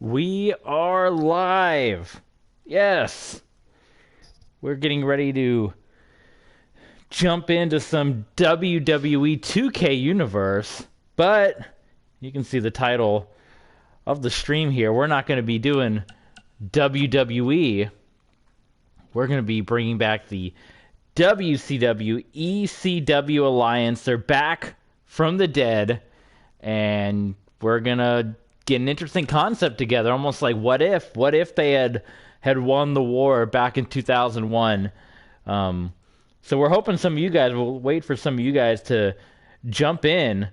We are live. Yes. We're getting ready to jump into some WWE 2K Universe, but you can see the title of the stream here. We're not going to be doing WWE. We're going to be bringing back the WCW ECW Alliance. They're back from the dead, and we're going to get an interesting concept together, almost like what if they had won the war back in 2001. So we're hoping some of you guys will wait for some of you guys to jump in,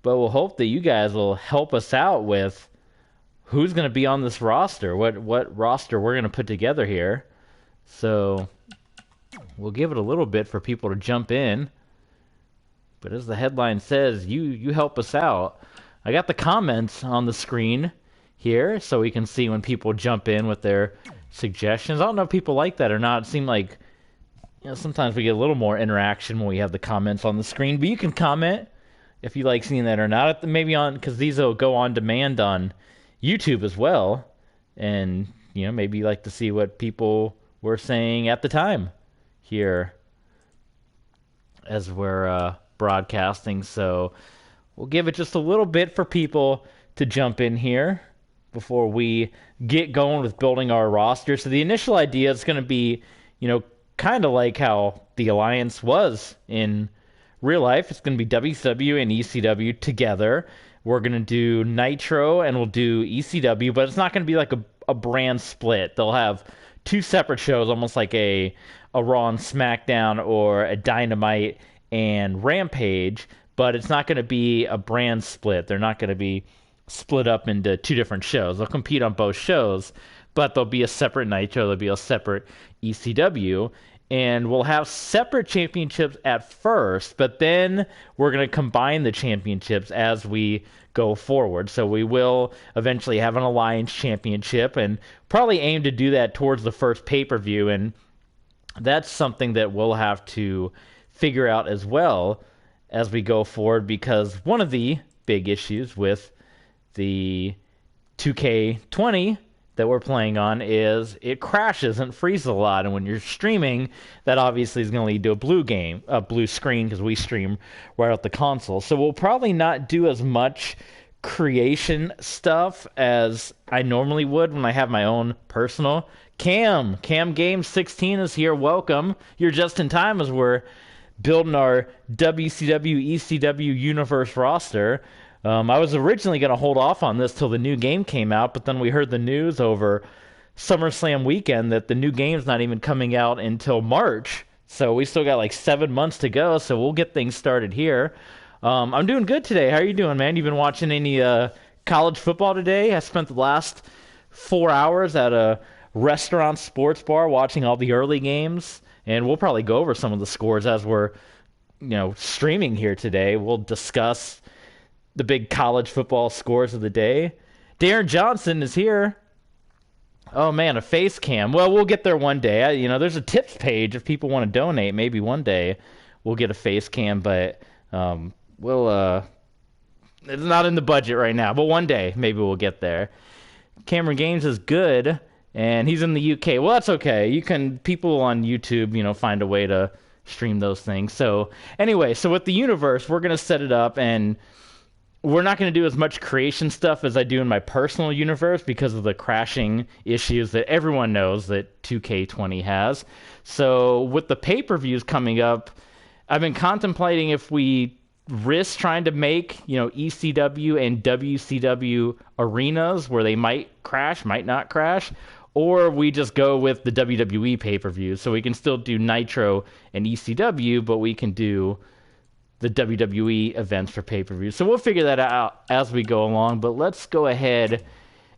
but we'll hope that you guys will help us out with who's going to be on this roster, what roster we're going to put together here. So we'll give it a little bit for people to jump in, but as the headline says, you help us out. I got the comments on the screen here so we can see when people jump in with their suggestions. I don't know if people like that or not. It seemed like sometimes we get a little more interaction when we have the comments on the screen, but you can comment if you like seeing that or not. Maybe on, because these will go on demand on YouTube as well, and maybe you like to see what people were saying at the time here as we're broadcasting. So we'll give it just a little bit for people to jump in here before we get going with building our roster. So the initial idea is going to be, kind of like how the Alliance was in real life. It's going to be WCW and ECW together. We're going to do Nitro and we'll do ECW, but it's not going to be like a brand split. They'll have two separate shows, almost like a Raw and SmackDown or a Dynamite and Rampage, but it's not going to be a brand split. They're not going to be split up into two different shows. They'll compete on both shows, but there'll be a separate Nitro, there'll be a separate ECW, and we'll have separate championships at first, but then we're going to combine the championships as we go forward. So we will eventually have an Alliance Championship and probably aim to do that towards the first pay-per-view, and that's something that we'll have to figure out as well as we go forward, because one of the big issues with the 2K20 that we're playing on is it crashes and freezes a lot, and when you're streaming, that obviously is going to lead to a blue screen, because we stream right off the console. So we'll probably not do as much creation stuff as I normally would when I have my own personal. Cam Game 16 is here. Welcome. You're just in time as we're building our WCW ECW Universe roster. I was originally going to hold off on this till the new game came out, but then we heard the news over SummerSlam weekend that the new game's not even coming out until March. So we still got like 7 months to go, so we'll get things started here. I'm doing good today. How are you doing, man? You been watching any college football today? I spent the last 4 hours at a restaurant sports bar watching all the early games, and we'll probably go over some of the scores as we're streaming here today. We'll discuss the big college football scores of the day. Darren Johnson is here. Oh man, a face cam. Well, we'll get there one day. There's a tips page if people want to donate. Maybe one day we'll get a face cam, but it's not in the budget right now. But one day maybe we'll get there. Cameron Games is good, and he's in the UK. Well, that's okay. People on YouTube, find a way to stream those things. So anyway, so with the universe, we're gonna set it up, and we're not going to do as much creation stuff as I do in my personal universe because of the crashing issues that everyone knows that 2K20 has. So with the pay-per-views coming up, I've been contemplating if we risk trying to make, ECW and WCW arenas where they might crash, might not crash, or we just go with the WWE pay-per-views. So we can still do Nitro and ECW, but we can do the WWE events for pay-per-view. So we'll figure that out as we go along, but let's go ahead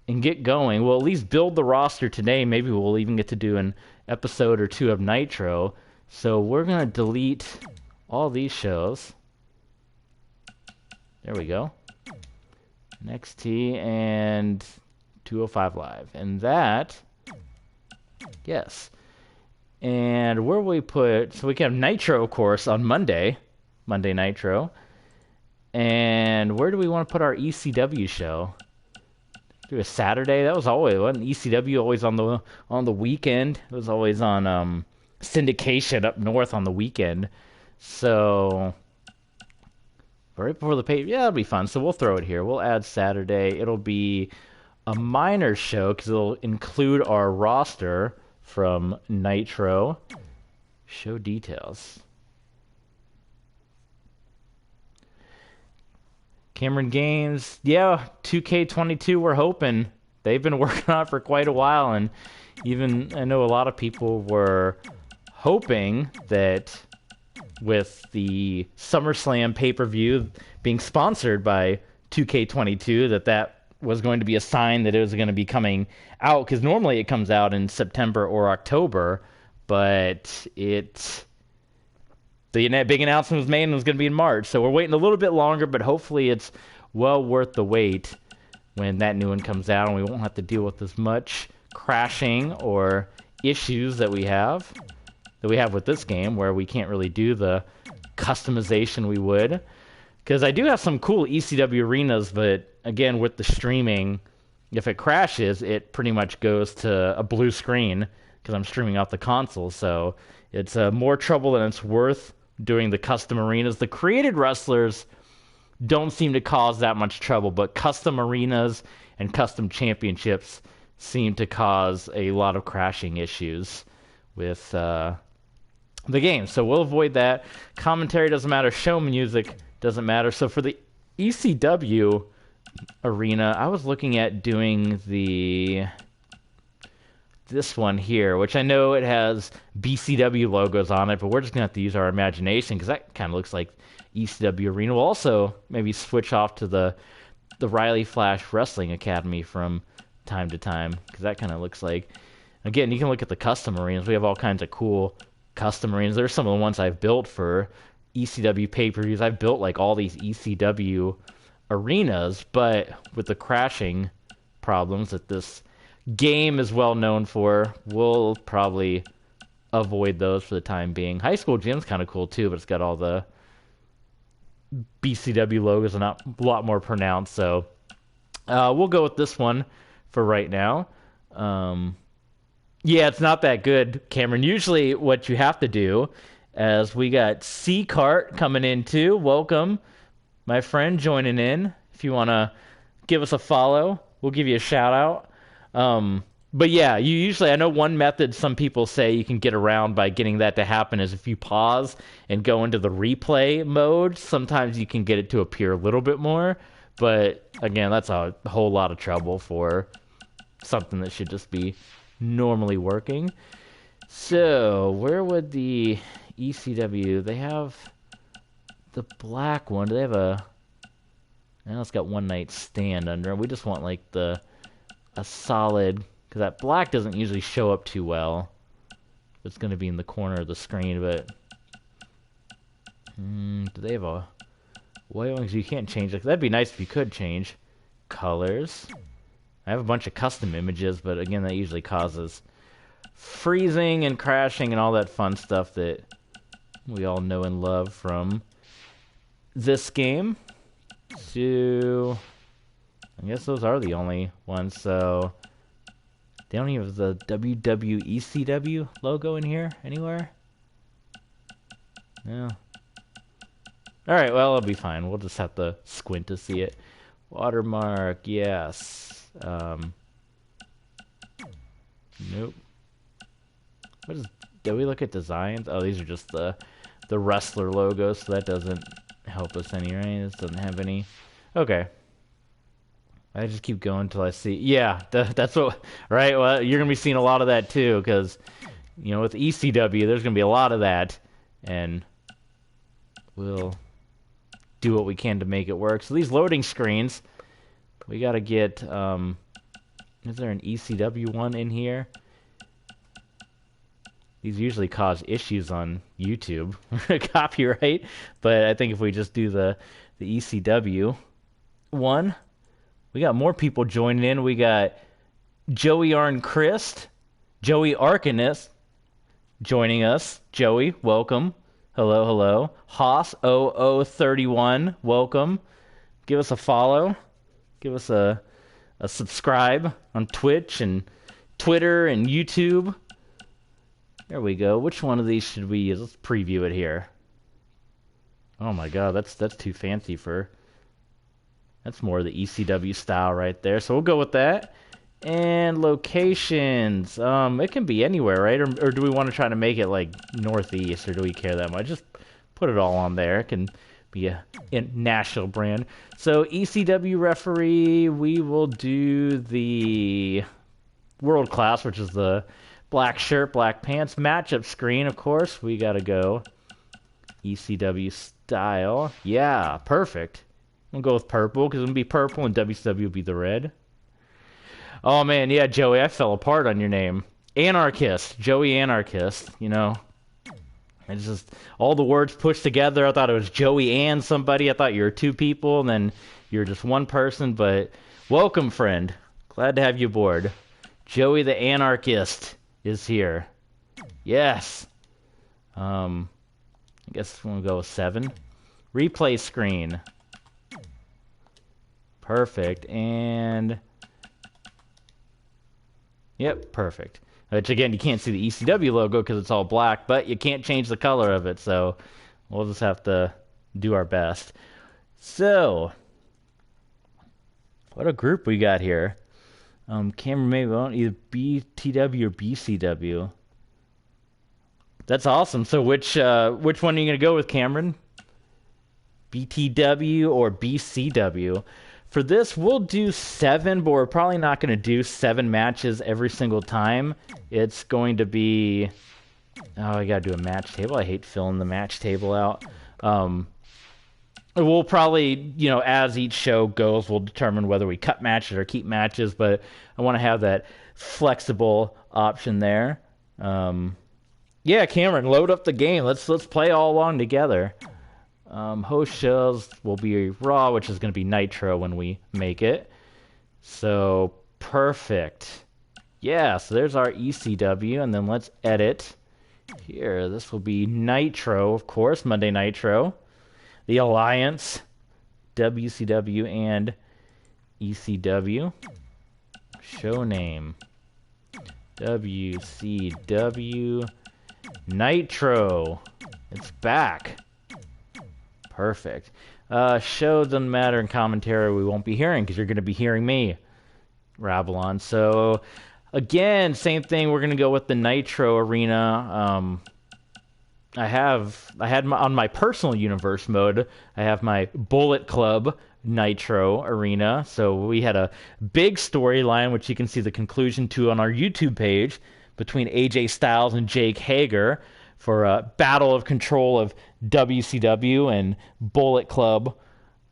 and get going. We'll at least build the roster today. Maybe we'll even get to do an episode or two of Nitro. So we're going to delete all these shows. There we go. NXT and 205 Live. And that, yes. And where will we put, so we can have Nitro, of course, on Monday Nitro. And where do we want to put our ECW show? do a Saturday. That was always, wasn't ECW always on the weekend? It was always on syndication up north on the weekend. So right before the pay, yeah, it'll be fun. So we'll throw it here. We'll add Saturday. It'll be a minor show because it'll include our roster from Nitro. Show details. Cameron Games, yeah, 2K22, we're hoping. They've been working on it for quite a while, and even I know a lot of people were hoping that with the SummerSlam pay-per-view being sponsored by 2K22, that was going to be a sign that it was going to be coming out, because normally it comes out in September or October, but the big announcement was made and it was going to be in March. So we're waiting a little bit longer, but hopefully it's well worth the wait when that new one comes out, and we won't have to deal with as much crashing or issues that we have with this game, where we can't really do the customization we would. Because I do have some cool ECW arenas, but again, with the streaming, if it crashes, it pretty much goes to a blue screen because I'm streaming off the console. So it's more trouble than it's worth doing the custom arenas. The created wrestlers don't seem to cause that much trouble, but custom arenas and custom championships seem to cause a lot of crashing issues with the game. So we'll avoid that. Commentary doesn't matter. Show music doesn't matter. So for the ECW arena, I was looking at doing this one here, which I know it has BCW logos on it, but we're just going to have to use our imagination because that kind of looks like ECW Arena. We'll also maybe switch off to the Riley Flash Wrestling Academy from time to time because that kind of looks like... Again, you can look at the custom arenas. We have all kinds of cool custom arenas. There's some of the ones I've built for ECW pay-per-views. I've built like all these ECW arenas, but with the crashing problems that this game is well known for, we'll probably avoid those for the time being. High School Gym's kind of cool too, but it's got all the BCW logos and a lot more pronounced, so we'll go with this one for right now. Yeah, it's not that good, Cameron. Usually what you have to do, as we got C-Cart coming in too. Welcome, my friend, joining in. If you want to give us a follow, we'll give you a shout out. But yeah, I know one method some people say you can get around by getting that to happen is if you pause and go into the replay mode, sometimes you can get it to appear a little bit more. But again, that's a whole lot of trouble for something that should just be normally working. So where would the ECW, they have the black one. Do they have now it's got One Night Stand under it. We just want like a solid, because that black doesn't usually show up too well. It's going to be in the corner of the screen, but do they have a white one? Because you can't change it. That'd be nice if you could change colors. I have a bunch of custom images, but again, that usually causes freezing and crashing and all that fun stuff that we all know and love from this game. So I guess those are the only ones, so they don't even have the WWECW logo in here anywhere? No. Alright, well, it'll be fine. We'll just have to squint to see it. Watermark, yes. Nope. Did we look at designs? Oh, these are just the wrestler logos, so that doesn't help us any, right? This doesn't have any. Okay. I just keep going until I see. Yeah, that's what. Right. Well, you're gonna be seeing a lot of that too, because with ECW, there's gonna be a lot of that, and we'll do what we can to make it work. So these loading screens, we gotta get. Is there an ECW one in here? These usually cause issues on YouTube, copyright. But I think if we just do the ECW one. We got more people joining in. We got Joey Arncrist, Joey Arcanist joining us. Joey, welcome. Hello, hello. Haas 0031, welcome. Give us a follow. Give us a subscribe on Twitch and Twitter and YouTube. There we go. Which one of these should we use? Let's preview it here. Oh my god, that's too fancy for... That's more the ECW style right there. So we'll go with that. And locations. It can be anywhere, right? Or do we want to try to make it like Northeast, or do we care that much? Just put it all on there. It can be a national brand. So ECW referee, we will do the World Class, which is the black shirt, black pants. Matchup screen, of course. We got to go ECW style. Yeah, perfect. We'll go with purple, because it'll be purple and WCW will be the red. Oh, man, yeah, Joey, I fell apart on your name. Anarchist. Joey Anarchist, you know. It's just all the words pushed together. I thought it was Joey and somebody. I thought you were two people, and then you're just one person. But welcome, friend. Glad to have you aboard. Joey the Anarchist is here. Yes. I guess we'll go with 7. Replay screen. Perfect. And... Yep, perfect. Which, again, you can't see the ECW logo because it's all black, but you can't change the color of it, so we'll just have to do our best. So, what a group we got here. Cameron maybe on either BTW or BCW. That's awesome. So which one are you going to go with, Cameron? BTW or BCW? For this, we'll do 7, but we're probably not going to do 7 matches every single time. It's going to be... Oh, I got to do a match table. I hate filling the match table out. We'll probably, you know, as each show goes, we'll determine whether we cut matches or keep matches, but I want to have that flexible option there. Yeah, Cameron, load up the game. Let's play all along together. Host shows will be Raw, which is going to be Nitro when we make it. So, perfect. Yeah, so there's our ECW, and then let's edit. Here, this will be Nitro, of course, Monday Nitro. The Alliance, WCW and ECW. Show name, WCW Nitro. It's back. Perfect. Show doesn't matter in commentary. We won't be hearing because you're going to be hearing me rabble on. So, again, same thing. We're going to go with the Nitro Arena. I had on my personal universe mode, I have my Bullet Club Nitro Arena. So we had a big storyline, which you can see the conclusion to on our YouTube page, between AJ Styles and Jake Hager for a battle of control of WCW, and Bullet Club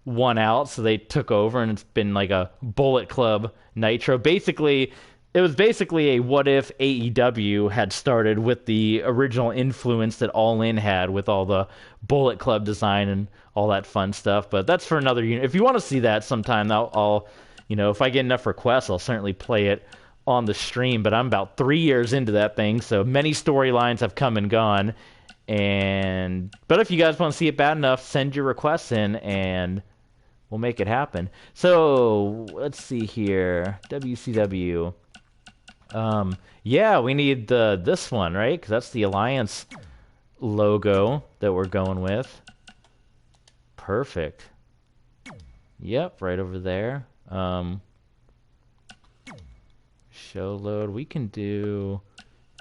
won out, so they took over, and it's been like a Bullet Club Nitro. Basically, it was basically a what if AEW had started with the original influence that All In had with all the Bullet Club design and all that fun stuff. But that's for another unit. If you want to see that sometime, I'll you know, if I get enough requests, I'll certainly play it on the stream. But I'm about 3 years into that thing, so many storylines have come and gone. But if you guys want to see it bad enough, send your requests in and we'll make it happen. So let's see here, WCW. Yeah, we need this one, right? Because that's the Alliance logo that we're going with. Perfect. Yep, right over there. Show load. We can do...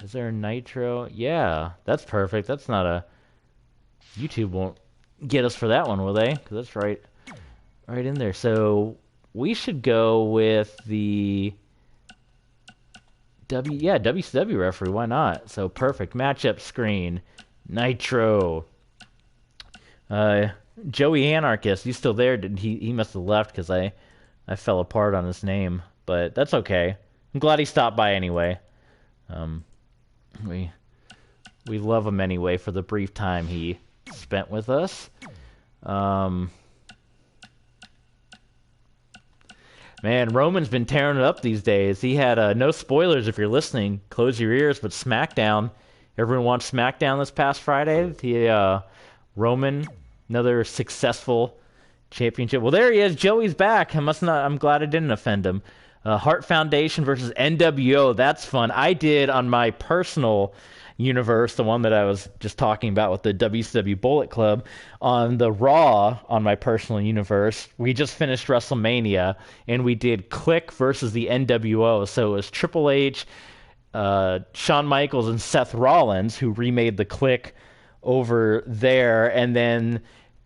Is there a Nitro? Yeah, that's perfect. That's not a... YouTube won't get us for that one, will they? Because that's right in there. So we should go with the... WCW referee. Why not? So perfect. Matchup screen. Nitro. Joey Anarchist. He's still there. He must have left because I fell apart on his name. But that's okay. I'm glad he stopped by anyway. We love him anyway for the brief time he spent with us. Man, Roman's been tearing it up these days. He had no spoilers if you're listening. Close your ears, but SmackDown. Everyone wants SmackDown this past Friday. Roman, another successful championship. Well, there he is. Joey's back. I'm glad I didn't offend him. Heart Foundation versus NWO. That's fun. I did on my personal universe, the one that I was just talking about with the WCW Bullet Club, on the Raw on my personal universe. We just finished WrestleMania, and we did Click versus the NWO. So it was Triple H, Shawn Michaels, and Seth Rollins who remade the Click over there, and then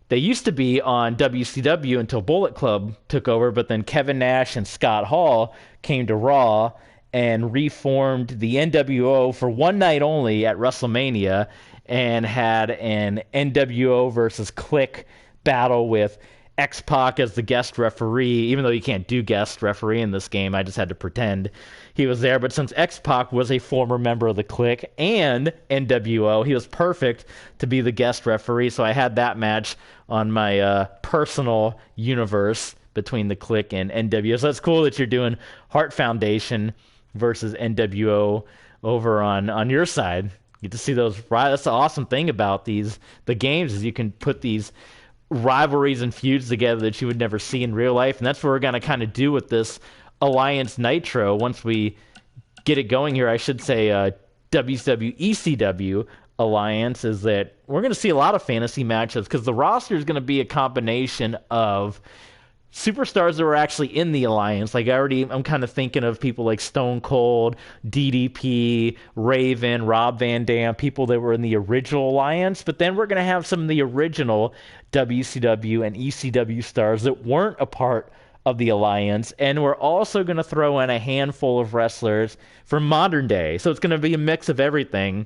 they used to be on WCW until Bullet Club took over, but then Kevin Nash and Scott Hall came to Raw and reformed the NWO for one night only at WrestleMania and had an NWO versus Click battle with X-Pac as the guest referee. Even though you can't do guest referee in this game, I just had to pretend he was there. But since X-Pac was a former member of the Click and NWO, he was perfect to be the guest referee. So I had that match on my personal universe between the Click and NWO. So that's cool that you're doing Heart Foundation versus NWO over on your side. You get to see those. That's the awesome thing about the games, is you can put these rivalries and feuds together that you would never see in real life, and that's what we're going to kind of do with this Alliance Nitro once we get it going here. I should say WCW ECW Alliance, is that we're going to see a lot of fantasy matchups because the roster is going to be a combination of superstars that were actually in the Alliance. Like I'm kind of thinking of people like Stone Cold, DDP, Raven, Rob Van Dam, people that were in the original Alliance. But then we're going to have some of the original WCW and ECW stars that weren't a part of the Alliance. And we're also going to throw in a handful of wrestlers from modern day. So it's going to be a mix of everything.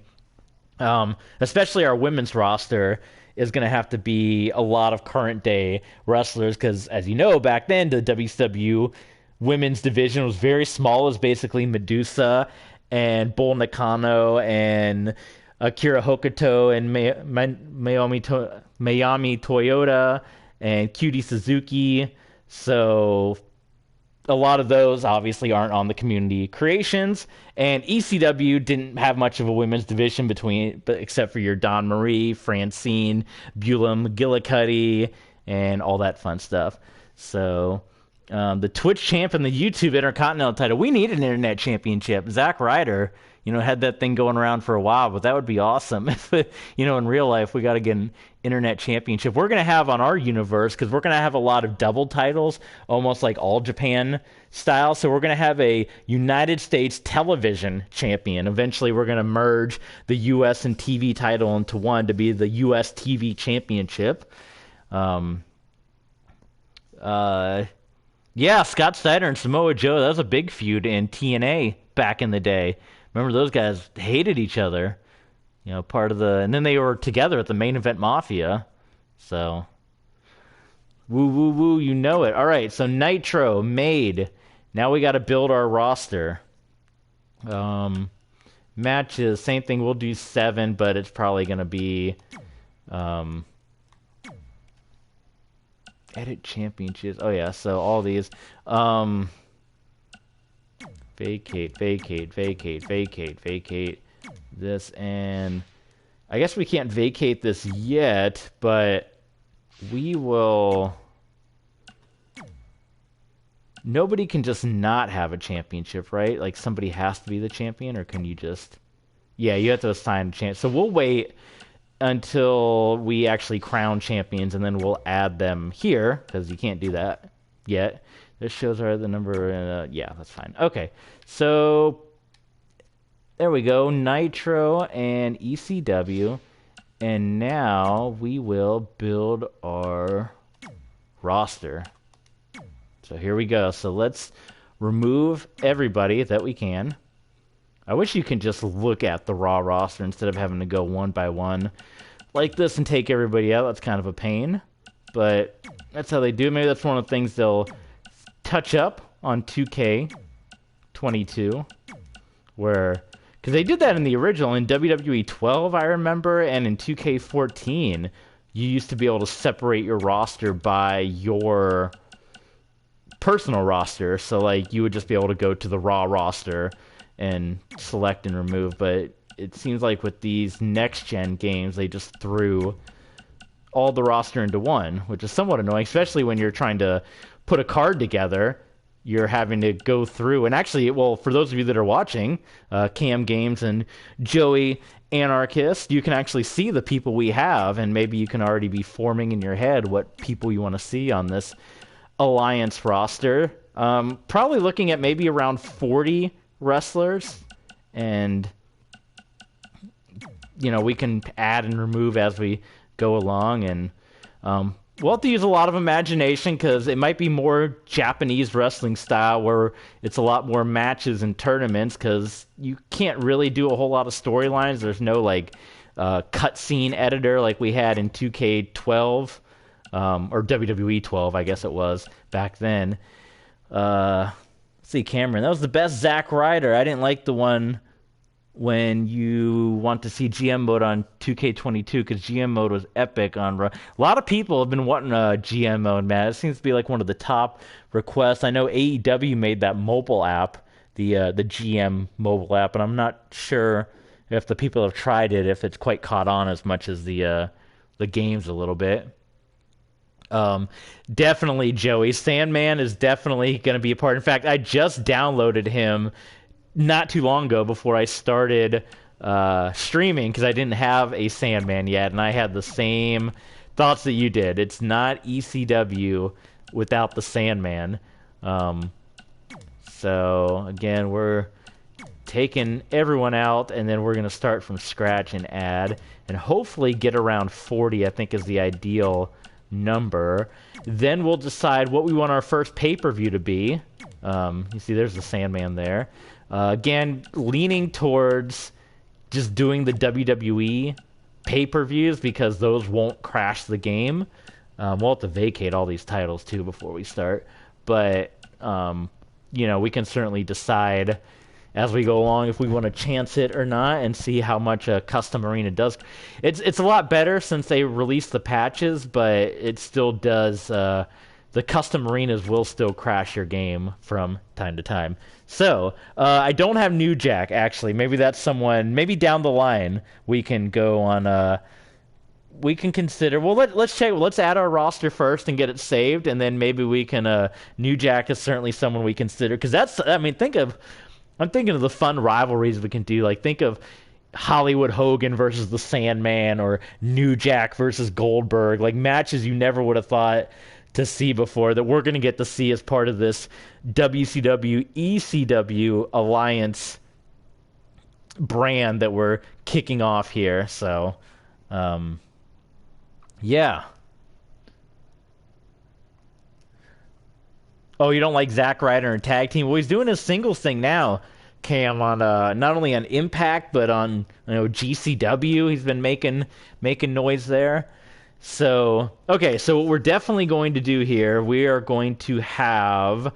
Especially our women's roster is going to have to be a lot of current day wrestlers because, as you know, back then the WCW women's division was very small. It was basically Medusa and Bull Nakano and Akira Hokuto and Mayami Toyota and Cutie Suzuki. So a lot of those obviously aren't on the community creations, and ECW didn't have much of a women's division except for your Dawn Marie, Francine, Beulah McGillicuddy, and all that fun stuff. So the Twitch champ and the YouTube Intercontinental title. We need an internet championship. Zack Ryder, had that thing going around for a while, but that would be awesome. If, in real life, we got to get an internet championship. We're going to have on our universe, because we're going to have a lot of double titles, almost like All Japan style. So we're going to have a United States television champion. Eventually, we're going to merge the U.S. and TV title into one to be the U.S. TV championship. Yeah, Scott Steiner and Samoa Joe, that was a big feud in TNA back in the day. Remember, those guys hated each other, and then they were together at the Main Event Mafia. So, woo, woo, woo, you know it. All right, so Nitro made. Now we got to build our roster. Matches, same thing. We'll do 7, but it's probably going to be edit championships. Oh, yeah, so all these. Vacate this, and I guess we can't vacate this yet, but we will. Nobody can just not have a championship, right? Like, somebody has to be the champion, or can you just... Yeah, you have to assign a champ. So we'll wait until we actually crown champions, and then we'll add them here, because you can't do that yet. This shows the number, yeah, that's fine. Okay, so there we go, Nitro and ECW, and now we will build our roster. So here we go. So let's remove everybody that we can. I wish you can just look at the Raw roster instead of having to go one by one like this and take everybody out. That's kind of a pain, but that's how they do. Maybe that's one of the things they'll touch up on 2K22, where, because they did that in the original, in WWE 12, I remember, and in 2K14, you used to be able to separate your roster by your personal roster. So, like, you would just be able to go to the Raw roster and select and remove, but it seems like with these next-gen games, they just threw all the roster into one, which is somewhat annoying, especially when you're trying to put a card together. you're having to go through. And actually, well, for those of you that are watching, Cam Games and Joey Anarchist, you can actually see the people we have, and maybe you can already be forming in your head what people you want to see on this Alliance roster. Probably looking at maybe around 40 wrestlers, and we can add and remove as we go along, and we'll have to use a lot of imagination because it might be more Japanese wrestling style where it's a lot more matches and tournaments because you can't really do a whole lot of storylines. There's no cutscene editor like we had in 2K12 or WWE 12, I guess it was back then. Let's see, Cameron. That was the best Zack Ryder. I didn't like the one when you want to see GM mode on 2K22 because GM mode was epic on Raw. A lot of people have been wanting a GM mode, man. It seems to be like one of the top requests. I know AEW made that mobile app, the GM mobile app, and I'm not sure if the people have tried it, if it's quite caught on as much as the games a little bit. Definitely, Joey. Sandman is definitely going to be a part. In fact, I just downloaded him not too long ago before I started streaming because I didn't have a Sandman yet, and I had the same thoughts that you did. It's not ECW without the Sandman. So, again, we're taking everyone out, and then we're going to start from scratch and add, and hopefully get around 40, I think, is the ideal number. Then we'll decide what we want our first pay-per-view to be. You see there's the Sandman there. Again, leaning towards just doing the WWE pay-per-views because those won't crash the game. We'll have to vacate all these titles too before we start. But, we can certainly decide as we go along if we want to chance it or not and see how much a custom arena does. It's a lot better since they released the patches, but it still does... the custom arenas will still crash your game from time to time. So, I don't have New Jack, actually. Maybe that's someone... Maybe down the line we can go on... we can consider... Well, let's check. Let's add our roster first and get it saved, and then maybe we can... New Jack is certainly someone we consider. Because that's... I mean, I'm thinking of the fun rivalries we can do. Like, think of Hollywood Hogan versus the Sandman or New Jack versus Goldberg. Like, matches you never would have thought to see before that we're going to get to see as part of this WCW ECW Alliance brand that we're kicking off here. So, yeah. Oh, you don't like Zack Ryder and tag team? Well, he's doing his singles thing now, Cam, on not only on Impact but on GCW. He's been making noise there. So, okay, so what we're definitely going to do here, we are going to have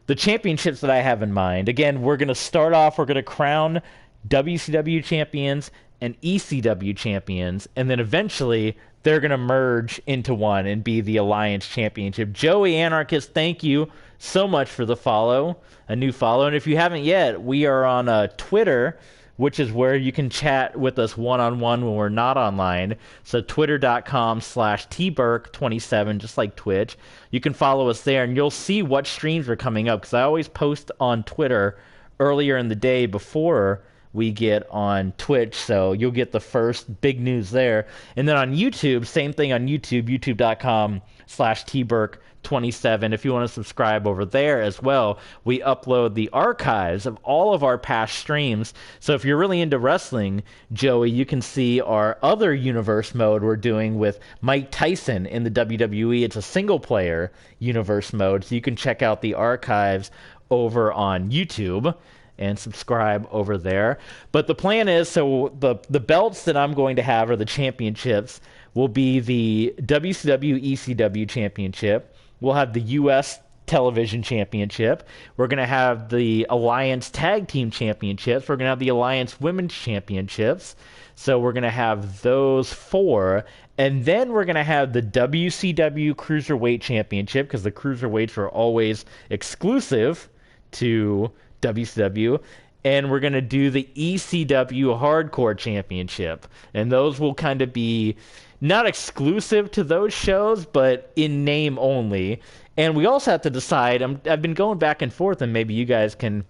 the championships that I have in mind. Again, we're going to start off, we're going to crown WCW champions and ECW champions, and then eventually they're going to merge into one and be the Alliance Championship. Joey Anarchist, thank you so much for the follow, a new follow. And if you haven't yet, we are on Twitter, which is where you can chat with us one-on-one when we're not online. So twitter.com/tburk27, just like Twitch. You can follow us there, and you'll see what streams are coming up, because I always post on Twitter earlier in the day before we get on Twitch, so you'll get the first big news there. And then on YouTube, same thing on YouTube, youtube.com/tburk27. If you want to subscribe over there as well, we upload the archives of all of our past streams. So if you're really into wrestling, Joey, you can see our other universe mode we're doing with Mike Tyson in the WWE. It's a single-player universe mode, so you can check out the archives over on YouTube and subscribe over there. But the plan is, so the belts that I'm going to have, or the championships, will be the WCW ECW Championship. We'll have the U.S. Television Championship. We're going to have the Alliance Tag Team Championships. We're going to have the Alliance Women's Championships. So we're going to have those four. And then we're going to have the WCW Cruiserweight Championship, because the Cruiserweights are always exclusive to WCW, and we're going to do the ECW Hardcore Championship, and those will kind of be not exclusive to those shows, but in name only. And we also have to decide, I've been going back and forth, and maybe you guys can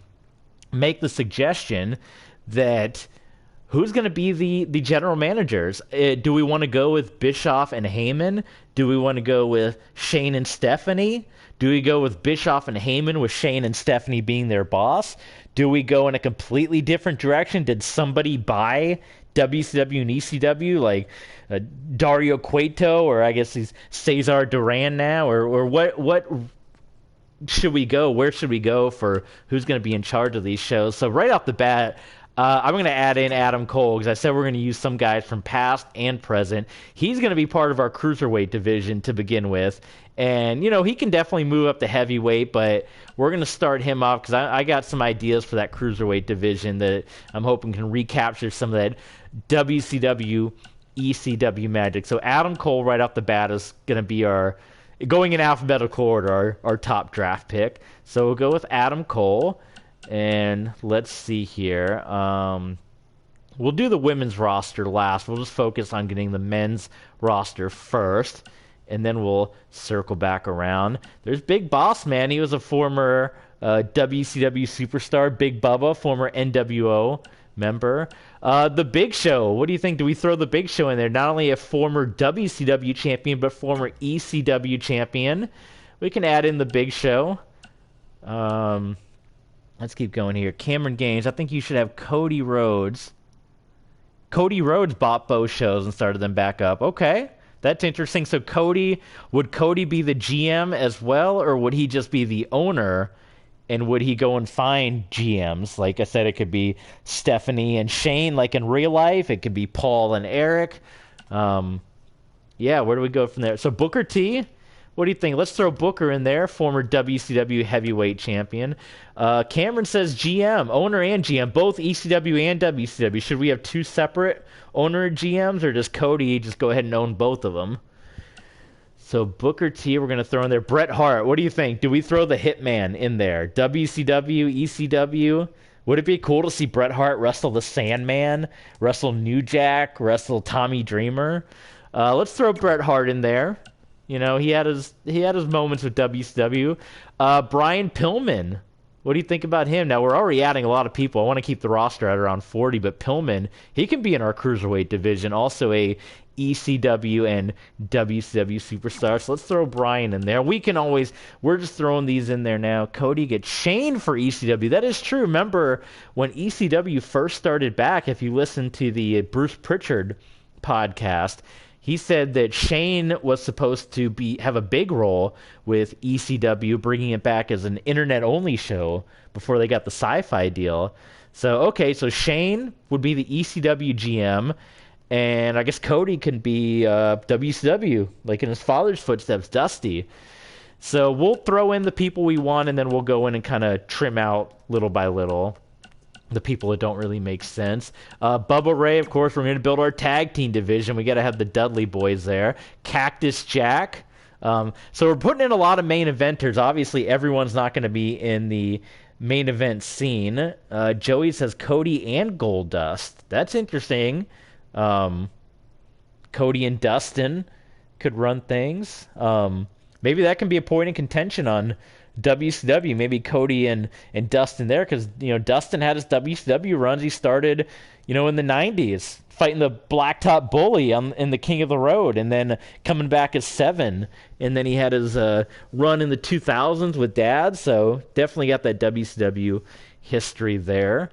make the suggestion that who's going to be the general managers. Do we want to go with Bischoff and Heyman? Do we want to go with Shane and Stephanie? Do we go with Bischoff and Heyman with Shane and Stephanie being their boss? Do we go in a completely different direction? Did somebody buy WCW and ECW, like Dario Cueto, or I guess he's Cesar Duran now, or what should we go? Where should we go for who's going to be in charge of these shows? So right off the bat, I'm going to add in Adam Cole, because I said we're going to use some guys from past and present. He's going to be part of our Cruiserweight division to begin with. And, he can definitely move up to heavyweight, but we're going to start him off because I got some ideas for that Cruiserweight division that I'm hoping can recapture some of that WCW, ECW magic. So Adam Cole right off the bat is going to be going in alphabetical order, our top draft pick. So we'll go with Adam Cole. And let's see here. We'll do the women's roster last. We'll just focus on getting the men's roster first, and then we'll circle back around. There's Big Boss Man. He was a former WCW superstar. Big Bubba, former NWO member. The Big Show. What do you think? Do we throw the Big Show in there? Not only a former WCW champion, but former ECW champion. We can add in the Big Show. Let's keep going here. Cameron Gaines. I think you should have Cody Rhodes. Cody Rhodes bought both shows and started them back up. Okay, that's interesting. So would Cody be the GM as well, or would he just be the owner? And would he go and find GMs? Like I said, it could be Stephanie and Shane, like in real life. It could be Paul and Eric. Where do we go from there? So Booker T. What do you think? Let's throw Booker in there, former WCW Heavyweight Champion. Cameron says GM, owner and GM, both ECW and WCW. Should we have two separate owner and GMs, or does Cody just go ahead and own both of them? So Booker T, we're going to throw in there. Bret Hart, what do you think? Do we throw the Hitman in there? WCW, ECW? Would it be cool to see Bret Hart wrestle the Sandman, wrestle New Jack, wrestle Tommy Dreamer? Let's throw Bret Hart in there. He had his moments with WCW. Brian Pillman, what do you think about him? Now, we're already adding a lot of people. I want to keep the roster at around 40, but Pillman, he can be in our Cruiserweight division, also a ECW and WCW superstar. So let's throw Brian in there. We're just throwing these in there now. Cody gets Shane for ECW. That is true. Remember, when ECW first started back, if you listen to the Bruce Pritchard podcast, he said that Shane was supposed to have a big role with ECW, bringing it back as an internet-only show before they got the Sci-Fi deal. So Shane would be the ECW GM, and I guess Cody can be WCW, like in his father's footsteps, Dusty. So we'll throw in the people we want, and then we'll go in and kind of trim out little by little the people that don't really make sense. Bubba Ray, of course, we're going to build our tag team division. We got to have the Dudley Boys there. Cactus Jack. So we're putting in a lot of main eventers. Obviously, everyone's not going to be in the main event scene. Joey says Cody and Goldust. That's interesting. Cody and Dustin could run things. Maybe that can be a point in contention on WCW, maybe Cody and Dustin there, because Dustin had his WCW runs. He started in the 90s fighting the Blacktop Bully in the King of the Road, and then coming back as Seven, and then he had his run in the 2000s with Dad. So definitely got that WCW history there.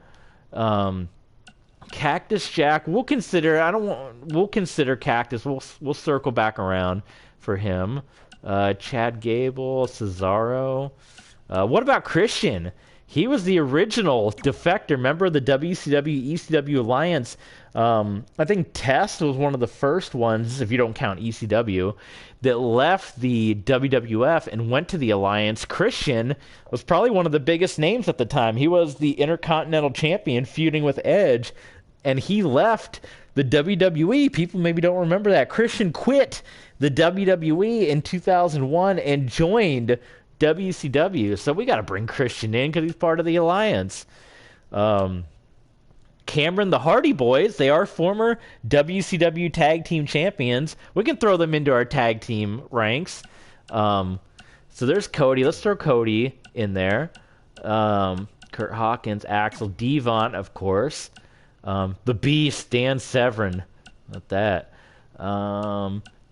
Cactus Jack, we'll consider Cactus. We'll circle back around for him. Chad Gable, Cesaro. What about Christian? He was the original defector, member of the WCW ECW Alliance. I think Test was one of the first ones, if you don't count ECW, that left the WWF and went to the Alliance. Christian was probably one of the biggest names at the time. He was the Intercontinental Champion feuding with Edge, and he left the WWE. People maybe don't remember that. Christian quit the WWE in 2001 and joined WCW. So we got to bring Christian in because he's part of the Alliance. Cameron, the Hardy Boys. They are former WCW Tag Team Champions. We can throw them into our tag team ranks. So there's Cody. Let's throw Cody in there. Kurt Hawkins, Axel, Devon, of course. The Beast, Dan Severn. Not that.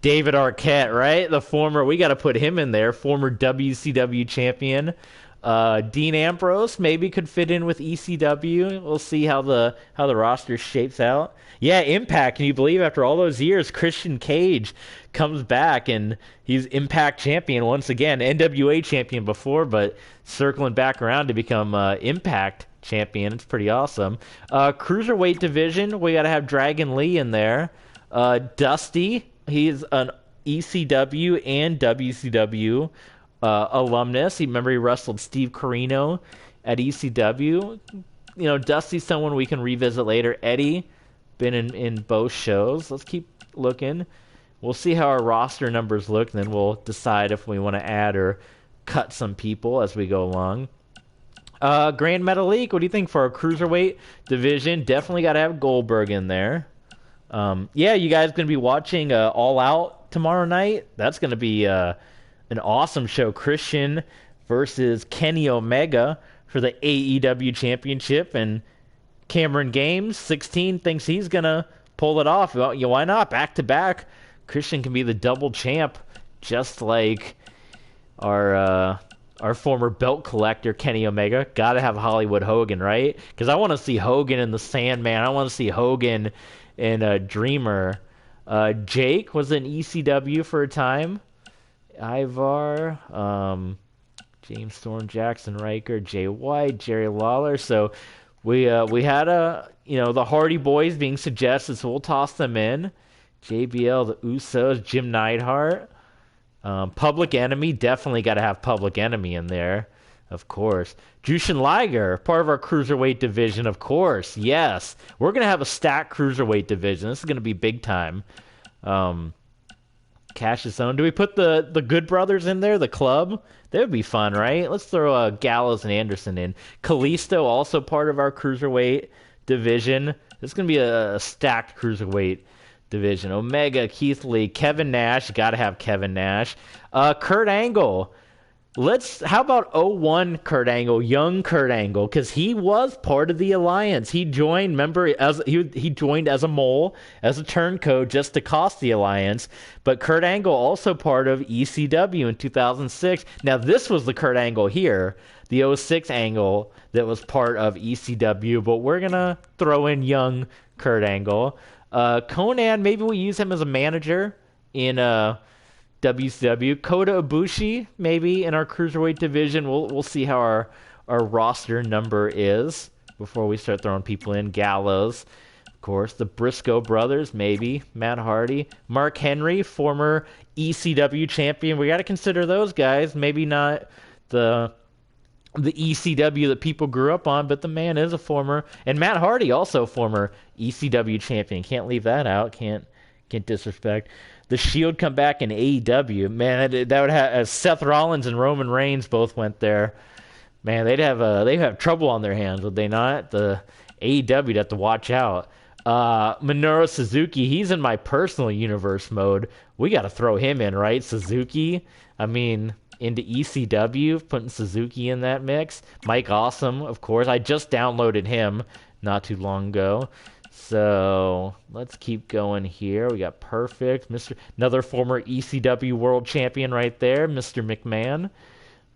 David Arquette, right? The former, we got to put him in there. Former WCW champion. Dean Ambrose maybe could fit in with ECW. We'll see how the roster shapes out. Yeah, Impact. Can you believe after all those years, Christian Cage comes back and he's Impact champion once again. NWA champion before, but circling back around to become Impact champion. It's pretty awesome. Cruiserweight division, we got to have Dragon Lee in there. Dusty, he's an ECW and WCW alumnus. He wrestled Steve Corino at ECW. You know, Dusty's someone we can revisit later. Eddie, been in both shows. Let's keep looking. We'll see how our roster numbers look, and then we'll decide if we want to add or cut some people as we go along. Grand Metalik, what do you think for our Cruiserweight division? Definitely got to have Goldberg in there. Yeah, you guys going to be watching All Out tomorrow night? That's going to be an awesome show. Christian versus Kenny Omega for the AEW Championship, and Cameron Games, 16, thinks he's going to pull it off. Well, why not? Back-to-back, Christian can be the double champ, just like our former belt collector, Kenny Omega. Got to have Hollywood Hogan, right? Because I want to see Hogan in the Sandman. I want to see Hogan in Dreamer. Jake was in ECW for a time. Ivar, James Storm, Jackson Riker, Jay White, Jerry Lawler. So we had the Hardy Boys being suggested, so we'll toss them in. JBL, the Usos, Jim Neidhart. Public Enemy, definitely got to have Public Enemy in there, of course. Jushin Liger, part of our Cruiserweight division, of course. Yes, we're going to have a stacked Cruiserweight division. This is going to be big time. Cassius Ohno. Do we put the Good Brothers in there, the club? That would be fun, right? Let's throw Gallows and Anderson in. Kalisto, also part of our Cruiserweight division. This is going to be a stacked Cruiserweight division. Omega, Keith Lee, Kevin Nash. Got to have Kevin Nash. Kurt Angle. How about 01 Kurt Angle, young Kurt Angle, because he was part of the Alliance. He joined, he joined as a mole, as a turncoat, just to cost the Alliance. But Kurt Angle also part of ECW in 2006. Now this was the Kurt Angle here, the 06 Angle that was part of ECW, but we're gonna throw in young Kurt Angle. Conan, maybe we use him as a manager in WCW. Kota Ibushi, maybe in our Cruiserweight division. We'll see how our roster number is before we start throwing people in. Gallows, of course. The Briscoe brothers, maybe. Matt Hardy. Mark Henry, former ECW champion. We got to consider those guys. Maybe not the ECW that people grew up on, but the man is a former. And Matt Hardy, also former ECW champion. Can't leave that out. Can't disrespect. The Shield come back in AEW. Man, that would have Seth Rollins and Roman Reigns both went there. Man, they'd have trouble on their hands, would they not? The AEW'd have to watch out. Minoru Suzuki, he's in my personal universe mode. We got to throw him in, right? Suzuki, I mean, into ECW, putting Suzuki in that mix. Mike Awesome, of course. I just downloaded him not too long ago. So let's keep going here. We got Perfect, another former ECW World Champion right there, Mr. McMahon.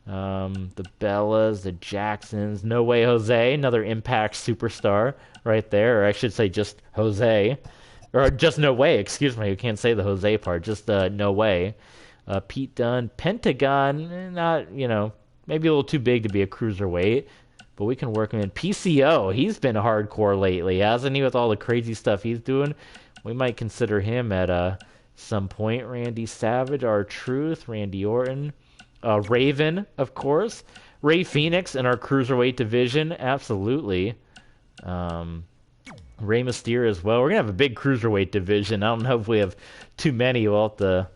The Bellas, the Jacksons, No Way Jose, another Impact superstar right there, or I should say just Jose, or just No Way. Excuse me, you can't say the Jose part. Just No Way. Pete Dunne, Pentagon, not maybe a little too big to be a cruiserweight. But we can work him in. PCO, he's been hardcore lately, hasn't he, with all the crazy stuff he's doing? We might consider him at some point. Randy Savage, R-Truth, Randy Orton. Raven, of course. Ray Phoenix in our Cruiserweight division, absolutely. Rey Mysterio as well. We're going to have a big Cruiserweight division. I don't know if we have too many. We'll have to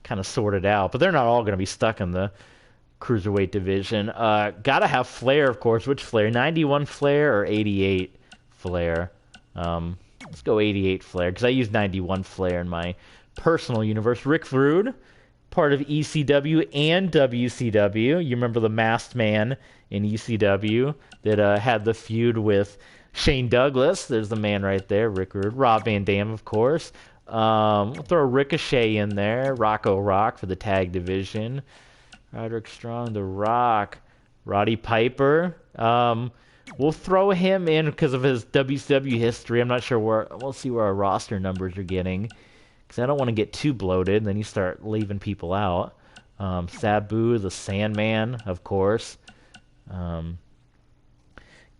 kind of sort it out. But they're not all going to be stuck in the Cruiserweight division. Gotta have Flair, of course. Which Flair? 91 Flair or 88 Flair? Let's go 88 Flair, because I use 91 Flair in my personal universe. Rick Rude, part of ECW and WCW. You remember the masked man in ECW that had the feud with Shane Douglas. There's the man right there, Rick Rude. Rob Van Dam, of course. We'll throw Ricochet in there. Rocco Rock for the tag division. Roderick Strong, The Rock. Roddy Piper. We'll throw him in because of his WCW history. I'm not sure where. We'll see where our roster numbers are getting, because I don't want to get too bloated, and then you start leaving people out. Sabu, the Sandman, of course.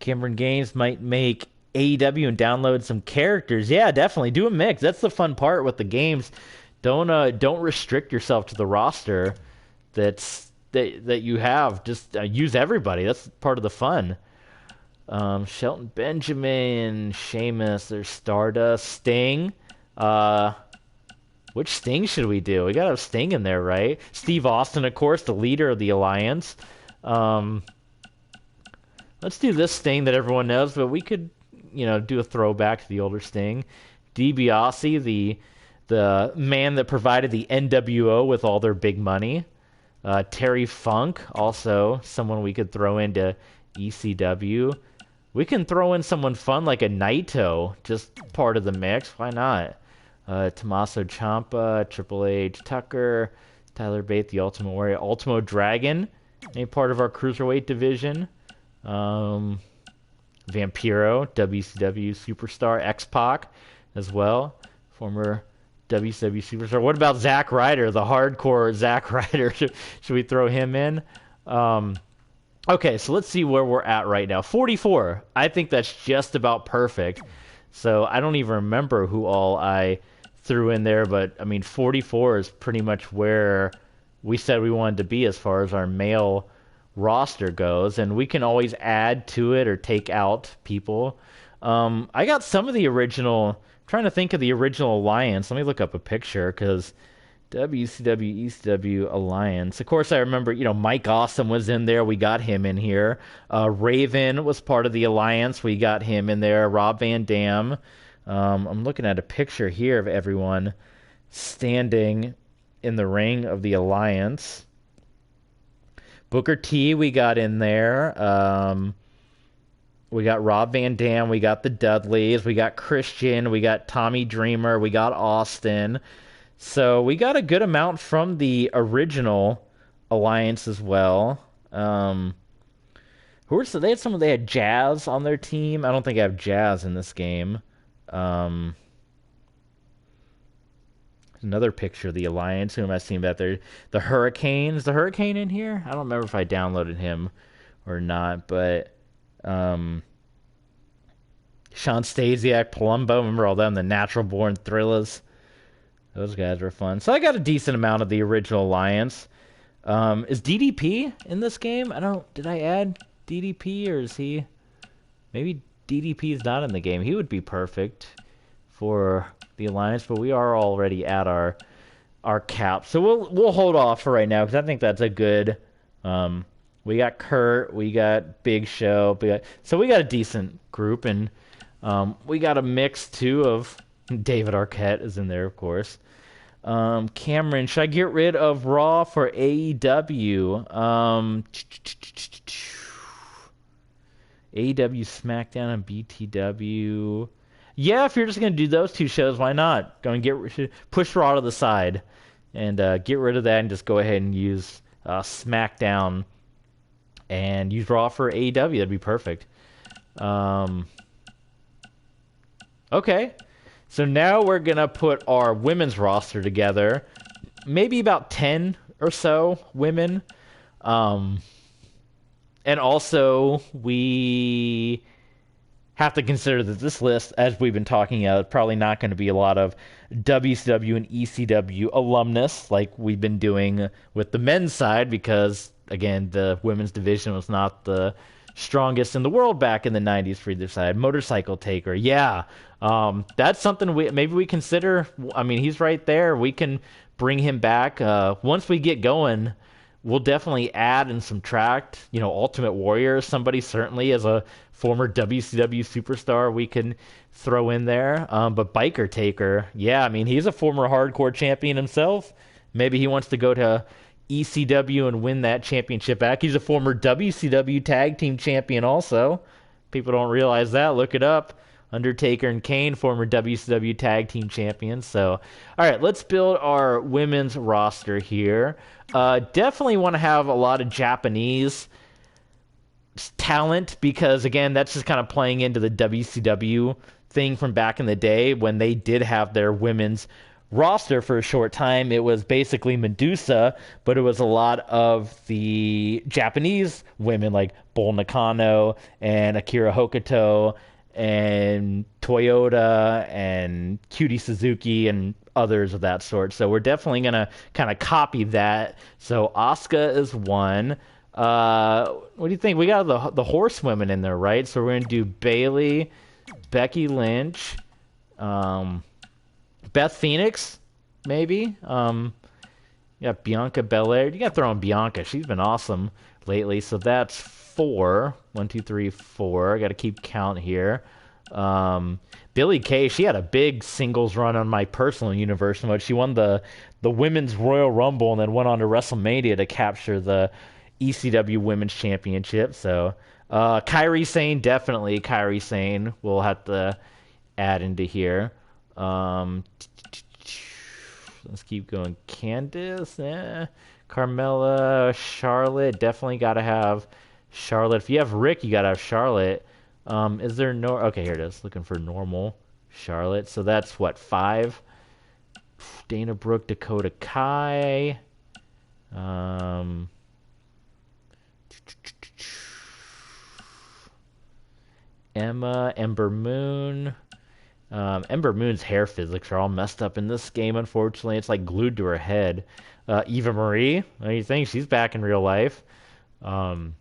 Cameron Gaines might make AEW and download some characters. Yeah, definitely do a mix. That's the fun part with the games. Don't restrict yourself to the roster that you have. Just use everybody. That's part of the fun. Shelton Benjamin, Sheamus, there's Stardust, Sting. Which Sting should we do? We gotta have Sting in there, right? Steve Austin, of course, the leader of the Alliance. Let's do this Sting that everyone knows, but we could, do a throwback to the older Sting. DiBiase, the man that provided the NWO with all their big money. Terry Funk, also someone we could throw into ECW. We can throw in someone fun like a Naito, just part of the mix. Why not? Tommaso Ciampa, Triple H, Tucker, Tyler Bate, the Ultimate Warrior, Ultimo Dragon, a part of our Cruiserweight division. Vampiro, WCW Superstar, X-Pac as well, former WCW Superstar. What about Zack Ryder, the hardcore Zack Ryder? Should we throw him in? Okay, so let's see where we're at right now. 44. I think that's just about perfect. So I don't even remember who all I threw in there, but 44 is pretty much where we said we wanted to be as far as our male roster goes, and we can always add to it or take out people. I got some of the original. I'm trying to think of the original Alliance. Let me look up a picture, because WCW, ECW Alliance. Of course, I remember, Mike Awesome was in there. We got him in here. Raven was part of the Alliance. We got him in there. Rob Van Dam. I'm looking at a picture here of everyone standing in the ring of the Alliance. Booker T, we got in there. We got Rob Van Dam. We got the Dudleys. We got Christian. We got Tommy Dreamer. We got Austin. So we got a good amount from the original Alliance as well. They had Jazz on their team. I don't think I have Jazz in this game. Another picture of the Alliance. Who am I seeing back there? The Hurricane. Is the Hurricane in here? I don't remember if I downloaded him or not, but Sean Stasiak, Palumbo. Remember all them? The Natural Born Thrillers. Those guys were fun. So I got a decent amount of the original Alliance. Is DDP in this game? Did I add DDP, or is he? Maybe DDP is not in the game. He would be perfect for the Alliance, but we are already at our cap. So we'll hold off for right now, because I think that's a good. We got Kurt, we got Big Show, so we got a decent group, and we got a mix too of David Arquette is in there, of course. Cameron, should I get rid of Raw for AEW? AEW, SmackDown, and BTW. Yeah, if you're just gonna do those two shows, why not? Push Raw to the side and get rid of that, and just go ahead and use SmackDown and use Raw for AEW. That'd be perfect. Okay. So now we're going to put our women's roster together. Maybe about 10 or so women. And also, we have to consider that this list, as we've been talking about, probably not going to be a lot of WCW and ECW alumnus like we've been doing with the men's side, because, again, the women's division was not the strongest in the world back in the 90s for either side. Motorcycle Taker, yeah. That's something maybe we consider. He's right there. We can bring him back. Once we get going, we'll definitely add and subtract, Ultimate Warrior, somebody certainly as a former WCW superstar we can throw in there. But Biker Taker, yeah, I mean, he's a former hardcore champion himself. Maybe he wants to go to ECW and win that championship back. He's a former WCW tag team champion also. People don't realize that. Look it up. Undertaker and Kane, former WCW tag team champions. So, all right, let's build our women's roster here. Definitely want to have a lot of Japanese talent because, again, that's just kind of playing into the WCW thing from back in the day when they did have their women's roster for a short time. It was basically Medusa, but it was a lot of the Japanese women like Bull Nakano and Akira Hokuto and Toyota and Cutie Suzuki and others of that sort. So we're definitely going to kind of copy that. So Asuka is one. What do you think? We got the horsewomen in there, right? So we're going to do Bayley, Becky Lynch, Beth Phoenix, maybe. Yeah, Bianca Belair. You got to throw in Bianca. She's been awesome lately. So that's 4. 1, 2, 3, 4. I got to keep count here. Billie Kay, she had a big singles run on my personal universe mode. She won the Women's Royal Rumble and then went on to WrestleMania to capture the ECW Women's Championship. So Kairi Sane, definitely Kairi Sane. We'll have to add into here. Let's keep going. Candice, Carmella, Charlotte. Definitely got to have Charlotte. If you have Rick, you got to have Charlotte. Is there no... Okay, here it is. Looking for normal Charlotte. So that's, what, 5? Dana Brooke, Dakota Kai. Emma, Ember Moon. Ember Moon's hair physics are all messed up in this game, unfortunately. It's like glued to her head. Eva Marie, what do you think? She's back in real life. Emma,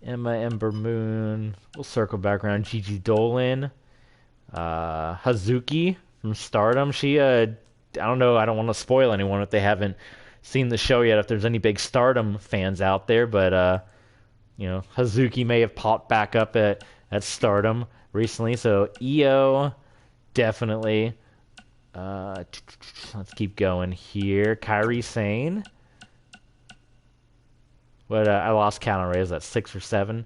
Ember Moon. We'll circle back around. Gigi Dolan. Hazuki from Stardom. She, I don't know, I don't want to spoil anyone if they haven't seen the show yet, if there's any big Stardom fans out there, but, Hazuki may have popped back up at Stardom recently, so Io, definitely. Let's keep going here. Kairi Sane. What I lost count already. Is that 6 or 7?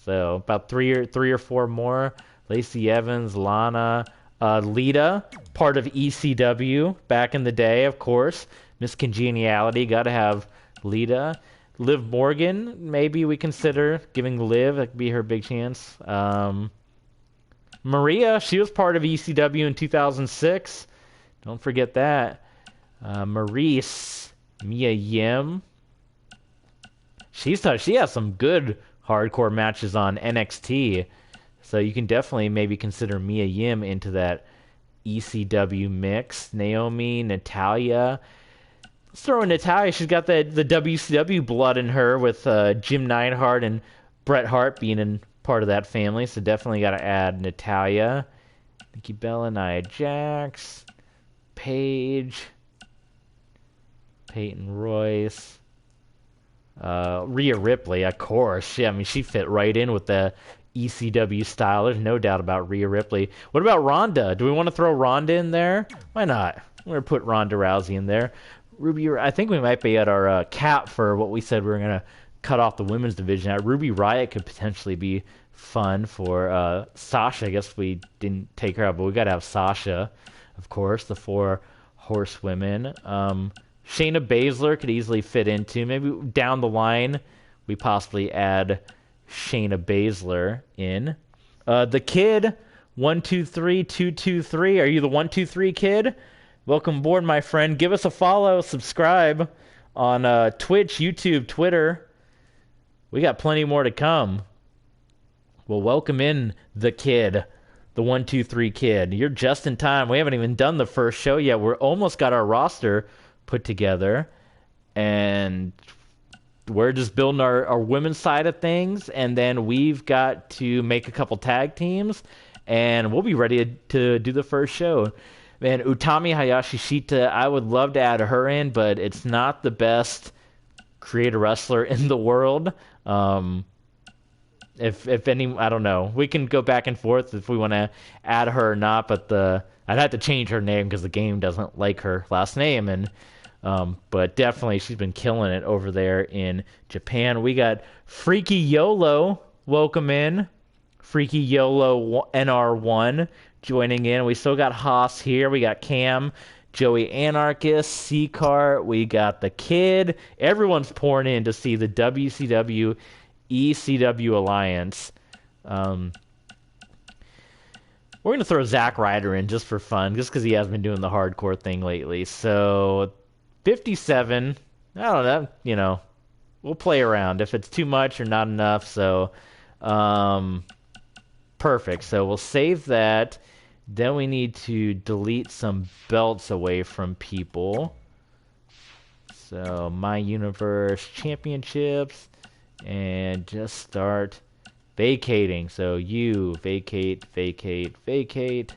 So about three or 4 more. Lacey Evans, Lana, Lita, part of ECW back in the day, of course. Miss Congeniality, got to have Lita. Liv Morgan, maybe we consider giving Liv. That could be her big chance. Maria, she was part of ECW in 2006. Don't forget that. Maurice, Mia Yim. She has some good hardcore matches on NXT. So you can definitely maybe consider Mia Yim into that ECW mix. Naomi, Natalia. Let's throw in Natalia. She's got the WCW blood in her with Jim Neidhart and Bret Hart being in part of that family. So definitely got to add Natalia. Nikki Bella, Nia Jax. Paige. Peyton Royce. Rhea Ripley, of course. Yeah, I mean, she fit right in with the ECW style. There's no doubt about Rhea Ripley. What about Ronda? Do we want to throw Ronda in there? Why not? We're going to put Ronda Rousey in there. Ruby, I think we might be at our cap for what we said we were going to cut off the women's division. Ruby Riott could potentially be fun for Sasha. I guess we didn't take her out, but we got to have Sasha, of course, the 4 horsewomen. Shayna Baszler could easily fit into. Maybe down the line, we possibly add Shayna Baszler in. The Kid, 123223. Are you the 123 Kid? Welcome aboard, my friend. Give us a follow, subscribe on Twitch, YouTube, Twitter. We got plenty more to come. Well, welcome in the Kid, the 123 Kid. You're just in time. We haven't even done the first show yet. We're almost got our roster put together, and we're just building our women's side of things, and then we've got to make a couple tag teams, and we'll be ready to do the first show. Man, Utami Hayashishita, I would love to add her in, but it's not the best creator wrestler in the world. If any, I don't know. We can go back and forth if we want to add her or not, but I'd have to change her name because the game doesn't like her last name. And but definitely she's been killing it over there in Japan. We got Freaky YOLO, welcome in. Freaky YOLO NR1 joining in. We still got Haas here. We got Cam, Joey Anarchist, C-Cart. We got the Kid. Everyone's pouring in to see the WCW ECW Alliance. We're going to throw Zack Ryder in just for fun, just because he has been doing the hardcore thing lately. So, 57. I don't know, you know, we'll play around if it's too much or not enough. So, perfect. So, we'll save that. Then we need to delete some belts away from people. So, My Universe Championships. And just start vacating. So you vacate, vacate, vacate.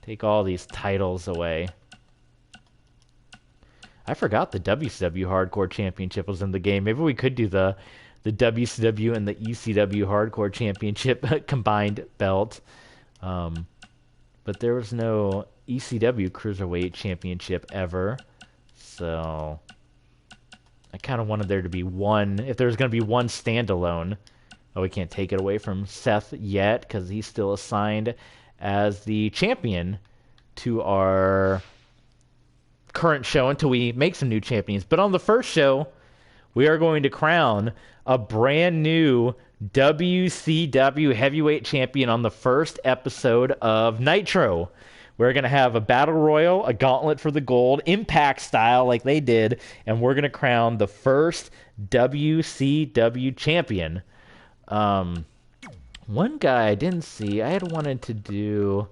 Take all these titles away. I forgot the WCW Hardcore Championship was in the game. Maybe we could do the WCW and the ECW Hardcore Championship combined belt. But there was no ECW Cruiserweight Championship ever. So I kind of wanted there to be one, if there's going to be one standalone. Oh, we can't take it away from Seth yet because he's still assigned as the champion to our current show until we make some new champions. But on the first show, we are going to crown a brand new WCW Heavyweight Champion on the first episode of Nitro. We're going to have a battle royal, a gauntlet for the gold, Impact style like they did, and we're going to crown the first WCW champion. One guy I didn't see, I had wanted to do,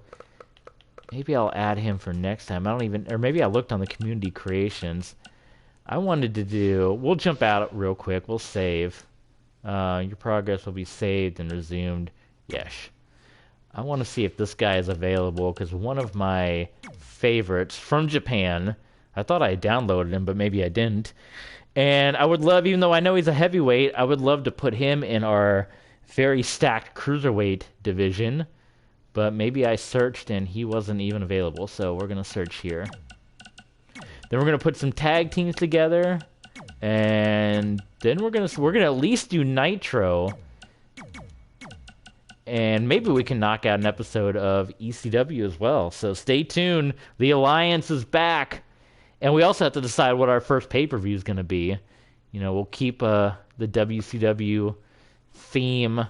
maybe I'll add him for next time. Or maybe I looked on the community creations. I wanted to do, we'll jump out real quick, we'll save. Your progress will be saved and resumed. Yes. I want to see if this guy is available, because one of my favorites from Japan, I thought I downloaded him, but maybe I didn't. And I would love, even though I know he's a heavyweight, I would love to put him in our very stacked Cruiserweight division. But maybe I searched and he wasn't even available, so we're going to search here. Then we're going to put some tag teams together. And then we're going to at least do Nitro. And maybe we can knock out an episode of ECW as well. So stay tuned. The Alliance is back. And we also have to decide what our first pay-per-view is going to be. You know, we'll keep the WCW theme,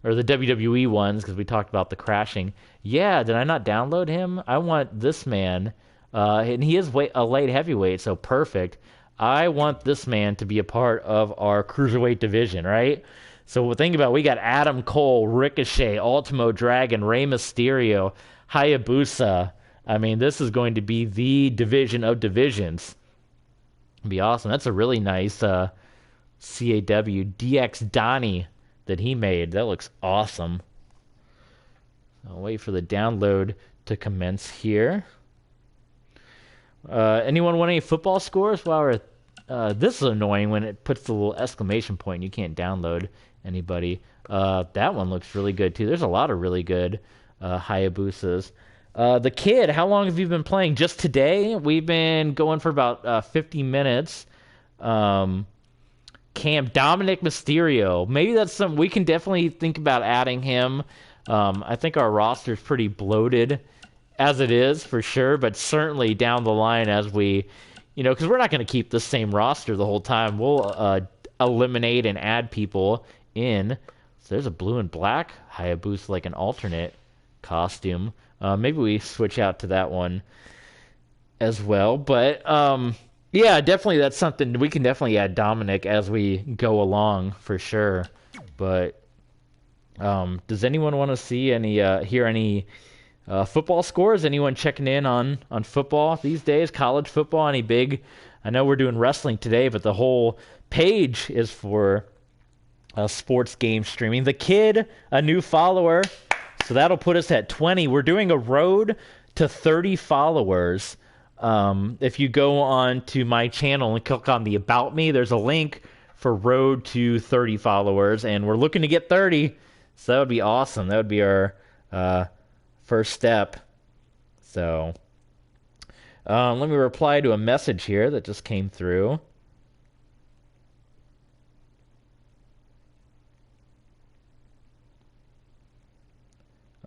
or the WWE ones, because we talked about the crashing. Yeah, did I not download him? I want this man. And he is a light heavyweight, so perfect. I want this man to be a part of our Cruiserweight division, right? So we'll think about, we got Adam Cole, Ricochet, Ultimo Dragon, Rey Mysterio, Hayabusa. I mean, this is going to be the division of divisions. It'd be awesome. That's a really nice CAW DX Donnie that he made. That looks awesome. I'll wait for the download to commence here. Anyone want any football scores? While we're this is annoying when it puts the little exclamation point. You can't download anybody. That one looks really good too. There's a lot of really good Hayabusas. The Kid, how long have you been playing? Just today? We've been going for about 50 minutes. Dominic Mysterio. Maybe that's something we can definitely think about adding him. I think our roster's pretty bloated as it is, for sure, but certainly down the line as we, you know, because we're not going to keep the same roster the whole time. We'll eliminate and add people in. So there's a blue and black Hayabusa, like an alternate costume. Maybe we switch out to that one as well. But yeah, definitely that's something we can definitely add Dominic as we go along for sure. But does anyone want to see any hear any football scores? Anyone checking in on football these days? College football? Any big? I know we're doing wrestling today, but the whole page is for sports game streaming. The Kid, a new follower. So that'll put us at 20. We're doing a road to 30 followers. If you go on to my channel and click on the About Me, there's a link for Road to 30 followers, and we're looking to get 30, so that would be awesome. That would be our first step. So let me reply to a message here that just came through.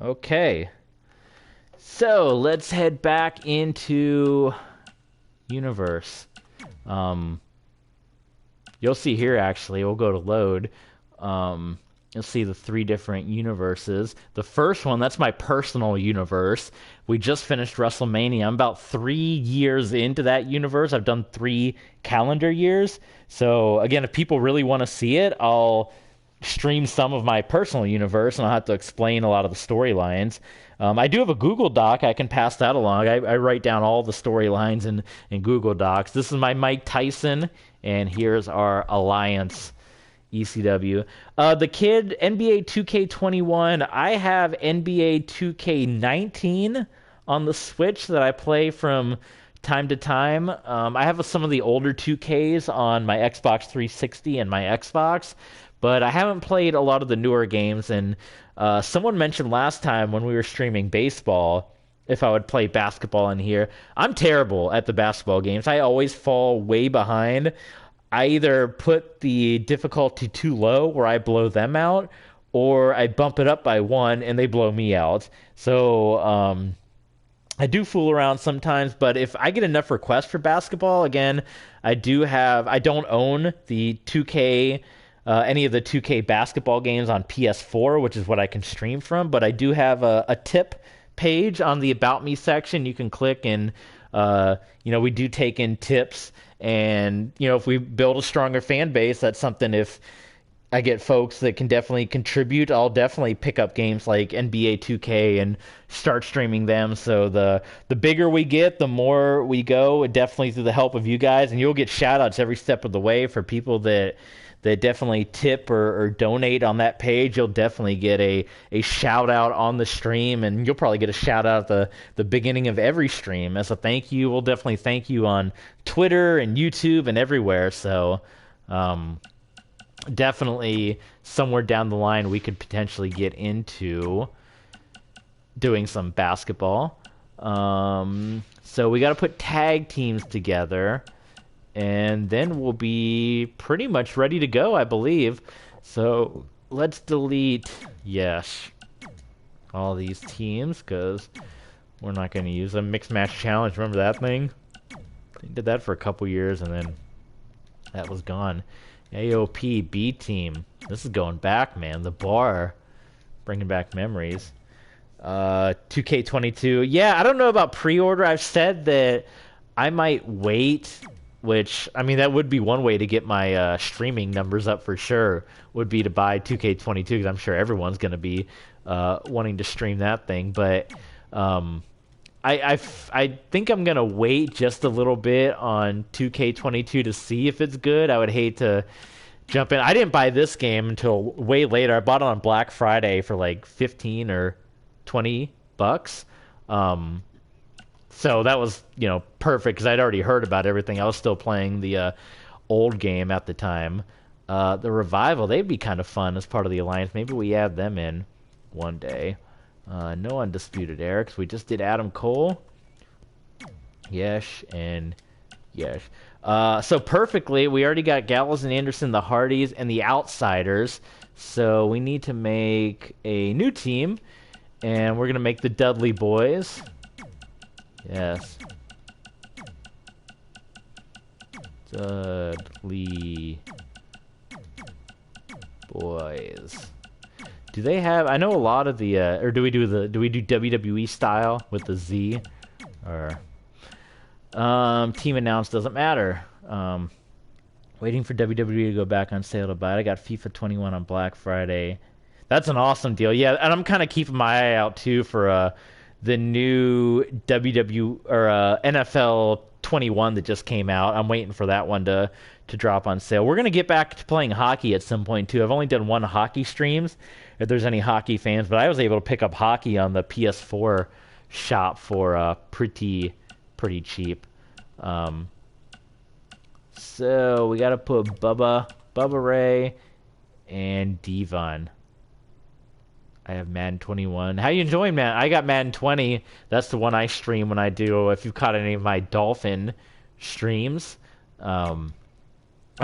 Okay, so let's head back into Universe. You'll see here, actually, we'll go to load. You'll see the 3 different universes. The first one, that's my personal universe. We just finished WrestleMania. I'm about 3 years into that universe. I've done 3 calendar years. So, again, if people really want to see it, I'll stream some of my personal universe, and I'll have to explain a lot of the storylines. I do have a Google Doc. I can pass that along. I write down all the storylines in Google Docs. This is my Mike Tyson, and here's our Alliance ECW. The kid, NBA 2K21. I have NBA 2K19 on the Switch that I play from time to time. I have some of the older 2Ks on my Xbox 360 and my Xbox, but I haven't played a lot of the newer games. And someone mentioned last time when we were streaming baseball, if I would play basketball in here. I'm terrible at the basketball games. I always fall way behind. I either put the difficulty too low where I blow them out, or I bump it up by 1 and they blow me out. So I do fool around sometimes, but if I get enough requests for basketball, again, I don't own the 2K, any of the 2K basketball games on PS4, which is what I can stream from, but I do have a tip page on the About Me section. You can click and, we do take in tips, and, if we build a stronger fan base, that's something. If I get folks that can definitely contribute, I'll definitely pick up games like NBA 2K and start streaming them. So the bigger we get, the more we go, definitely through the help of you guys, and you'll get shout outs every step of the way. For people that definitely tip or donate on that page, you'll definitely get a shout out on the stream, and you'll probably get a shout out at the beginning of every stream as a thank you. We'll definitely thank you on Twitter and YouTube and everywhere. So definitely somewhere down the line we could potentially get into doing some basketball. So we got to put tag teams together, and then we'll be pretty much ready to go, I believe. So let's delete, all these teams, because we're not going to use them. Mixed Match Challenge, remember that thing? They did that for a couple years, and then that was gone. AOP, B Team. This is going back, man. The Bar, bringing back memories. 2K22. Yeah, I don't know about pre-order. I've said that I might wait, which, I mean, that would be one way to get my streaming numbers up for sure, would be to buy 2K22, because I'm sure everyone's going to be wanting to stream that thing. But I think I'm going to wait just a little bit on 2K22 to see if it's good. I would hate to jump in. I didn't buy this game until way later. I bought it on Black Friday for like 15 or $20. So that was, perfect, because I'd already heard about everything. I was still playing the old game at the time. The Revival, they'd be kind of fun as part of the Alliance. Maybe we add them in one day. No Undisputed Erics. We just did Adam Cole. Yes, and yes. So perfectly, we already got Gallows and Anderson, the Hardys, and the Outsiders. So we need to make a new team, and we're going to make the Dudley Boys. Yes. Dudley Boys. Do they have? I know a lot of the. Or do we do WWE style with the Z? Or team announced, doesn't matter. Waiting for WWE to go back on sale to buy it. I got FIFA 21 on Black Friday. That's an awesome deal. Yeah, and I'm kind of keeping my eye out too for the new NFL 21 that just came out. I'm waiting for that one to drop on sale. We're going to get back to playing hockey at some point too. I've only done one hockey streams, if there's any hockey fans, but I was able to pick up hockey on the PS4 shop for pretty pretty cheap. So we gotta put Bubba Ray, and Devon. I have Madden 21. How you enjoying, man? I got Madden 20. That's the one I stream when I do. If you've caught any of my Dolphin streams, I'm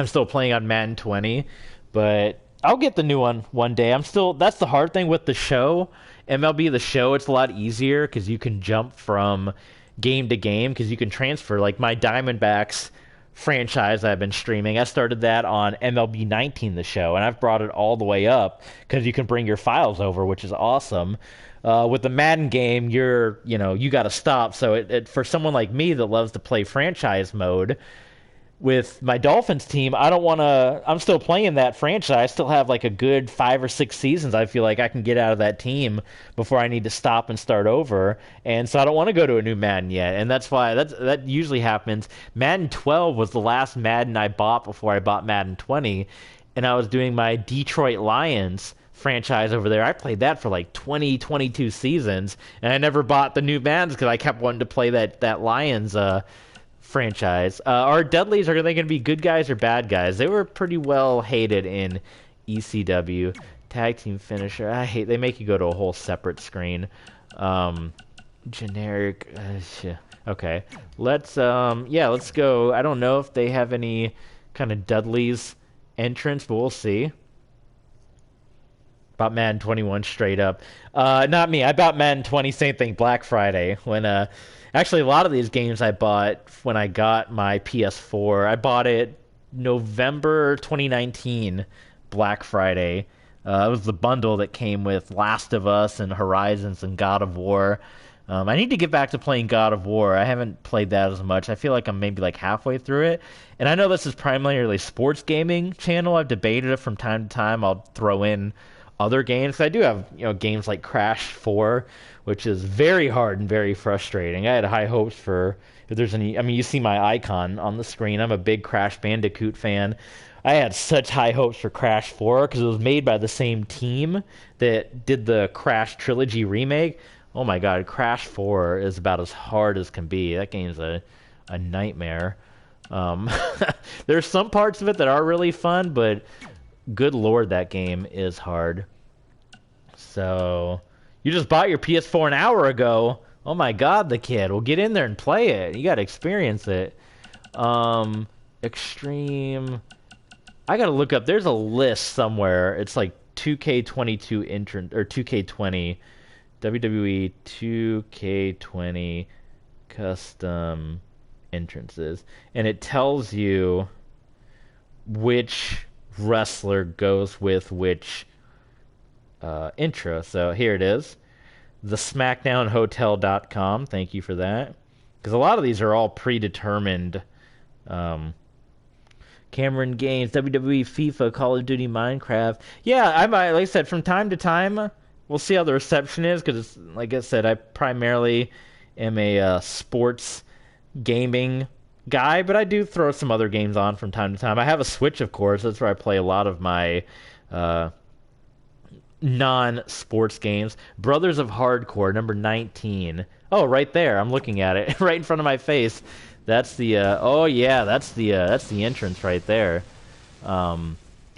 still playing on Madden 20, but I'll get the new one day. That's the hard thing with the show. MLB The Show, it's a lot easier because you can jump from game to game because you can transfer. Like my Diamondbacks franchise I've been streaming, I started that on MLB 19 The Show, and I've brought it all the way up because you can bring your files over, which is awesome. With the Madden game, you got to stop. So for someone like me that loves to play franchise mode, with my Dolphins team, I'm still playing that franchise. I still have like a good 5 or 6 seasons I feel like I can get out of that team before I need to stop and start over. And so I don't want to go to a new Madden yet. And that's why that usually happens. Madden 12 was the last Madden I bought before I bought Madden 20. And I was doing my Detroit Lions franchise over there. I played that for like 22 seasons. And I never bought the new Maddens because I kept wanting to play that Lions franchise. Are Dudleys, are they going to be good guys or bad guys? They were pretty well hated in ECW. Tag team finisher. They make you go to a whole separate screen. Generic. Okay. Let's go. I don't know if they have any kind of Dudleys entrance, but we'll see. Bought Madden 21 straight up. Not me. I bought Madden 20, same thing, Black Friday. When actually, a lot of these games I bought when I got my PS4. I bought it November 2019, Black Friday. It was the bundle that came with Last of Us and Horizons and God of War. I need to get back to playing God of War. I haven't played that as much. I feel like I'm maybe like halfway through it. And I know this is primarily a sports gaming channel. I've debated it from time to time. I'll throw in other games. I do have games like Crash 4, which is very hard and very frustrating. I had high hopes for if there's any. I mean, you see my icon on the screen. I'm a big Crash Bandicoot fan. I had such high hopes for Crash 4 because it was made by the same team that did the Crash Trilogy remake. Oh my God, Crash 4 is about as hard as can be. That game's a nightmare. There's some parts of it that are really fun, but good Lord, that game is hard. So, you just bought your PS4 an hour ago. Oh my God, the kid. Well, get in there and play it. You gotta experience it. Extreme. I gotta look up. There's a list somewhere. It's like 2K22 entrant or 2K20. WWE 2K20 custom entrances. And it tells you which wrestler goes with which intro. So here it is. The SmackDownHotel.com. Thank you for that. Because a lot of these are all predetermined. Cameron Games, WWE, FIFA, Call of Duty, Minecraft. Yeah, I might, like I said, from time to time, we'll see how the reception is. Because, like I said, I primarily am a sports gaming guy, but I do throw some other games on from time to time. I have a Switch, of course. That's where I play a lot of my non-sports games. Brothers of Hardcore, number 19. Oh, right there. I'm looking at it right in front of my face. That's the that's the entrance right there.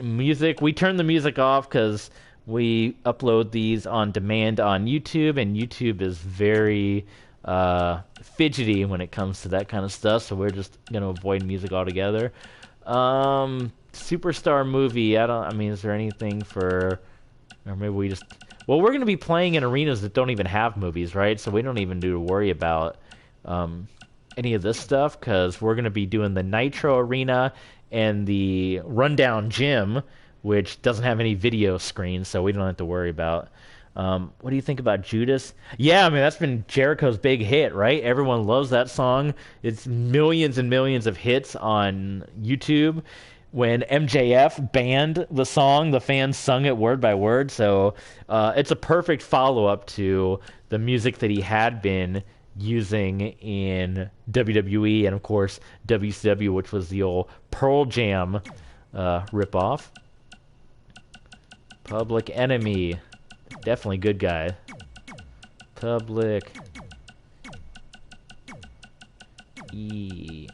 Music. We turn the music off because we upload these on demand on YouTube, and YouTube is very fidgety when it comes to that kind of stuff, so we're just gonna avoid music altogether. Superstar movie. Is there anything for, or maybe we just, well, we're gonna be playing in arenas that don't even have movies, right? So we don't even need to worry about any of this stuff, because we're gonna be doing the Nitro Arena and the Rundown Gym, which doesn't have any video screens, so we don't have to worry about. What do you think about Judas? Yeah, that's been Jericho's big hit, right? Everyone loves that song. It's millions and millions of hits on YouTube. When MJF banned the song, the fans sung it word by word. So it's a perfect follow-up to the music that he had been using in WWE and, of course, WCW, which was the old Pearl Jam ripoff. Public Enemy. Definitely good guy. Public E-M-Y.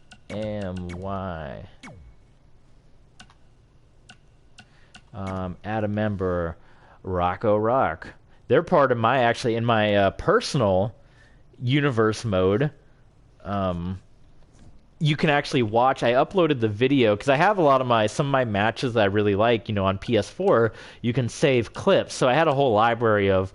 Add a member, Rocco Rock. They're part of my, actually, in my personal universe mode. You can actually watch. I uploaded the video because I have a lot of some of my matches that I really like. On PS4, you can save clips. So I had a whole library of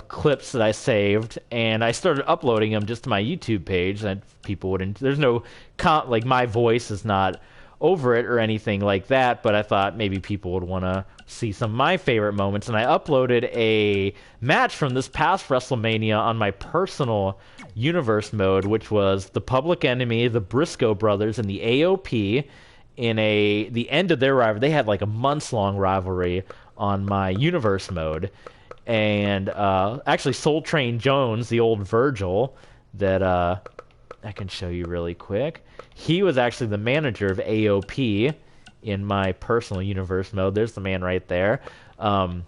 clips that I saved, and I started uploading them just to my YouTube page. And people wouldn't. There's no like my voice is not over it or anything like that. But I thought maybe people would want to see some of my favorite moments, and I uploaded a match from this past WrestleMania on my personal universe mode, which was the Public Enemy, the Briscoe brothers, and the AOP in the end of their rivalry. They had like a months-long rivalry on my universe mode, and actually Soul Train Jones, the old Virgil, that I can show you really quick. He was actually the manager of AOP in my personal universe mode. There's the man right there. The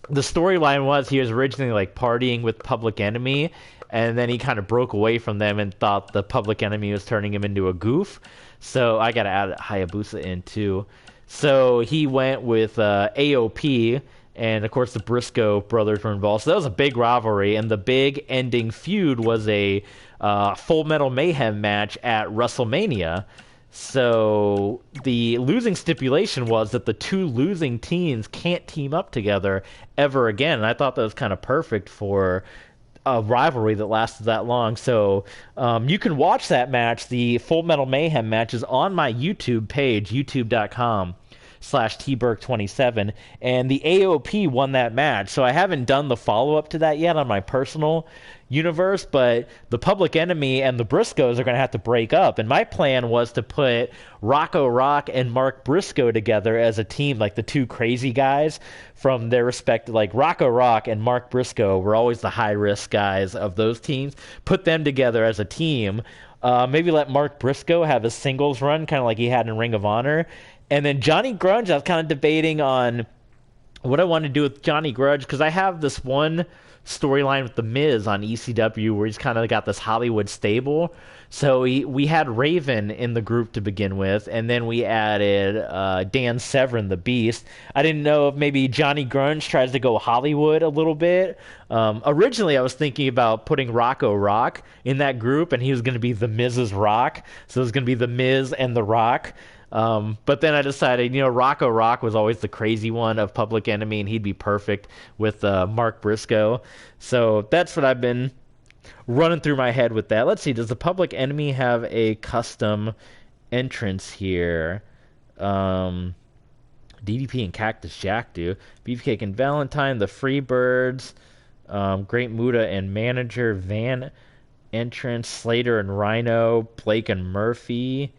storyline was he was originally like partying with Public Enemy, and then he kind of broke away from them and thought the Public Enemy was turning him into a goof. So I got to add Hayabusa in too. So he went with AOP, and of course the Briscoe brothers were involved. So that was a big rivalry, and the big ending feud was a Full Metal Mayhem match at WrestleMania. So the losing stipulation was that the two losing teams can't team up together ever again. And I thought that was kind of perfect for a rivalry that lasted that long. So you can watch that match. The Full Metal Mayhem match is on my YouTube page, youtube.com/tburk27. And the AOP won that match. So I haven't done the follow-up to that yet on my personal universe, but the Public Enemy and the Briscoes are going to have to break up, and my plan was to put Rocco Rock and Mark Briscoe together as a team, like the two crazy guys from their respective, like Rocco Rock and Mark Briscoe were always the high-risk guys of those teams. Put them together as a team, maybe let Mark Briscoe have a singles run, kind of like he had in Ring of Honor, and then Johnny Grudge, I was kind of debating on what I want to do with Johnny Grudge, because I have this one storyline with The Miz on ECW where he's kind of got this Hollywood stable. So we had Raven in the group to begin with, and then we added Dan Severn, the Beast. I didn't know if maybe Johnny Grunge tries to go Hollywood a little bit. Originally, I was thinking about putting Rocco Rock in that group, and he was going to be the Miz's Rock. So it was going to be the Miz and the Rock. But then I decided, Rocco Rock was always the crazy one of Public Enemy, and he'd be perfect with Mark Briscoe. So that's what I've been running through my head with that. Let's see, does the Public Enemy have a custom entrance here? DDP and Cactus Jack do. Beefcake and Valentine, the Freebirds, Great Muda and Manager, Van entrance, Slater and Rhino, Blake and Murphy.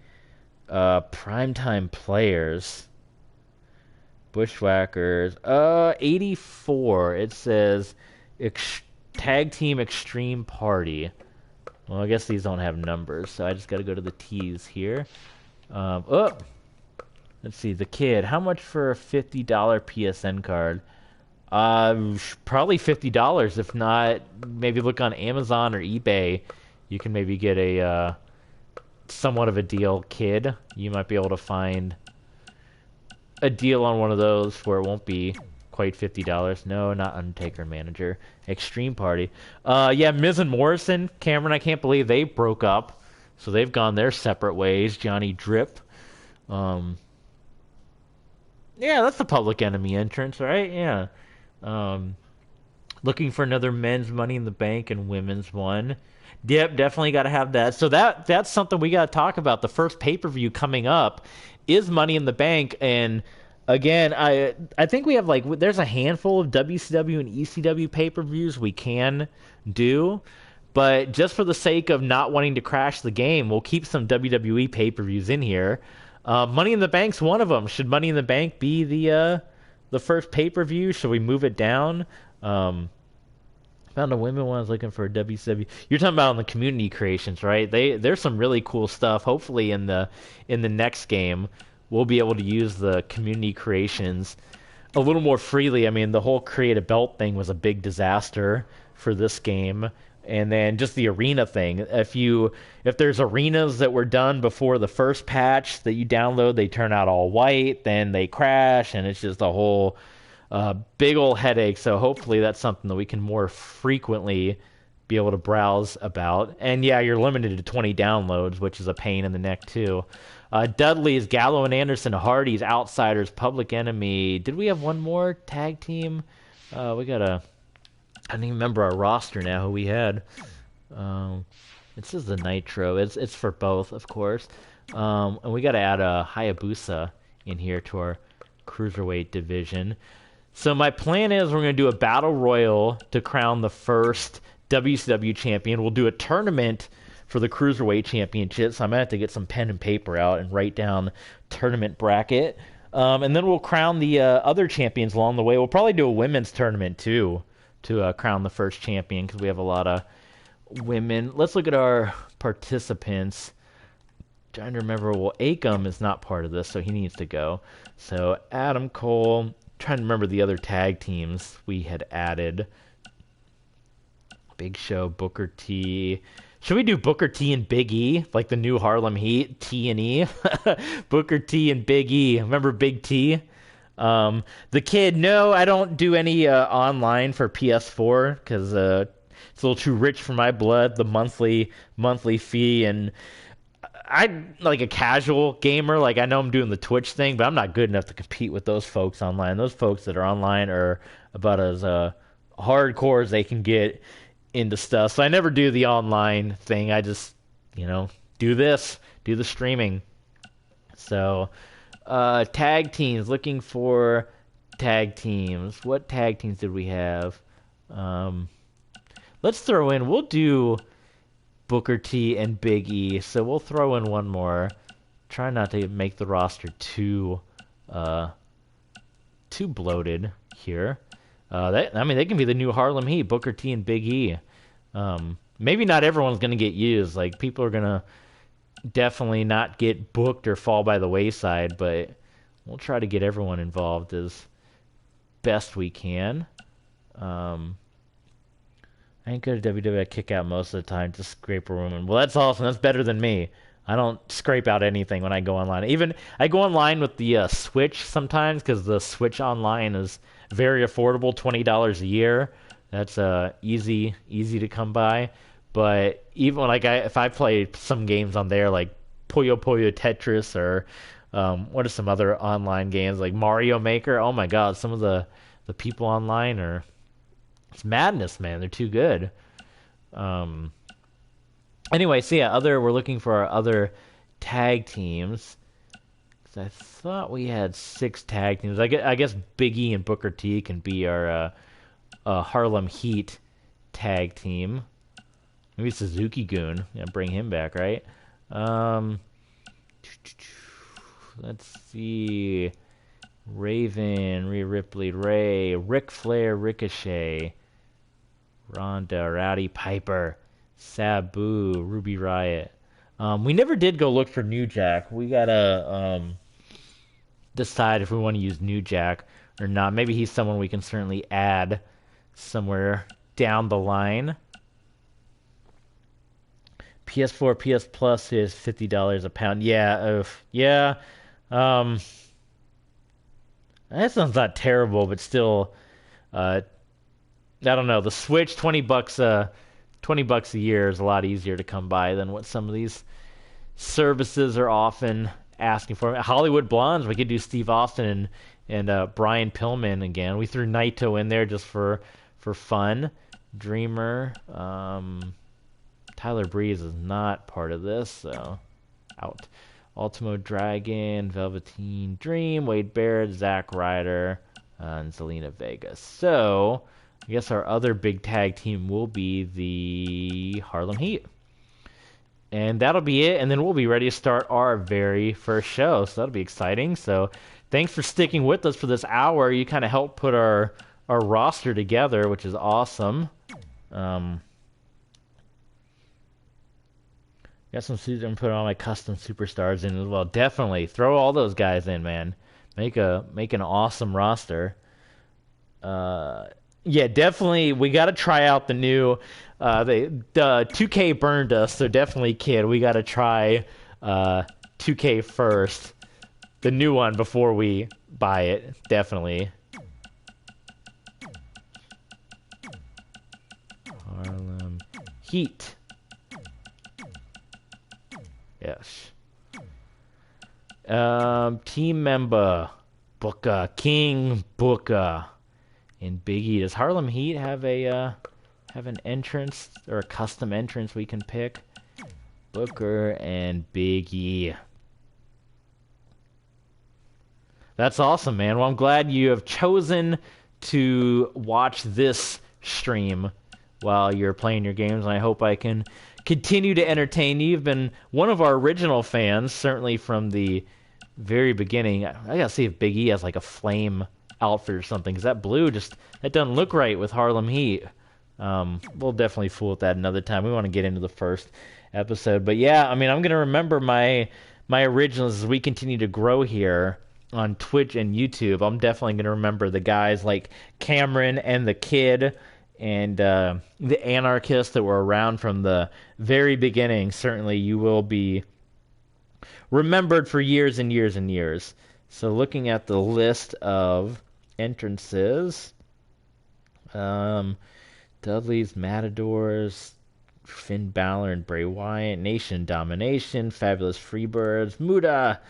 Primetime players, Bushwhackers, 84. It says Tag Team Extreme Party. Well, I guess these don't have numbers, so I just got to go to the T's here. Let's see, the Kid. How much for a $50 PSN card? Probably $50. If not, maybe look on Amazon or eBay. You can maybe get a somewhat of a deal. Kid, you might be able to find a deal on one of those where it won't be quite $50. No, not Undertaker Manager. Extreme Party. Yeah, Miz and Morrison. Cameron, I can't believe they broke up, so they've gone their separate ways. Johnny Drip. Yeah, that's the Public Enemy entrance, right? Yeah. Looking for another men's Money in the Bank and women's one. Yep, definitely got to have that. So that's something we got to talk about. The first pay-per-view coming up is Money in the Bank, and again, I think we have there's a handful of WCW and ECW pay-per-views we can do, but just for the sake of not wanting to crash the game, we'll keep some WWE pay-per-views in here. Money in the Bank's one of them. Should Money in the Bank be the first pay-per-view? Should we move it down? Found a women one. I was looking for a WCW. You're talking about on the community creations, right? There's some really cool stuff. Hopefully in the next game we'll be able to use the community creations a little more freely. I mean, the whole create a belt thing was a big disaster for this game. And then just the arena thing. If there's arenas that were done before the first patch that you download, they turn out all white, then they crash, and it's just a whole big old headache. So hopefully that's something that we can more frequently be able to browse about. And yeah, you're limited to 20 downloads, which is a pain in the neck too. Dudley's, Gallo and Anderson, Hardy's, Outsiders, Public Enemy. Did we have one more tag team? We got a... I don't even remember our roster now who we had. It says the Nitro. It's for both, of course. And we got to add a Hayabusa in here to our Cruiserweight division. So my plan is we're going to do a Battle Royal to crown the first WCW champion. We'll do a tournament for the Cruiserweight Championship. So I'm going to have to get some pen and paper out and write down tournament bracket. And then we'll crown the other champions along the way. We'll probably do a women's tournament, too, to crown the first champion, because we have a lot of women. Let's look at our participants. Trying to remember, well, Akam is not part of this, so he needs to go. So Adam Cole. Trying to remember the other tag teams we had added. Big Show, Booker T. Should we do Booker T and Big E, like the new Harlem Heat, T and E? Booker T and Big E. Remember Big T? The Kid, no, I don't do any online for PS4 because it's a little too rich for my blood, the monthly fee. And I'm like a casual gamer. Like, I know I'm doing the Twitch thing, but I'm not good enough to compete with those folks online. Those folks that are online are about as hardcore as they can get into stuff. So I never do the online thing. I just, do the streaming. So tag teams, looking for tag teams. What tag teams did we have? Let's throw in, we'll do Booker T and Big E. So we'll throw in one more. Try not to make the roster too bloated here. They can be the new Harlem Heat, Booker T and Big E. Maybe not everyone's going to get used. Like, people are going to definitely not get booked or fall by the wayside, but we'll try to get everyone involved as best we can. I ain't good at WWE. I kick out most of the time, just scrape a woman. Well, that's awesome. That's better than me. I don't scrape out anything when I go online. Even I go online with the Switch sometimes, because the Switch online is very affordable, $20 a year. That's easy to come by. But even when if I play some games on there, like Puyo Puyo Tetris, or what are some other online games like Mario Maker? Oh my God, some of the people online are, it's madness, man. They're too good. Anyway, so yeah, we're looking for our other tag teams. I thought we had 6 tag teams. I guess Big E and Booker T can be our Harlem Heat tag team. Maybe Suzuki Goon. Yeah, bring him back, right? Let's see. Raven, Rhea Ripley, Ray, Ric Flair, Ricochet, Ronda, Rowdy Piper, Sabu, Ruby Riott. We never did go look for New Jack. We gotta decide if we want to use New Jack or not. Maybe he's someone we can certainly add somewhere down the line. PS4, PS Plus is $50 a pound. Yeah, yeah. That sounds not terrible, but still, I don't know. The Switch, $20 a year is a lot easier to come by than what some of these services are often asking for. Hollywood Blondes, we could do Steve Austin and Brian Pillman again. We threw Naito in there just for fun. Dreamer, Tyler Breeze is not part of this, so out. Ultimo Dragon, Velveteen Dream, Wade Barrett, Zack Ryder, and Zelina Vega. So, I guess our other big tag team will be the Harlem Heat. And that'll be it, and then we'll be ready to start our very first show. So that'll be exciting. So thanks for sticking with us for this hour. You kind of helped put our roster together, which is awesome. Got some suits and put all my custom superstars in as well. Definitely throw all those guys in, man. Make an awesome roster. Yeah, definitely. We got to try out the new. The 2K burned us, so definitely, kid. We got to try 2K first, the new one before we buy it. Definitely. Harlem Heat. Yes. Team member Booker King Booker and Big E. Does Harlem Heat have an entrance or a custom entrance we can pick? Booker and Big E. That's awesome, man. Well, I'm glad you have chosen to watch this stream while you're playing your games, and I hope I can continue to entertain you. You've been one of our original fans, certainly from the very beginning. I gotta see if Big E has like a flame outfit or something, because that blue that doesn't look right with Harlem Heat. We'll definitely fool with that another time. We want to get into the first episode, but yeah, I mean, I'm gonna remember my originals as we continue to grow here on Twitch and YouTube. I'm definitely gonna remember the guys like Cameron and the Kid and the Anarchists that were around from the very beginning. Certainly, you will be remembered for years and years and years. So, looking at the list of entrances, Dudley's Matadors, Finn Balor and Bray Wyatt, Nation Domination, Fabulous Freebirds, Muda,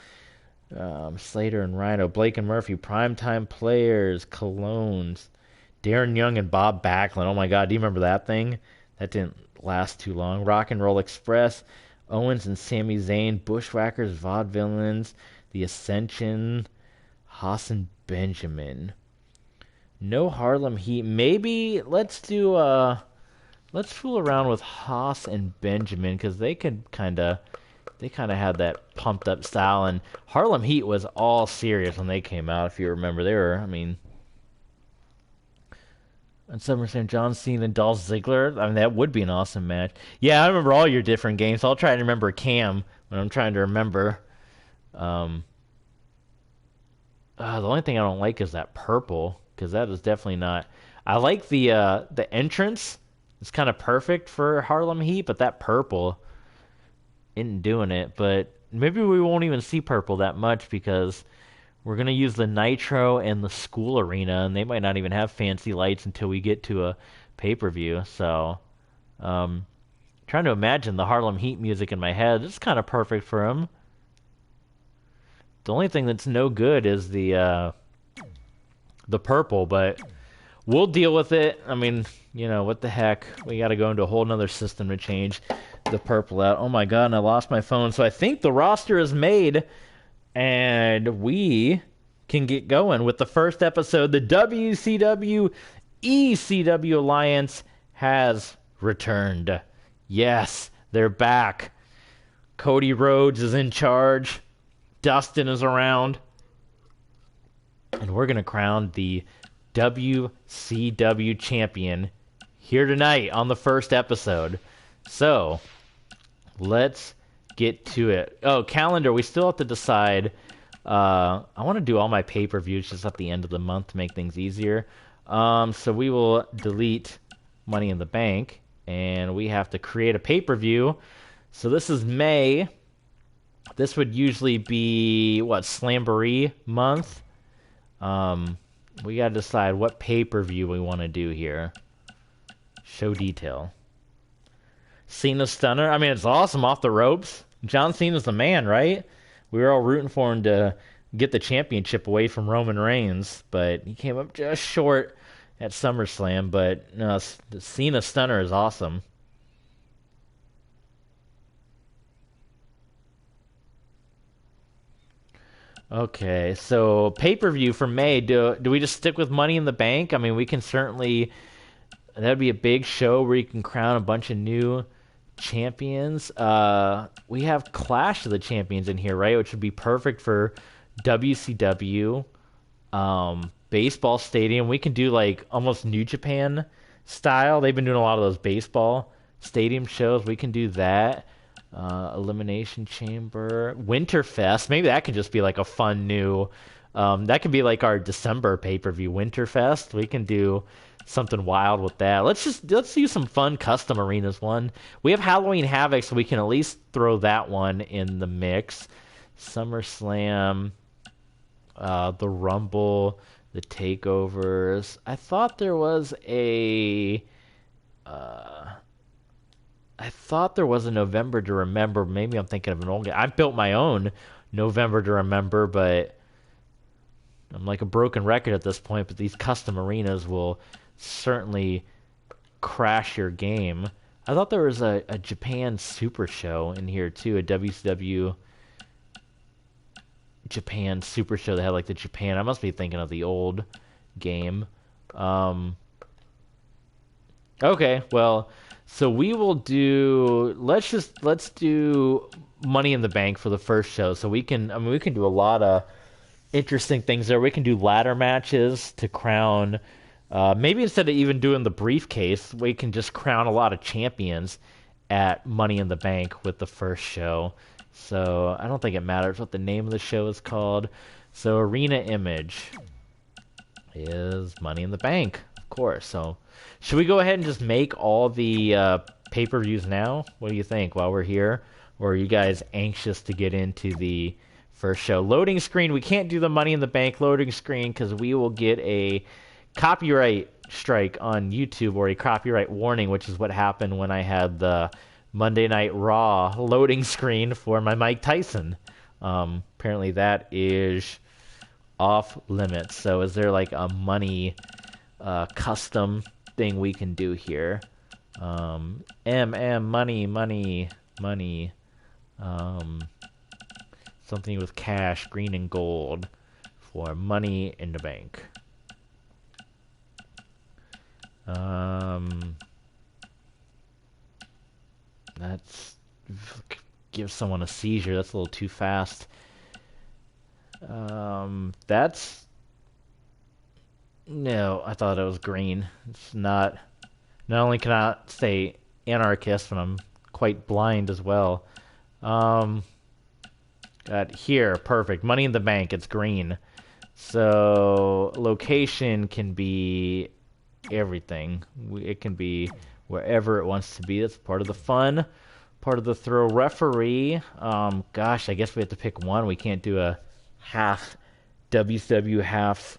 Slater and Rhino, Blake and Murphy, Primetime Players, Colognes, Darren Young and Bob Backlund. Oh my God, do you remember that thing? That didn't last too long. Rock and Roll Express, Owens and Sami Zayn, Bushwhackers, Vaudevillains, The Ascension, Haas and Benjamin. No Harlem Heat. Maybe let's fool around with Haas and Benjamin, because they kind of had that pumped up style, and Harlem Heat was all serious when they came out. If you remember, they were, I mean, on SummerSlam, John Cena and Dolph Ziggler. I mean, that would be an awesome match. Yeah, I remember all your different games. I'll try to remember Cam when I'm trying to remember. The only thing I don't like is that purple, because that is definitely not. I like the entrance. It's kind of perfect for Harlem Heat, but that purple isn't doing it. But maybe we won't even see purple that much, because we're going to use the Nitro and the School Arena, and they might not even have fancy lights until we get to a pay-per-view. So, trying to imagine the Harlem Heat music in my head. It's kind of perfect for them. The only thing that's no good is the purple, but we'll deal with it. I mean, you know, what the heck? We got to go into a whole nother system to change the purple out. Oh my God, and I lost my phone. So I think the roster is made, and we can get going with the first episode. The WCW ECW Alliance has returned. Yes, they're back. Cody Rhodes is in charge. Dustin is around. And we're going to crown the WCW champion here tonight on the first episode. So, let's get to it. Oh, calendar. We still have to decide. I want to do all my pay-per-views just at the end of the month to make things easier. So we will delete Money in the Bank, and we have to create a pay-per-view. So this is May. This would usually be, Slamboree month? We got to decide what pay-per-view we want to do here. Show detail. Cena Stunner. I mean, it's awesome, off the ropes. John Cena's the man, right? We were all rooting for him to get the championship away from Roman Reigns, but he came up just short at SummerSlam. But no, the Cena Stunner is awesome. Okay, so pay-per-view for May. Do we just stick with Money in the Bank? I mean, we can certainly. That'd be a big show where you can crown a bunch of new champions. We have Clash of the Champions in here, right? Which would be perfect for WCW. Baseball Stadium. We can do like almost New Japan style. They've been doing a lot of those baseball stadium shows. We can do that. Elimination Chamber. Winterfest. Maybe that could just be like a fun new That could be like our December pay-per-view Winterfest. We can do something wild with that. Let's do some fun custom arenas one. We have Halloween Havoc, so we can at least throw that one in the mix. SummerSlam, the Rumble, the takeovers. I thought there was a November to Remember. Maybe I'm thinking of an old game. I built my own November to Remember, but I'm like a broken record at this point. But these custom arenas will certainly crash your game. I thought there was a Japan Super Show in here too, a WCW Japan Super Show that had like the Japan. I must be thinking of the old game. Okay, well, so we will do. Let's do Money in the Bank for the first show. So we can do a lot of interesting things there. We can do ladder matches to crown. Maybe instead of even doing the briefcase, we can just crown a lot of champions at Money in the Bank with the first show. So I don't think it matters what the name of the show is called. So arena image is Money in the Bank, of course. So should we go ahead and just make all the pay-per-views now? What do you think while we're here? Or are you guys anxious to get into the first show? Loading screen. We can't do the Money in the Bank loading screen because we will get a copyright strike on YouTube or a copyright warning, which is what happened when I had the Monday Night Raw loading screen for my Mike Tyson. Apparently that is off limits. So is there like a money custom thing we can do here? Money. Something with cash, green and gold for Money in the Bank. That's give someone a seizure. That's a little too fast. That's no. I thought it was green. It's not. Not only can I say anarchist, but I'm quite blind as well. Got here, perfect. Money in the Bank. It's green. So location can be everything. It can be wherever it wants to be. That's part of the fun, part of the thrill. Referee, gosh, I guess we have to pick one. We can't do a half WCW, half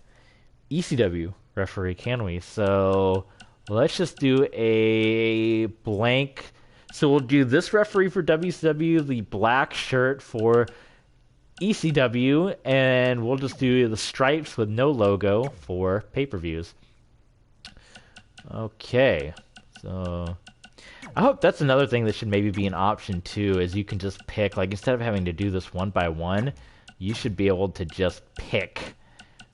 ECW referee, can we? So let's just do a blank. So we'll do this referee for WCW, the black shirt for ECW, and we'll just do the stripes with no logo for pay-per-views. Okay. So I hope that's another thing that should maybe be an option too, is you can just pick, like instead of having to do this one by one, you should be able to just pick.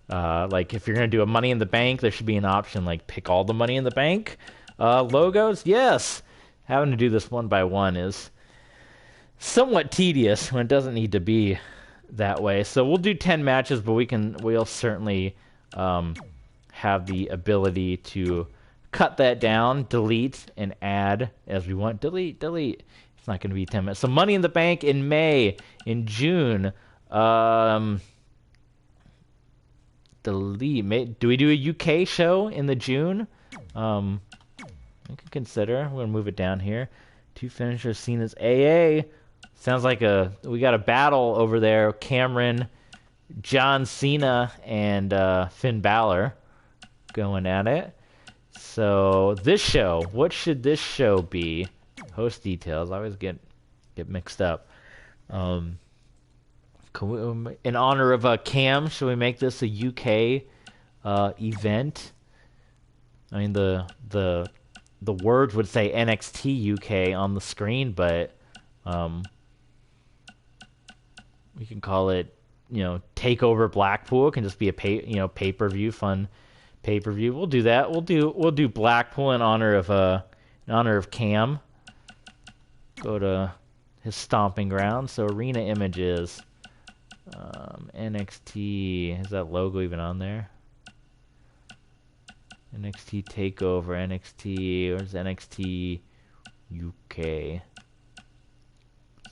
Like if you're going to do a Money in the Bank, there should be an option like pick all the Money in the Bank logos. Yes, having to do this one by one is somewhat tedious when it doesn't need to be that way. So we'll do 10 matches, but we'll certainly have the ability to cut that down, delete, and add as we want. Delete. It's not going to be 10 minutes. So Money in the Bank in May. In June, delete. Do we do a UK show in the June? I can consider. We're going to move it down here. 2 finishers seen as AA. Sounds like we got a battle over there. Cameron, John Cena, and Finn Balor going at it. So this show, what should this show be? Host details. I always get mixed up. In honor of Cam, should we make this a UK event? I mean the words would say NXT UK on the screen, but we can call it, Takeover Blackpool. It can just be a pay-per-view, fun pay-per-view. We'll do that. We'll do Blackpool in honor of Cam. Go to his stomping ground. So arena images, NXT. Is that logo even on there? NXT Takeover, NXT. Where's NXT UK? Is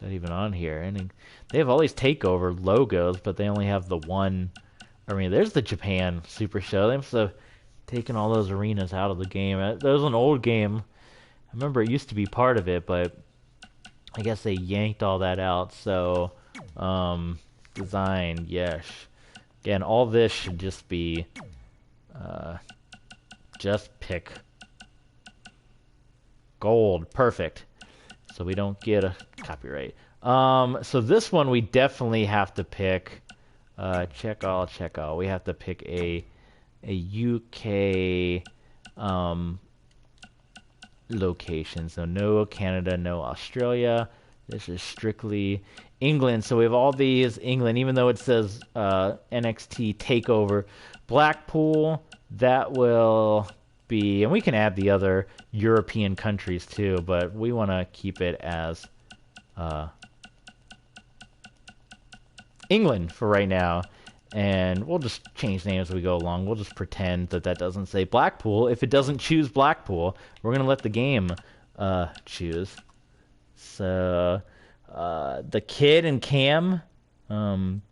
that even on here? And they have all these Takeover logos, but they only have the one I mean, there's the Japan Super Show. They must have taken all those arenas out of the game. That was an old game. I remember it used to be part of it, but I guess they yanked all that out. So, design, yes. Again, all this should just be, just pick gold. Perfect. So we don't get a copyright. So this one we definitely have to pick, check all. We have to pick a UK, location. So no Canada, no Australia. This is strictly England. So we have all these England, even though it says NXT TakeOver Blackpool. That will be, and we can add the other European countries too, but we want to keep it as England for right now. And we'll just change names as we go along. We'll just pretend that that doesn't say Blackpool. If it doesn't choose Blackpool, we're going to let the game choose. So, the Kid and Cam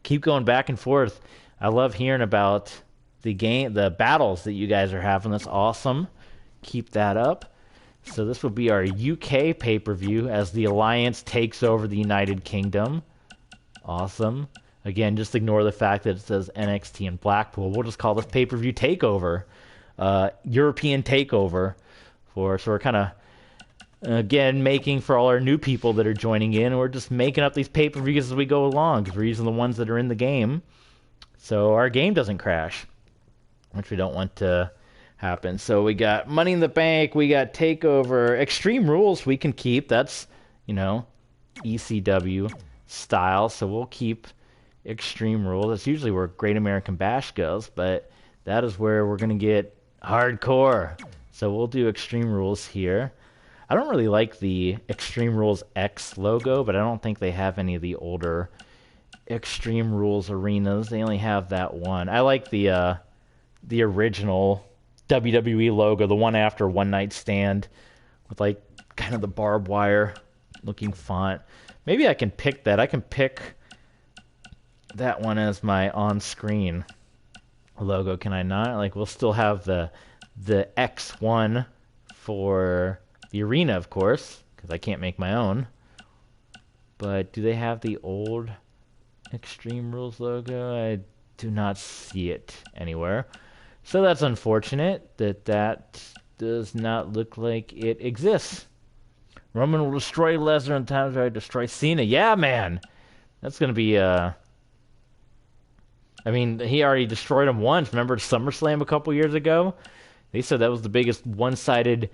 keep going back and forth. I love hearing about the battles that you guys are having. That's awesome. Keep that up. So this will be our UK pay-per-view as the Alliance takes over the United Kingdom. Awesome. Again, just ignore the fact that it says NXT and Blackpool. We'll just call this pay-per-view TakeOver. European TakeOver. So we're kind of, again, making for all our new people that are joining in. We're just making up these pay-per-views as we go along because we're using the ones that are in the game. So our game doesn't crash, which we don't want to happen. So we got Money in the Bank. We got TakeOver. Extreme Rules we can keep. That's, ECW style. So we'll keep Extreme Rules. That's usually where Great American Bash goes, but that is where we're going to get hardcore. So we'll do Extreme Rules here. I don't really like the Extreme Rules X logo, but I don't think they have any of the older Extreme Rules arenas. They only have that one. I like the original WWE logo, the one after One Night Stand, with like kind of the barbed wire looking font. Maybe I can pick that. I can pick that one as my on-screen logo, can I not? Like, we'll still have the X1 for the arena, of course, because I can't make my own. But do they have the old Extreme Rules logo? I do not see it anywhere. So that's unfortunate that does not look like it exists. Roman will destroy Lesnar in times where I destroy Cena. Yeah, man! That's going to be, I mean, he already destroyed him once. Remember SummerSlam a couple years ago? They said that was the biggest one-sided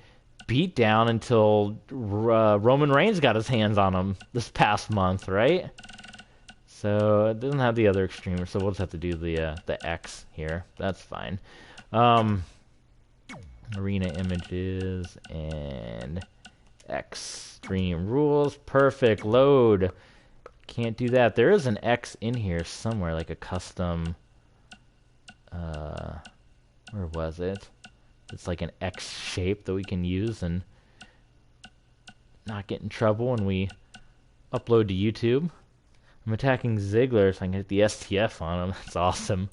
beatdown until Roman Reigns got his hands on him this past month, right? So it doesn't have the other extreme, so we'll just have to do the X here. That's fine. Arena images and Extreme Rules. Perfect. Load. Can't do that. There is an X in here somewhere, like a custom, where was it? It's like an X shape that we can use and not get in trouble when we upload to YouTube. I'm attacking Ziggler so I can hit the STF on him. That's awesome.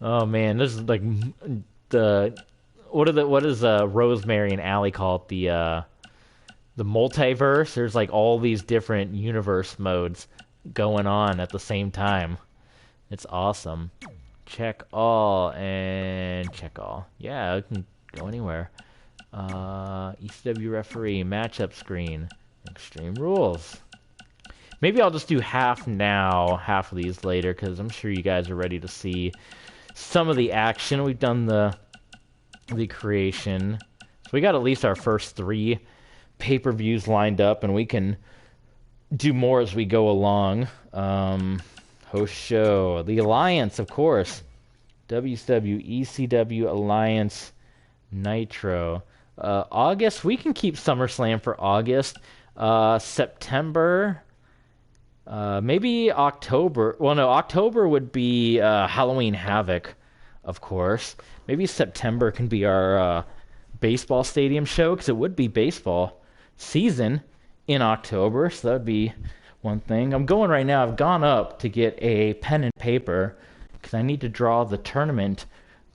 Oh man, this is like what is Rosemary and Allie call it? The multiverse. There's like all these different universe modes going on at the same time. It's awesome. Check all and check all. Yeah, it can go anywhere. ECW referee, matchup screen, Extreme Rules. Maybe I'll just do half now, half of these later, because I'm sure you guys are ready to see some of the action. We've done the creation. So we got at least our first 3 pay-per-views lined up, and we can do more as we go along. Host show. The Alliance, of course. WCW, ECW Alliance Nitro. August, we can keep SummerSlam for August. September, maybe October. Well, no, October would be Halloween Havoc, of course. Maybe September can be our baseball stadium show, because it would be baseball season in October, so that would be one thing. I'm going right now. I've gone up to get a pen and paper because because I need to draw the tournament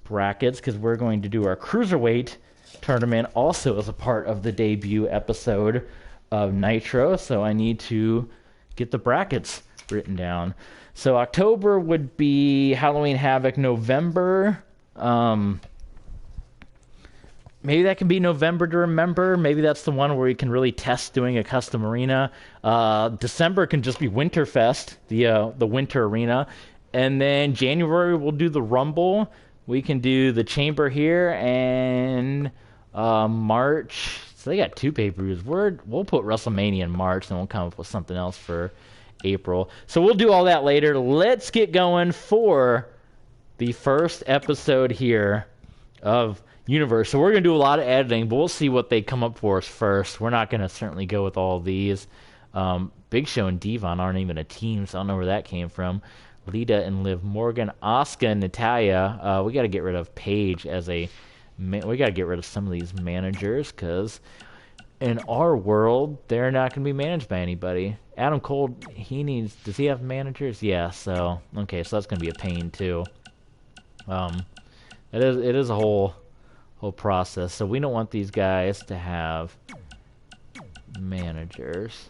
brackets, because we're going to do our Cruiserweight tournament also as a part of the debut episode of Nitro, so I need to get the brackets written down. So October would be Halloween Havoc. November, maybe that can be November to Remember. Maybe that's the one where we can really test doing a custom arena. December can just be Winterfest, the winter arena. And then January we'll do the Rumble. We can do the Chamber here, and March. So they got 2 pay-per-views. We'll put WrestleMania in March, and we'll come up with something else for April. So we'll do all that later. Let's get going for the first episode here of Universe. So we're going to do a lot of editing, but we'll see what they come up for us first. We're not going to certainly go with all of these. Big Show and Devon aren't even a team, so I don't know where that came from. Lita and Liv Morgan, Asuka and Natalya. We got to get rid of Paige as a... We got to get rid of some of these managers, because in our world, they're not going to be managed by anybody. Adam Cole, does he have managers? Yeah, so, okay, so that's going to be a pain, too. It is a whole process, so we don't want these guys to have managers.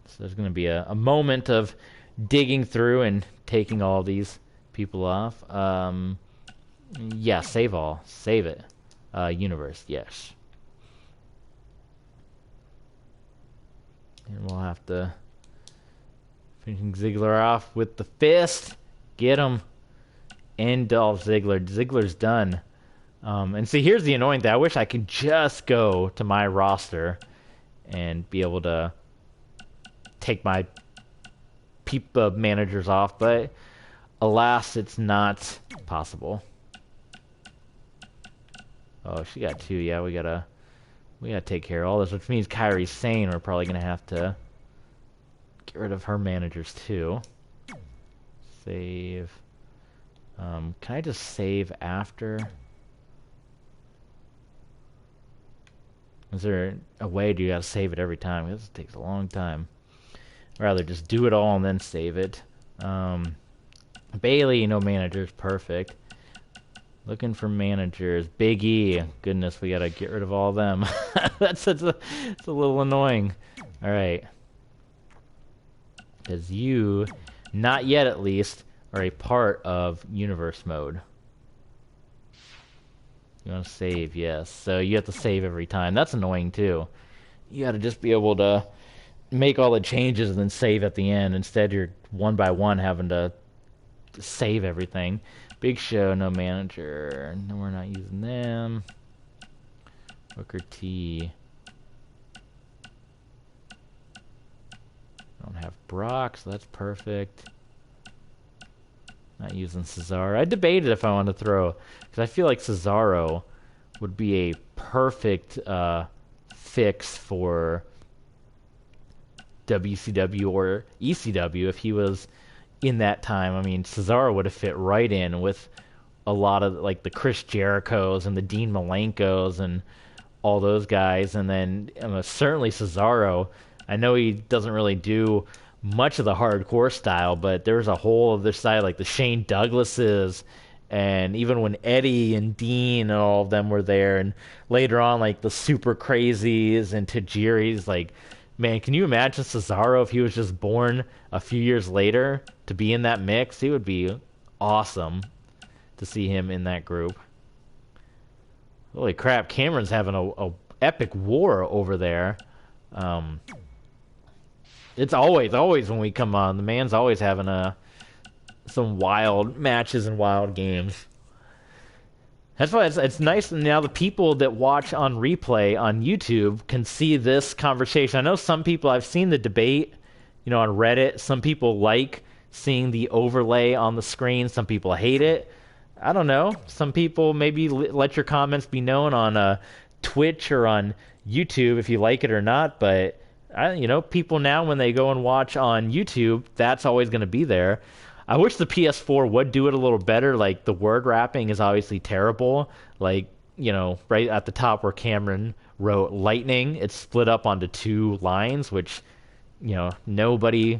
So there's going to be a moment of digging through and taking all these people off. Yeah, save all. Save it. Universe, yes. And we'll have to finish Ziggler off with the fist. Get him. End Dolph Ziggler. Ziggler's done. And see, here's the annoying thing. I wish I could just go to my roster and be able to take my managers off, but alas, it's not possible. Oh, she got 2. Yeah, we gotta take care of all this, which means Kairi Sane, we're probably gonna have to get rid of her managers too. Save. Can I just save after? Is there a way? Do you gotta save it every time? This takes a long time. I'd rather just do it all and then save it. Bailey, no managers, perfect. Looking for managers. Big E, goodness, we gotta get rid of all of them. It's a little annoying. All right, because you, not yet at least, are a part of Universe Mode. You want to save? Yes. So you have to save every time. That's annoying too. You got to just be able to make all the changes and then save at the end. Instead, you're one by one having to save everything. Big Show, no manager. No, we're not using them. Booker T. I don't have Brock, so that's perfect. Not using Cesaro. I debated if I wanted to throw, because I feel like Cesaro would be a perfect fix for WCW or ECW if he was in that time. I mean, Cesaro would have fit right in with a lot of like the Chris Jerichos and the Dean Malenkos and all those guys. And then certainly Cesaro. I know he doesn't really do much of the hardcore style, but there's a whole other side, like the Shane Douglases, and even when Eddie and Dean and all of them were there, and later on, like the Super Crazies and Tajiri's, like, man, can you imagine Cesaro if he was just born a few years later to be in that mix? It would be awesome to see him in that group. Holy crap, Cameron's having a epic war over there. It's always when we come on, the man's always having some wild matches and wild games. That's why it's nice now the people that watch on replay on YouTube can see this conversation. I know some people, I've seen the debate, on Reddit. Some people like seeing the overlay on the screen. Some people hate it. I don't know. Some people maybe let your comments be known on Twitch or on YouTube if you like it or not, but people now when they go and watch on YouTube, that's always going to be there. I wish the PS4 would do it a little better. Like, the word wrapping is obviously terrible. Like, right at the top where Cameron wrote lightning, it's split up onto 2 lines, which, nobody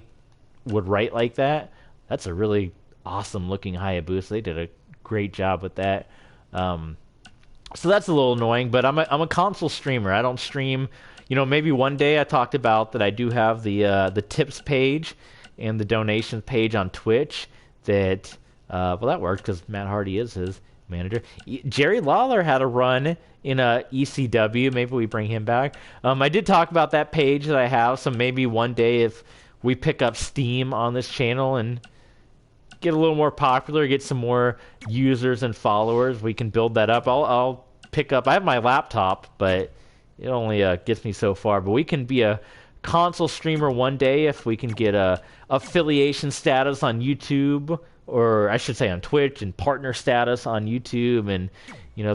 would write like that. That's a really awesome looking Hayabusa. They did a great job with that. So that's a little annoying, but I'm a console streamer. I don't stream. Maybe one day I talked about that I do have the tips page and the donations page on Twitch. That that worked because Matt Hardy is his manager. Jerry Lawler had a run in ECW. Maybe we bring him back. I did talk about that page that I have. So maybe one day if we pick up steam on this channel and get a little more popular, get some more users and followers, we can build that up. I'll pick up. I have my laptop, but it only gets me so far. But we can be a console streamer one day if we can get a affiliation status on YouTube, or I should say on Twitch, and partner status on YouTube, and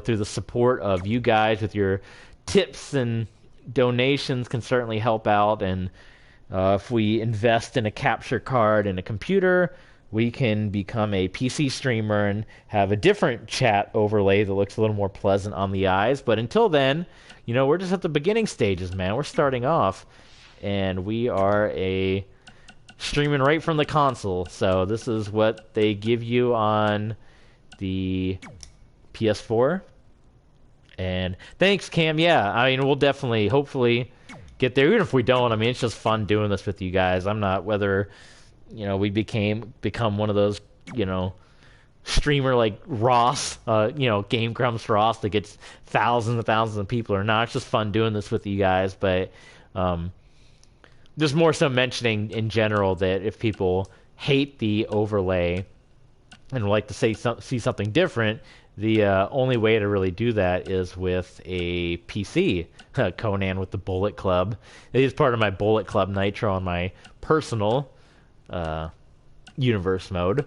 through the support of you guys with your tips and donations can certainly help out. And if we invest in a capture card and a computer, we can become a PC streamer and have a different chat overlay that looks a little more pleasant on the eyes. But until then, we're just at the beginning stages, man. We're starting off, and we are streaming right from the console. So this is what they give you on the PS4. And thanks, Cam. Yeah, I mean, we'll definitely, hopefully, get there. Even if we don't, I mean, it's just fun doing this with you guys. I'm not whether we become one of those, streamer like Ross, Game Grumps Ross that gets thousands and thousands of people or not. It's just fun doing this with you guys. But just more so mentioning in general that if people hate the overlay and would like to see something different, the only way to really do that is with a PC. Conan with the Bullet Club. It is part of my Bullet Club Nitro on my personal universe mode.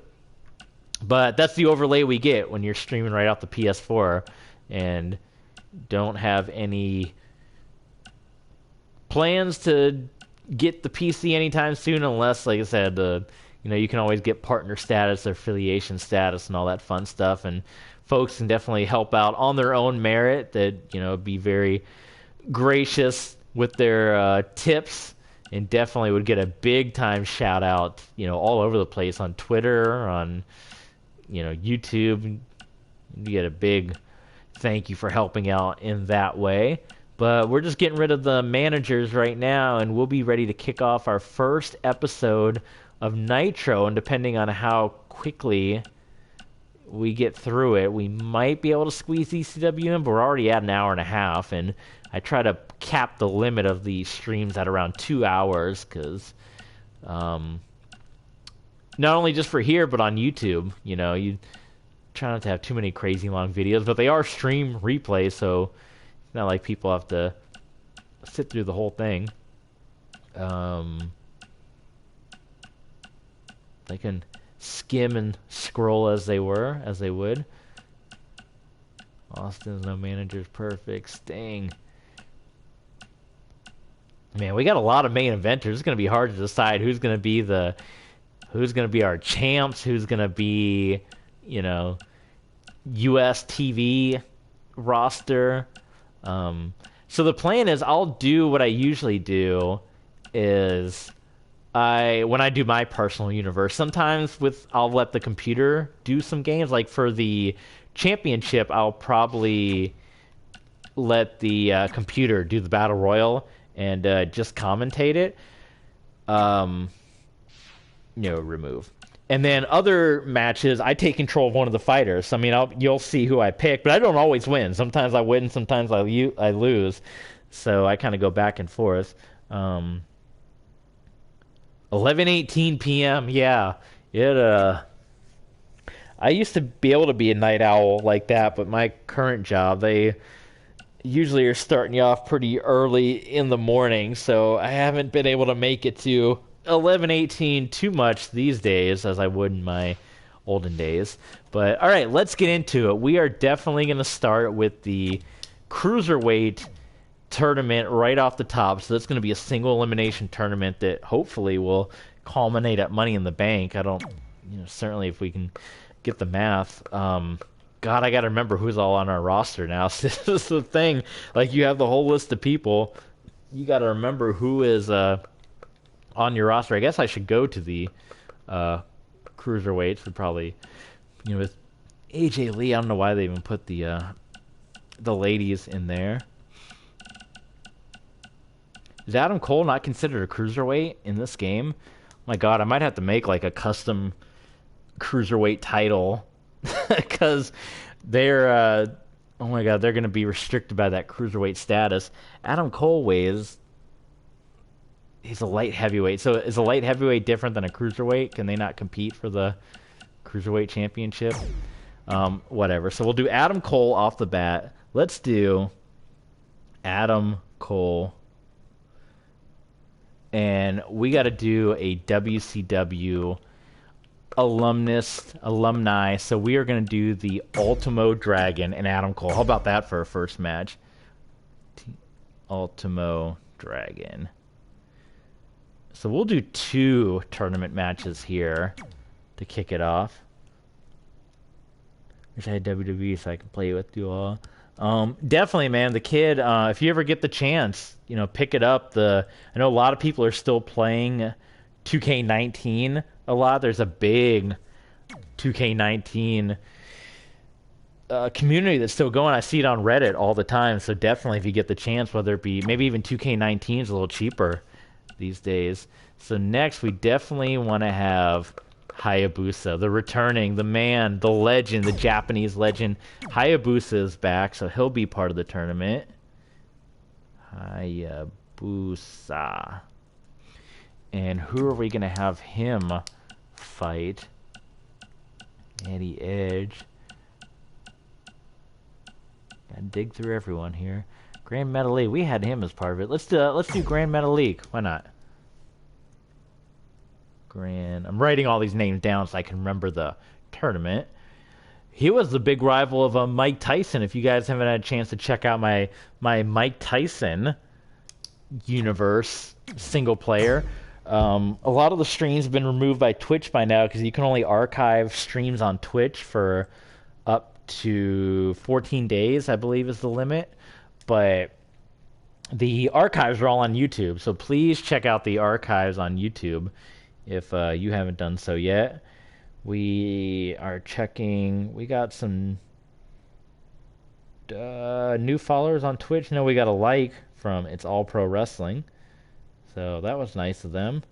But that's the overlay we get when you're streaming right off the PS4 and don't have any plans to get the PC anytime soon, unless, like I said, you can always get partner status, affiliation status, and all that fun stuff. And folks can definitely help out on their own merit. That be very gracious with their tips, and definitely would get a big time shout out, all over the place on Twitter, on YouTube. You get a big thank you for helping out in that way. But we're just getting rid of the managers right now, and we'll be ready to kick off our first episode of Nitro. And depending on how quickly we get through it, we might be able to squeeze ECW in, but we're already at an hour and a half, and I try to cap the limit of the streams at around 2 hours, because not only just for here, but on YouTube, you try not to have too many crazy long videos, but they are stream replays, so it's not like people have to sit through the whole thing. They can skim and scroll as they would. Austin's no managers, perfect. Sting. Man, we got a lot of main eventers. It's gonna be hard to decide who's gonna be our champs, who's gonna be, US TV roster. So the plan is I'll do what I usually do is when I do my personal universe, sometimes I'll let the computer do some games. Like for the championship, I'll probably let the computer do the battle royal and just commentate it. Remove. And then other matches, I take control of one of the fighters. I mean, you'll see who I pick, but I don't always win. Sometimes I win, sometimes I lose. So I kind of go back and forth. 11:18 p.m. Yeah, I used to be able to be a night owl like that, but my current job, they usually are starting you off pretty early in the morning, so I haven't been able to make it to 11:18 too much these days as I would in my olden days. But all right, let's get into it. We are definitely going to start with the Cruiserweight tournament right off the top. So that's going to be a single elimination tournament that hopefully will culminate at Money in the Bank. I don't, certainly if we can get the math. God, I got to remember who's all on our roster now. So this is the thing. Like, you have the whole list of people. You got to remember who is on your roster. I guess I should go to the cruiserweights. Would probably, with AJ Lee. I don't know why they even put the ladies in there. Is Adam Cole not considered a cruiserweight in this game? My God, I might have to make like a custom cruiserweight title because they're oh my God, they're going to be restricted by that cruiserweight status. Adam Cole he's a light heavyweight. So is a light heavyweight different than a cruiserweight? Can they not compete for the Cruiserweight Championship? Whatever. So we'll do Adam Cole off the bat. Let's do Adam Cole. And we got to do a WCW alumni. So we are going to do the Ultimo Dragon and Adam Cole. How about that for our first match? Ultimo Dragon. So we'll do 2 tournament matches here to kick it off. Wish I had WWE so I could play with you all. Definitely, man. The kid, if you ever get the chance, pick it up. I know a lot of people are still playing 2K19 a lot. There's a big 2K19 community that's still going. I see it on Reddit all the time. So definitely, if you get the chance, whether it be maybe even 2K19 is a little cheaper these days. So next, we definitely want to have Hayabusa, the man, the legend, the Japanese legend. Hayabusa is back, so he'll be part of the tournament. Hayabusa. And who are we going to have him fight? Eddie Edge. Gotta dig through everyone here. Grand Metalik, we had him as part of it. Let's do Grand Metalik. Why not? I'm writing all these names down so I can remember the tournament. He was the big rival of Mike Tyson. If you guys haven't had a chance to check out my Mike Tyson universe single player, a lot of the streams have been removed by Twitch by now because you can only archive streams on Twitch for up to 14 days, I believe is the limit. But the archives are all on YouTube, so please check out the archives on YouTube if you haven't done so yet. We are checking. We got some new followers on Twitch. No, we got a like from It's All Pro Wrestling. So that was nice of them.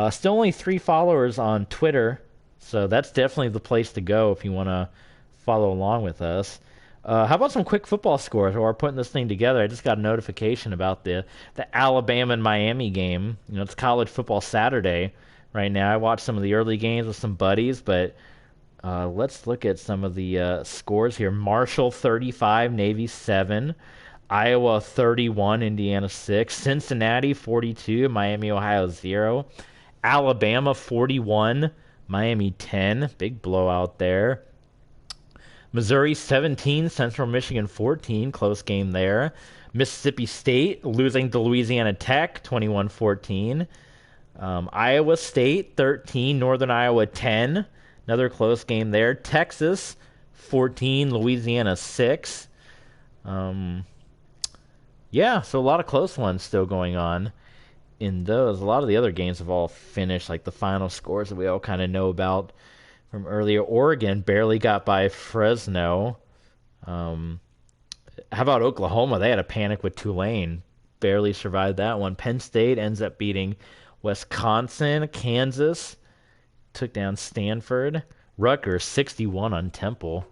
Still only 3 followers on Twitter. So that's definitely the place to go if you want to follow along with us. How about some quick football scores while we're putting this thing together? I just got a notification about the Alabama and Miami game. It's College Football Saturday right now. I watched some of the early games with some buddies, but let's look at some of the scores here. Marshall 35, Navy 7. Iowa 31, Indiana 6. Cincinnati 42, Miami, Ohio 0. Alabama 41, Miami 10. Big blowout there. Missouri 17, Central Michigan 14. Close game there. Mississippi State losing to Louisiana Tech 21-14. Iowa State 13, Northern Iowa 10. Another close game there. Texas 14, Louisiana 6. Yeah, so a lot of close ones still going on in those. A lot of the other games have all finished, like the final scores that we all kind of know about from earlier. Oregon barely got by Fresno. How about Oklahoma? They had a panic with Tulane. Barely survived that one. Penn State ends up beating Wisconsin. Kansas took down Stanford. Rutgers 61 on Temple.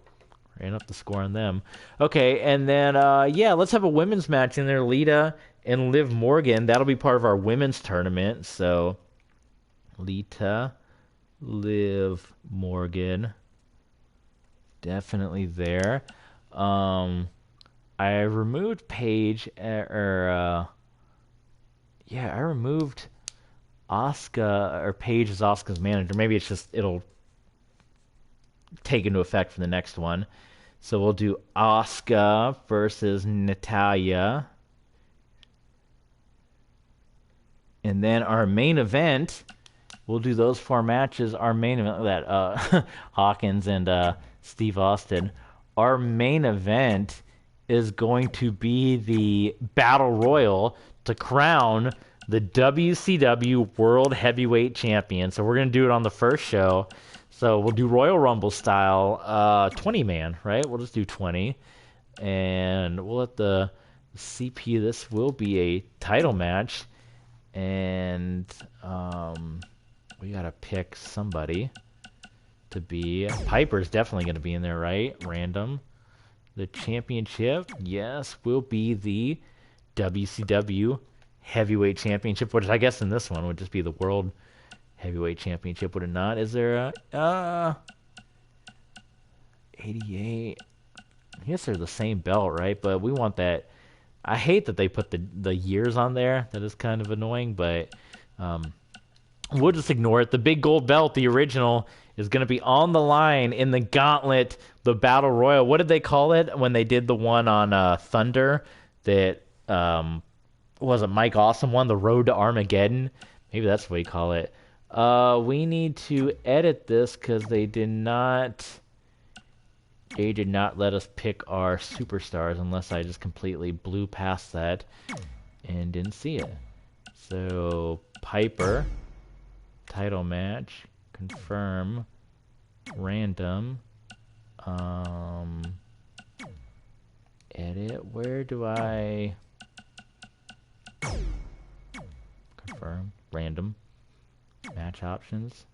Ran up the score on them. Okay, and then, let's have a women's match in there. Lita and Liv Morgan. That'll be part of our women's tournament. So, Lita, Liv Morgan. Definitely there. I removed Paige, I removed Asuka, or Paige is Asuka's manager. Maybe it's just, it'll take into effect for the next one. So we'll do Asuka versus Natalya. And then our main event, we'll do those 4 matches. Our main event, that Hawkins and Steve Austin. Our main event is going to be the Battle Royal to crown the WCW World Heavyweight Champion. So we're going to do it on the first show. So we'll do Royal Rumble style, 20-man, right? We'll just do 20. And we'll let the CP, this will be a title match. And we got to pick somebody to be. Piper's definitely going to be in there, right? Random. The championship, yes, will be the WCW Heavyweight Championship, which I guess in this one would just be the World Heavyweight Championship, would it not? Is there a 88? I guess they're the same belt, right? But we want that. I hate that they put the years on there. That is kind of annoying, but we'll just ignore it. The big gold belt, the original, is going to be on the line in the gauntlet, the Battle Royal. What did they call it when they did the one on Thunder that was it Mike Awesome one, the Road to Armageddon? Maybe that's what we call it. We need to edit this because they did not let us pick our superstars unless I just completely blew past that and didn't see it. So Piper, title match, confirm, random, edit, where do I confirm, random, match options,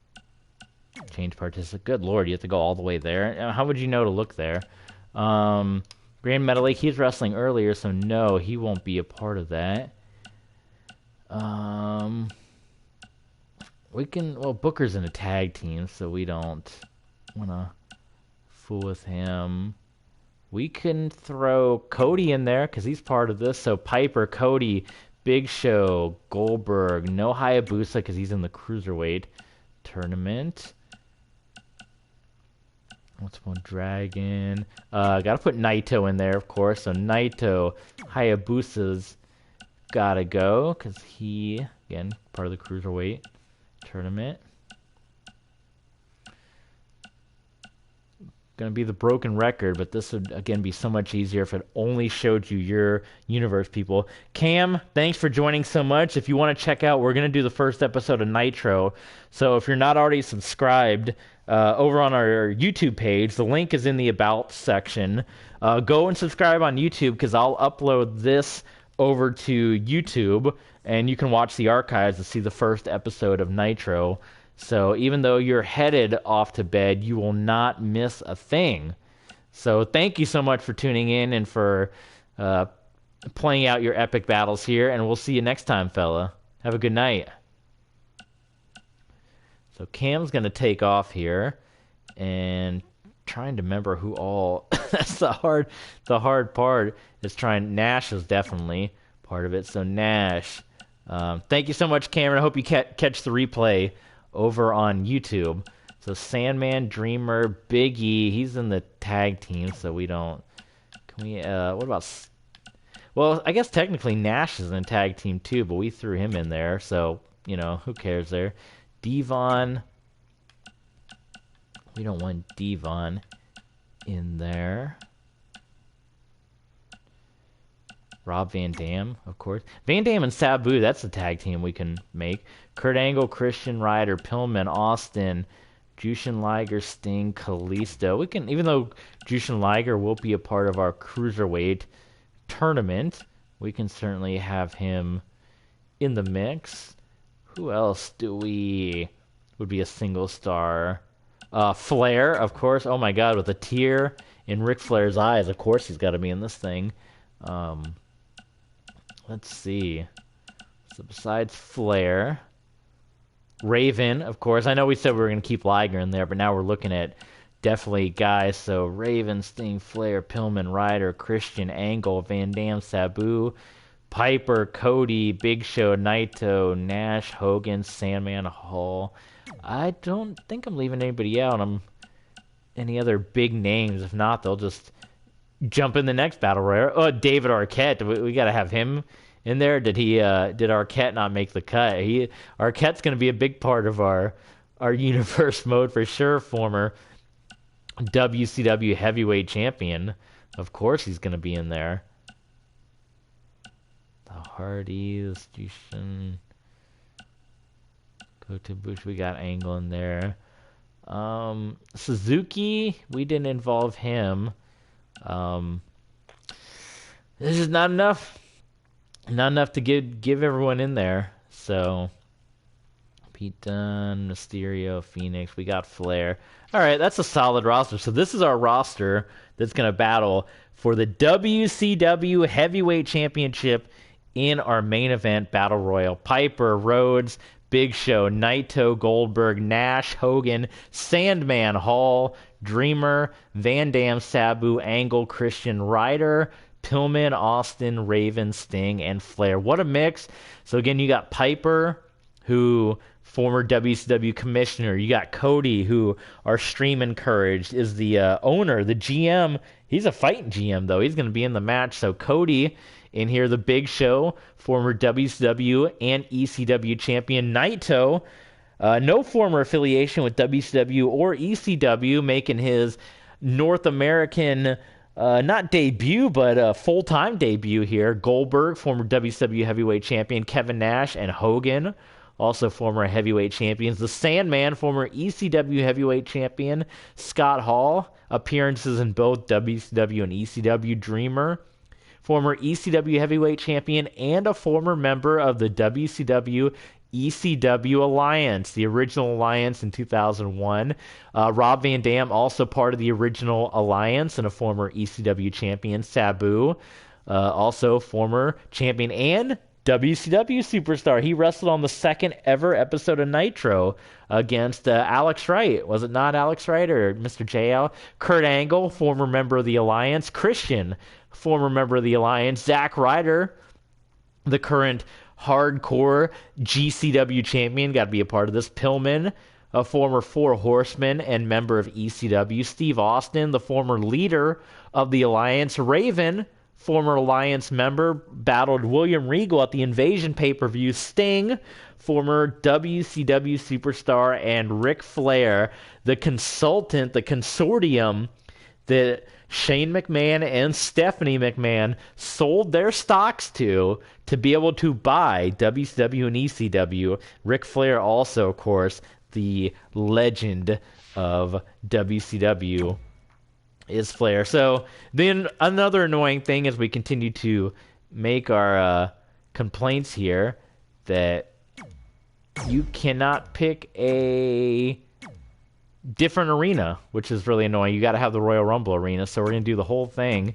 change participant. Good lord, you have to go all the way there. How would you know to look there? Grand Metalik, he's wrestling earlier, so no, he won't be a part of that. We can, well, Booker's in a tag team, so we don't want to fool with him. We can throw Cody in there because he's part of this. So Piper, Cody, Big Show, Goldberg, no Hayabusa because he's in the Cruiserweight Tournament. What's one? Dragon. Gotta put Naito in there, of course. So Naito, Hayabusa's gotta go because he, again, part of the Cruiserweight Tournament. Going to be the broken record, but this would again be so much easier if it only showed you your universe, people. Cam, thanks for joining so much. If you want to check out, we're going to do the first episode of Nitro. So if you're not already subscribed over on our YouTube page, the link is in the About section. Go and subscribe on YouTube because I'll upload this over to YouTube and you can watch the archives to see the first episode of Nitro. So even though you're headed off to bed, you will not miss a thing. So thank you so much for tuning in and for playing out your epic battles here. And we'll see you next time, fella. Have a good night. So Cam's going to take off here. And trying to remember who all... That's the hard part. Is trying... Nash is definitely part of it. So Nash. Thank you so much, Cameron. I hope you catch the replay over on YouTube. So Sandman, Dreamer, Big E, he's in the tag team, so we don't... Can we, what about... Well, I guess technically Nash is in the tag team too, but we threw him in there, so, you know, who cares there. Devon. We don't want Devon in there. Rob Van Dam, of course. Van Dam and Sabu, that's the tag team we can make. Kurt Angle, Christian Ryder, Pillman, Austin, Jushin Liger, Sting, Kalisto. We can, even though Jushin Liger will be a part of our Cruiserweight Tournament, we can certainly have him in the mix. Who else would be a single star? Flair, of course. Oh my god, with a tear in Ric Flair's eyes. Of course he's got to be in this thing. Let's see. So besides Flair, Raven, of course. I know we said we were going to keep Liger in there, but now we're looking at definitely guys. So Raven, Sting, Flair, Pillman, Ryder, Christian, Angle, Van Dam, Sabu, Piper, Cody, Big Show, Naito, Nash, Hogan, Sandman, Hall. I don't think I'm leaving anybody out. Any other big names. If not, they'll just jump in the next battle royale. Oh, David Arquette. We got to have him in there. Did Arquette not make the cut? Arquette's going to be a big part of our universe mode for sure. Former WCW Heavyweight Champion. Of course he's going to be in there. The Hardys, Jushin. Kota Ibushi, we got Angle in there. Suzuki, we didn't involve him. This is not enough. Not enough to give everyone in there. So, Pete Dunne, Mysterio, Phoenix. We got Flair. All right, that's a solid roster. So this is our roster that's going to battle for the WCW Heavyweight Championship in our main event Battle Royal. Piper, Rhodes, Big Show, Naito, Goldberg, Nash, Hogan, Sandman, Hall, Dreamer, Van Dam, Sabu, Angle, Christian, Ryder, Pillman, Austin, Raven, Sting, and Flair. What a mix. So again, you got Piper, who former WCW commissioner. You got Cody, who our stream encouraged, is the owner, the GM. He's a fighting GM, though. He's going to be in the match. So Cody in here, the Big Show, former WCW and ECW champion. Naito, no former affiliation with WCW or ECW, making his North American not debut, but full-time debut here. Goldberg, former WCW heavyweight champion. Kevin Nash and Hogan, also former heavyweight champions. The Sandman, former ECW heavyweight champion. Scott Hall, appearances in both WCW and ECW. Dreamer, former ECW heavyweight champion and a former member of the WCW ECW Alliance, the original Alliance in 2001. Rob Van Dam, also part of the original Alliance and a former ECW champion. Sabu, also former champion and WCW superstar. He wrestled on the second ever episode of Nitro against Alex Wright. Was it not Alex Wright or Mr. JL? Kurt Angle, former member of the Alliance. Christian, former member of the Alliance. Zack Ryder, the current hardcore GCW champion, got to be a part of this. Pillman, a former Four Horsemen and member of ECW. Steve Austin, the former leader of the Alliance. Raven, former Alliance member, battled William Regal at the Invasion pay-per-view. Sting, former WCW superstar, and Ric Flair, the consultant, the consortium that Shane McMahon and Stephanie McMahon sold their stocks to be able to buy WCW and ECW. Ric Flair also, of course, the legend of WCW is Flair. So then another annoying thing as we continue to make our complaints here, that you cannot pick a different arena, which is really annoying. You got to have the Royal Rumble arena, so we're going to do the whole thing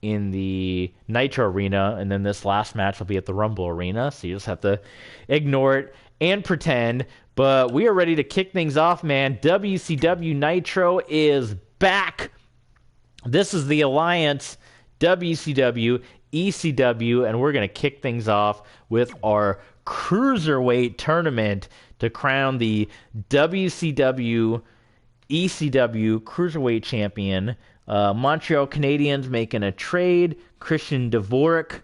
in the Nitro arena, and then this last match will be at the Rumble arena, so you just have to ignore it and pretend. But we are ready to kick things off, man. WCW Nitro is back. This is the Alliance, WCW, ECW, and we're going to kick things off with our Cruiserweight tournament to crown the WCW ECW Cruiserweight Champion. Montreal Canadiens making a trade. Christian Dvorak.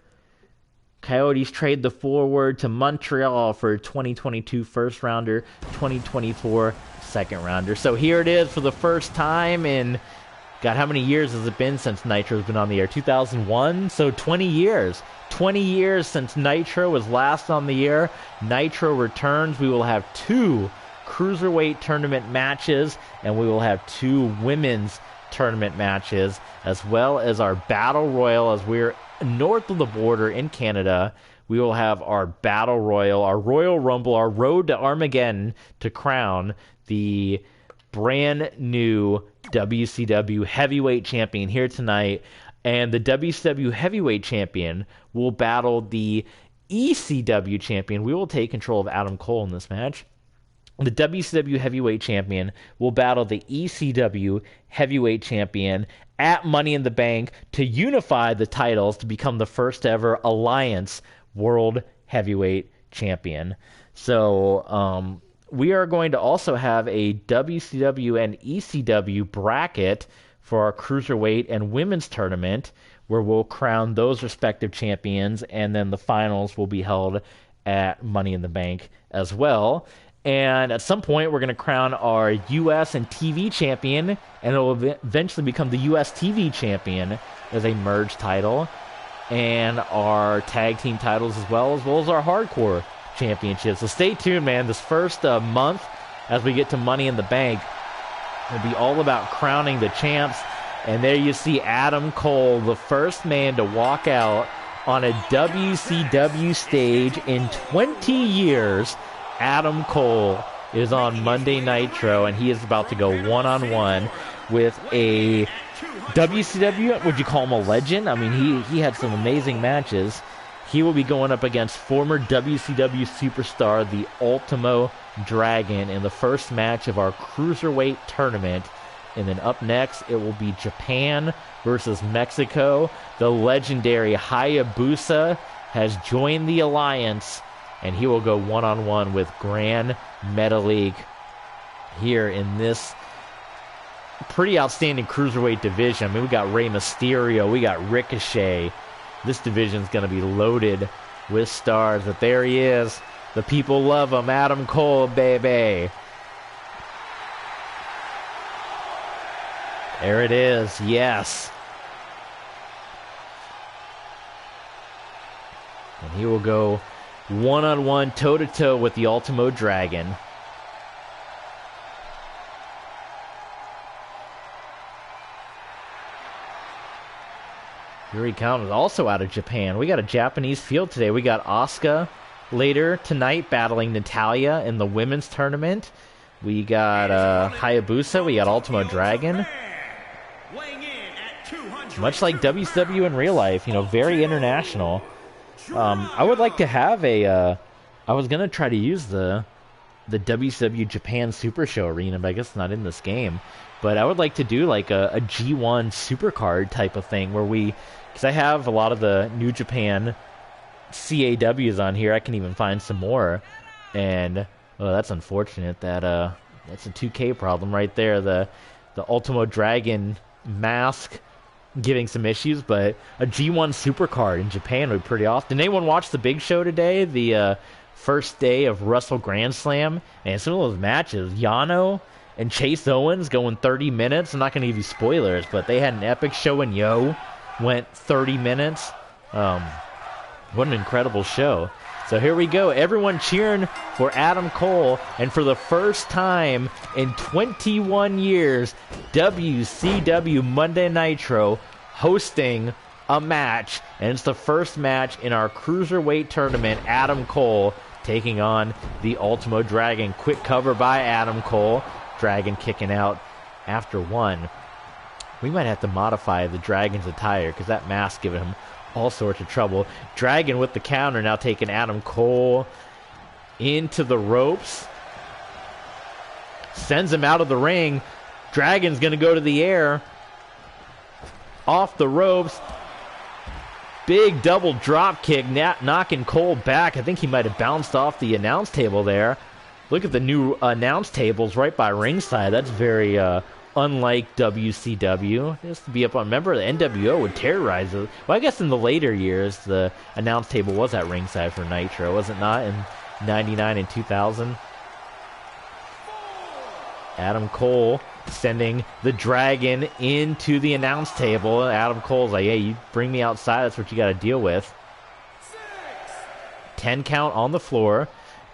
Coyotes trade the forward to Montreal for 2022 first rounder, 2024 second rounder. So here it is for the first time in, God, how many years has it been since Nitro's been on the air? 2001? So 20 years. 20 years since Nitro was last on the air. Nitro returns. We will have 2 Cruiserweight tournament matches, and we will have 2 women's tournament matches, as well as our Battle Royal. As we're north of the border in Canada, we will have our Battle Royal, our Royal Rumble, our Road to Armageddon to crown the brand new WCW Heavyweight Champion here tonight. And the WCW Heavyweight Champion will battle the ECW Champion. We will take control of Adam Cole in this match. The WCW Heavyweight Champion will battle the ECW Heavyweight Champion at Money in the Bank to unify the titles to become the first ever Alliance World Heavyweight Champion. So we are going to also have a WCW and ECW bracket for our Cruiserweight and Women's Tournament, where we'll crown those respective champions, and then the finals will be held at Money in the Bank as well. And at some point, we're going to crown our U.S. and TV champion, and it will eventually become the U.S. TV champion as a merged title, and our tag team titles as well as our hardcore Championship. So stay tuned, man. This first month, as we get to Money in the Bank, will be all about crowning the champs. And there you see Adam Cole, the first man to walk out on a WCW stage in 20 years. Adam Cole is on Monday Nitro, and he is about to go one-on-one with a WCW, would you call him a legend? I mean, he had some amazing matches. He will be going up against former WCW superstar, the Ultimo Dragon, in the first match of our Cruiserweight Tournament. And then up next, it will be Japan versus Mexico. The legendary Hayabusa has joined the Alliance, and he will go one-on-one with Gran Metalik here in this pretty outstanding Cruiserweight division. I mean, we got Rey Mysterio, we got Ricochet. This division is going to be loaded with stars, but there he is. The people love him, Adam Cole, baby. There it is, yes. And he will go one-on-one, toe-to-toe with the Ultimo Dragon. Here he comes, also out of Japan. We got a Japanese field today. We got Asuka later tonight battling Natalya in the women's tournament. We got Hayabusa. We got Ultimo Dragon. Much like WCW in real life, you know, very international. I would like to have a... I was going to try to use the WCW Japan Super Show Arena, but I guess it's not in this game. But I would like to do like a G1 Supercard type of thing where we... Because I have a lot of the New Japan CAWs on here. I can even find some more. And, well, that's unfortunate. That's a 2K problem right there. The Ultimo Dragon mask giving some issues, but a G1 Supercard in Japan would be pretty awesome. Did anyone watch the Big Show today? The first day of Wrestle Grand Slam? And some of those matches, Yano and Chase Owens going 30 minutes. I'm not going to give you spoilers, but they had an epic show, and Yo went 30 minutes. What an incredible show. So here we go. Everyone cheering for Adam Cole. And for the first time in 21 years, WCW Monday Nitro hosting a match. And it's the first match in our Cruiserweight tournament. Adam Cole taking on the Ultimo Dragon. Quick cover by Adam Cole. Dragon kicking out after one. We might have to modify the Dragon's attire because that mask giving him all sorts of trouble. Dragon with the counter, now taking Adam Cole into the ropes. Sends him out of the ring. Dragon's going to go to the air. Off the ropes. Big double drop kick, knocking Cole back. I think he might have bounced off the announce table there. Look at the new announce tables right by ringside. That's very unlike WCW. It used to be up on, remember, the NWO would terrorize it. Well, I guess in the later years, the announce table was at ringside for Nitro, was it not, in 99 and 2000? Adam Cole sending the Dragon into the announce table. Adam Cole's like, hey, you bring me outside, that's what you got to deal with. 10 count on the floor.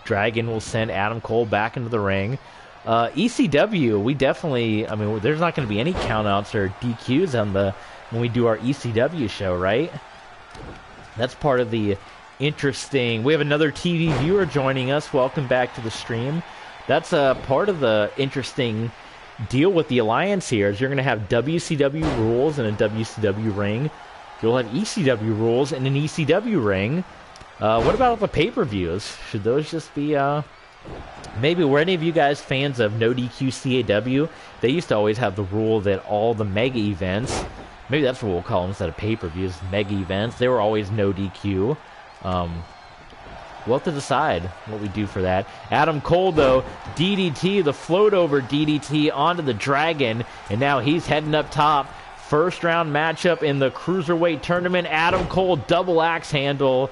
Dragon will send Adam Cole back into the ring. ECW, we definitely, I mean, there's not going to be any countouts or DQs on when we do our ECW show, right? That's part of the interesting. We have another TV viewer joining us. Welcome back to the stream. That's part of the interesting deal with the Alliance here is you're going to have WCW rules in a WCW ring. You'll have ECW rules in an ECW ring. What about the pay-per-views? Should those just be... Maybe were any of you guys fans of No DQ CAW? They used to always have the rule that all the mega events, maybe that's what we'll call them instead of pay-per-views, mega events, they were always no DQ. We'll have to decide what we do for that. Adam Cole, though, DDT, the float-over DDT onto the Dragon, and now he's heading up top. First-round matchup in the Cruiserweight tournament. Adam Cole, double axe handle.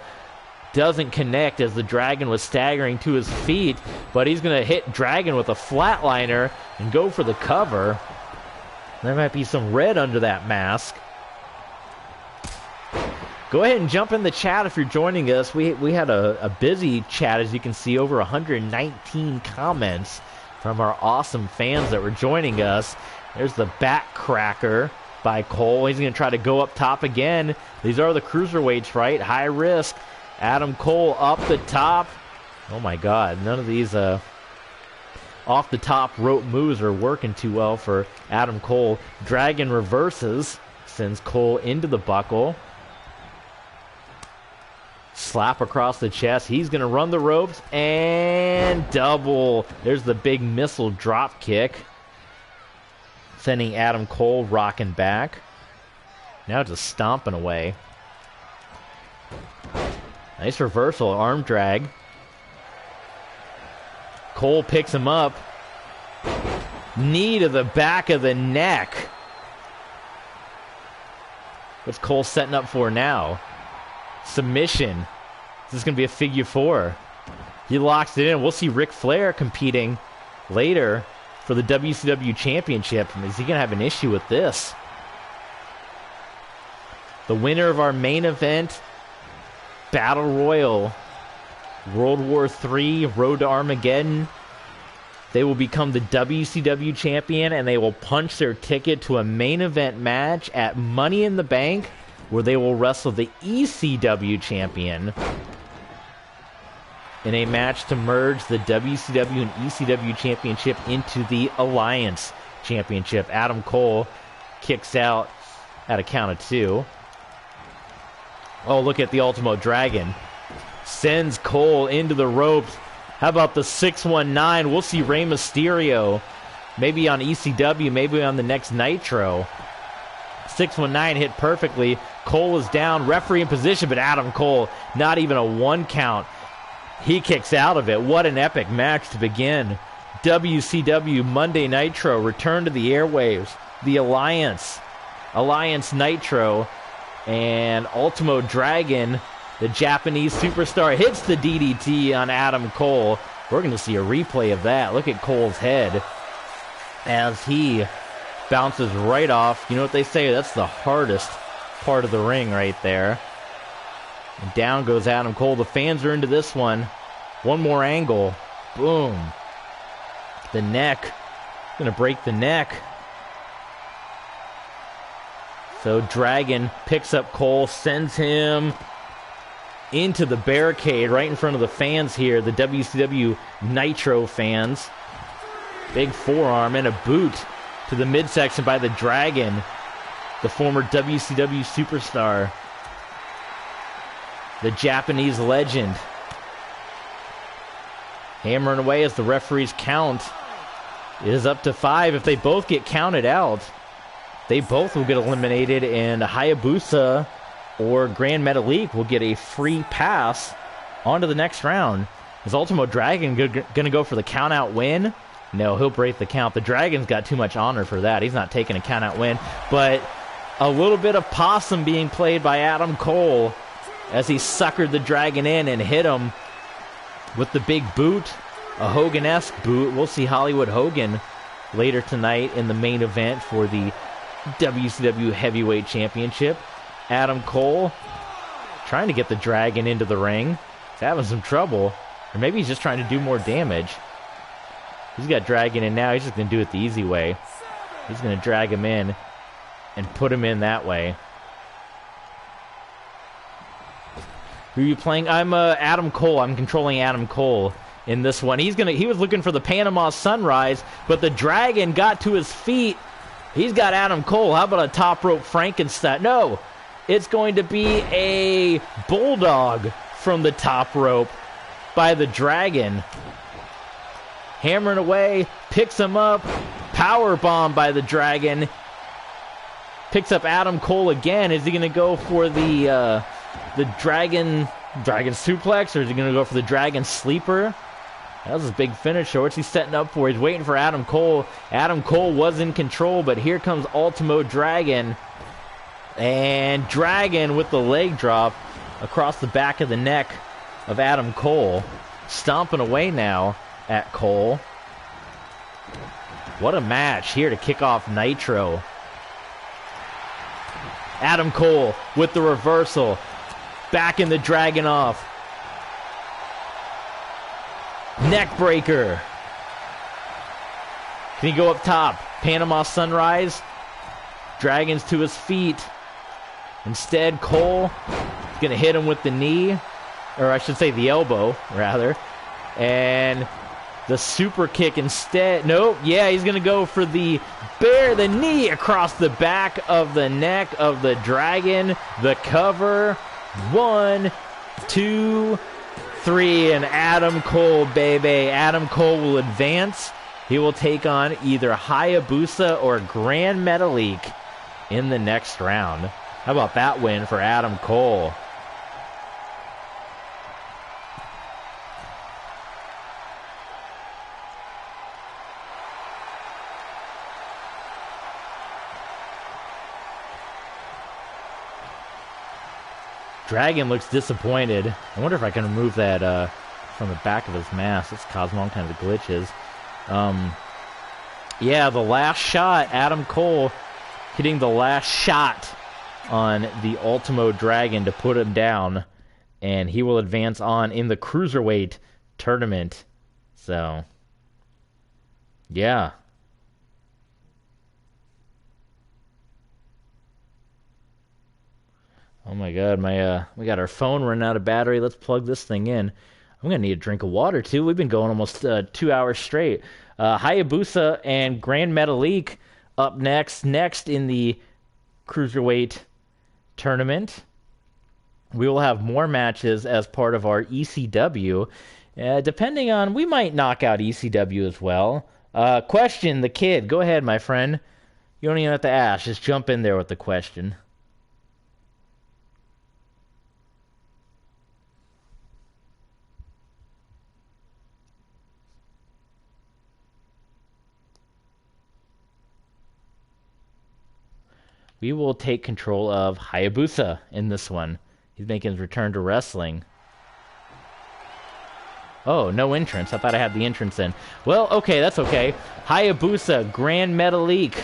Doesn't connect as the Dragon was staggering to his feet, but he's going to hit Dragon with a flatliner and go for the cover. There might be some red under that mask. Go ahead and jump in the chat if you're joining us. We had a busy chat, as you can see, over 119 comments from our awesome fans that were joining us. There's the back cracker by Cole. He's going to try to go up top again. These are the cruiserweights, right? High risk. Adam Cole up the top. Oh my God, none of these off the top rope moves are working too well for Adam Cole. Dragon reverses, sends Cole into the buckle. Slap across the chest. He's going to run the ropes and double. There's the big missile drop kick, sending Adam Cole rocking back. Now just stomping away. Nice reversal, arm drag. Cole picks him up. Knee to the back of the neck. What's Cole setting up for now? Submission. This is going to be a figure four. He locks it in. We'll see Ric Flair competing later for the WCW Championship. Is he going to have an issue with this? The winner of our main event, Battle Royal, World War III, Road to Armageddon, they will become the WCW Champion, and they will punch their ticket to a main event match at Money in the Bank, where they will wrestle the ECW Champion in a match to merge the WCW and ECW Championship into the Alliance Championship. Adam Cole kicks out at a count of 2. Oh, look at the Ultimo Dragon. Sends Cole into the ropes. How about the 619? We'll see Rey Mysterio. Maybe on ECW, maybe on the next Nitro. 619 hit perfectly. Cole is down, referee in position, but Adam Cole, not even a 1 count. He kicks out of it. What an epic match to begin. WCW Monday Nitro, return to the airwaves. The Alliance Nitro, and Ultimo Dragon, the Japanese superstar, hits the DDT on Adam Cole. We're going to see a replay of that. Look at Cole's head as he bounces right off. You know what they say? That's the hardest part of the ring right there. And down goes Adam Cole. The fans are into this one. One more angle. Boom. The neck. Going to break the neck. So Dragon picks up Cole, sends him into the barricade right in front of the fans here, the WCW Nitro fans. Big forearm and a boot to the midsection by the Dragon, the former WCW superstar, the Japanese legend. Hammering away as the referee's count is up to 5. If they both get counted out, they both will get eliminated, and Hayabusa or Grand Metalik will get a free pass onto the next round. Is Ultimo Dragon going to go for the count-out win? No, he'll break the count. The Dragon's got too much honor for that. He's not taking a count-out win. But a little bit of possum being played by Adam Cole as he suckered the Dragon in and hit him with the big boot, a Hogan-esque boot. We'll see Hollywood Hogan later tonight in the main event for the WCW Heavyweight Championship. Adam Cole trying to get the Dragon into the ring. He's having some trouble. Or maybe he's just trying to do more damage. He's got Dragon in now. He's just going to do it the easy way. He's going to drag him in and put him in that way. Who are you playing? I'm Adam Cole. I'm controlling Adam Cole in this one. He was looking for the Panama Sunrise, but the Dragon got to his feet. He's got Adam Cole. How about a top rope Frankenstein? No, it's going to be a bulldog from the top rope by the Dragon. Hammering away, picks him up, power bomb by the Dragon. Picks up Adam Cole again. Is he going to go for the Dragon suplex, or is he going to go for the Dragon sleeper? That was his big finisher. What's he setting up for? He's waiting for Adam Cole. Adam Cole was in control, but here comes Ultimo Dragon. And Dragon with the leg drop across the back of the neck of Adam Cole. Stomping away now at Cole. What a match here to kick off Nitro. Adam Cole with the reversal. Backing the Dragon off. Neck breaker. Can he go up top? Panama Sunrise. Dragon's to his feet. Instead, Cole is going to hit him with the knee. Or I should say the elbow, rather. And the super kick instead. Nope. Yeah, he's going to go for the knee across the back of the neck of the Dragon. The cover. 1, 2, 3. And Adam Cole, baby. Adam Cole will advance. He will take on either Hayabusa or Grand Metalik in the next round. How about that win for Adam Cole? Dragon looks disappointed. I wonder if I can remove that from the back of his mask. It's causing all kinds of glitches. Yeah, the last shot, Adam Cole hitting the last shot on the Ultimo Dragon to put him down, and he will advance on in the Cruiserweight Tournament. So, yeah. Oh my god, we got our phone running out of battery. Let's plug this thing in. I'm going to need a drink of water, too. We've been going almost 2 hours straight. Hayabusa and Grand Metalik up next in the Cruiserweight Tournament. We will have more matches as part of our ECW. Depending on, we might knock out ECW as well. Question, the kid. Go ahead, my friend. You don't even have to ask. Just jump in there with the question. We will take control of Hayabusa in this one. He's making his return to wrestling. Oh, no entrance. I thought I had the entrance in. Well, okay, that's okay. Hayabusa, Grand Metalik,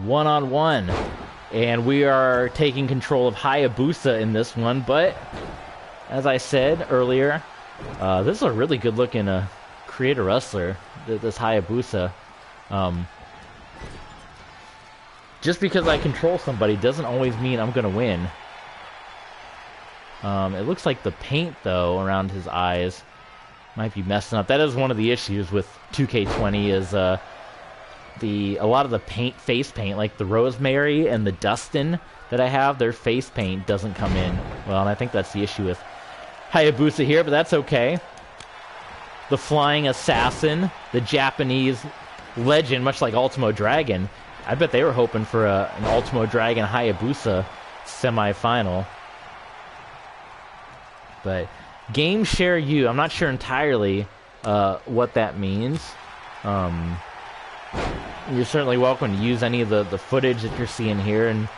1-on-1. And we are taking control of Hayabusa in this one. But, as I said earlier, this is a really good-looking creator wrestler, this Hayabusa. Just because I control somebody doesn't always mean I'm going to win. It looks like the paint, though, around his eyes might be messing up. That is one of the issues with 2K20 is a lot of the face paint, like the Rosemary and the Dustin that I have, their face paint doesn't come in. Well, and I think that's the issue with Hayabusa here, but that's okay. The Flying Assassin, the Japanese legend, much like Ultimo Dragon. I bet they were hoping for an Ultimo Dragon Hayabusa semi-final. But Game Share You, I'm not sure entirely what that means. You're certainly welcome to use any of the footage that you're seeing here. And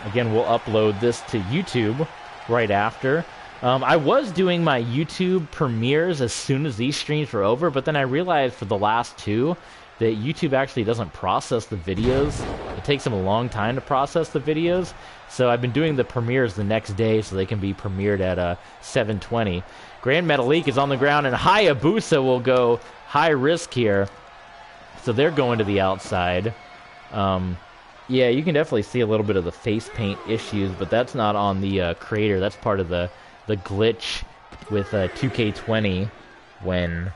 again, we'll upload this to YouTube right after. I was doing my YouTube premieres as soon as these streams were over, but then I realized for the last two that YouTube actually doesn't process the videos. It takes them a long time to process the videos. So I've been doing the premieres the next day so they can be premiered at 7:20. Grand Metalik is on the ground, and Hayabusa will go high risk here. So they're going to the outside. Yeah, you can definitely see a little bit of the face paint issues, but that's not on the creator. That's part of the glitch with 2K20 when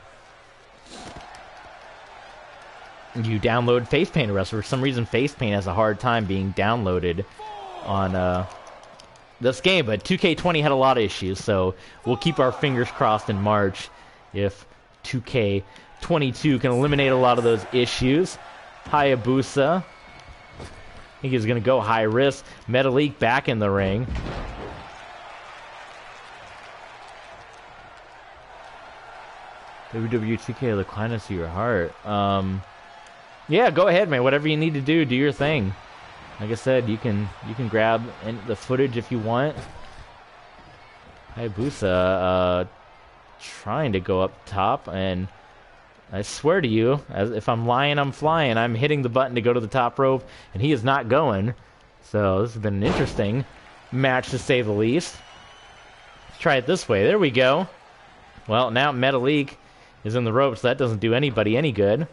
you download face paint wrestler. For some reason, face paint has a hard time being downloaded on this game, but 2K20 had a lot of issues, so we'll keep our fingers crossed in March if 2K22 can eliminate a lot of those issues. Hayabusa, I think he's going to go high risk. Metalik back in the ring. WW2K, the kindness of your heart. Yeah, go ahead, man. Whatever you need to do, do your thing. Like I said, you can grab the footage if you want. Hayabusa trying to go up top, and I swear to you, if I'm lying, I'm flying. I'm hitting the button to go to the top rope, and he is not going. So this has been an interesting match, to say the least. Let's try it this way. There we go. Well, now Metalik is in the ropes. That doesn't do anybody any good.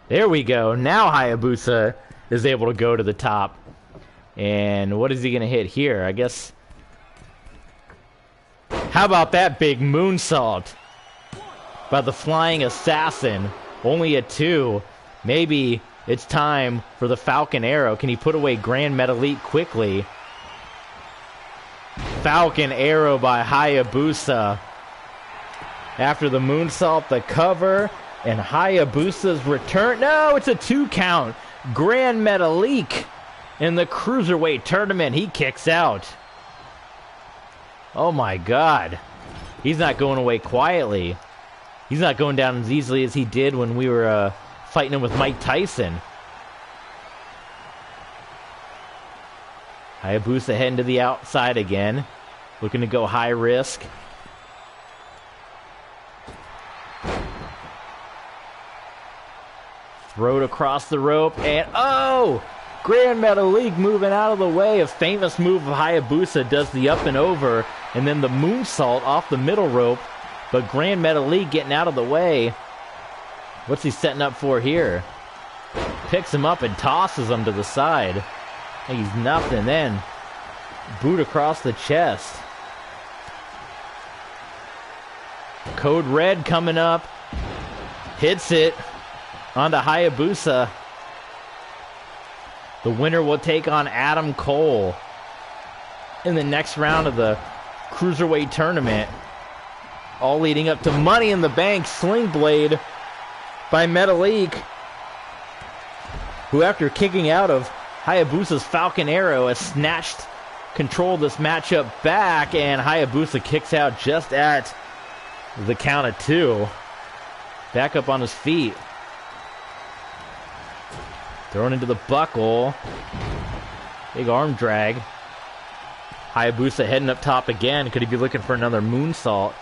There we go. Now Hayabusa is able to go to the top. And what is he going to hit here? I guess... How about that big moonsault by the Flying Assassin? Only a 2. Maybe it's time for the Falcon Arrow. Can he put away Grand Metalik quickly? Falcon Arrow by Hayabusa. After the moonsault, the cover, and Hayabusa's return. No, it's a 2 count. Grand Metalik in the Cruiserweight Tournament. He kicks out. Oh my God. He's not going away quietly. He's not going down as easily as he did when we were fighting him with Mike Tyson. Hayabusa heading to the outside again. Looking to go high risk. Throw it across the rope and oh! Grand Metalik moving out of the way. A famous move of Hayabusa does the up and over and then the moonsault off the middle rope. But Grand Metalik getting out of the way. What's he setting up for here? Picks him up and tosses him to the side. He's nothing then. Boot across the chest. Code Red coming up. Hits it onto Hayabusa. The winner will take on Adam Cole in the next round of the Cruiserweight Tournament. All leading up to Money in the Bank Sling Blade by Metalik, who after kicking out of Hayabusa's Falcon Arrow has snatched control of this matchup back, and Hayabusa kicks out just at the count of 2. Back up on his feet. Thrown into the buckle. Big arm drag. Hayabusa heading up top again. Could he be looking for another moonsault?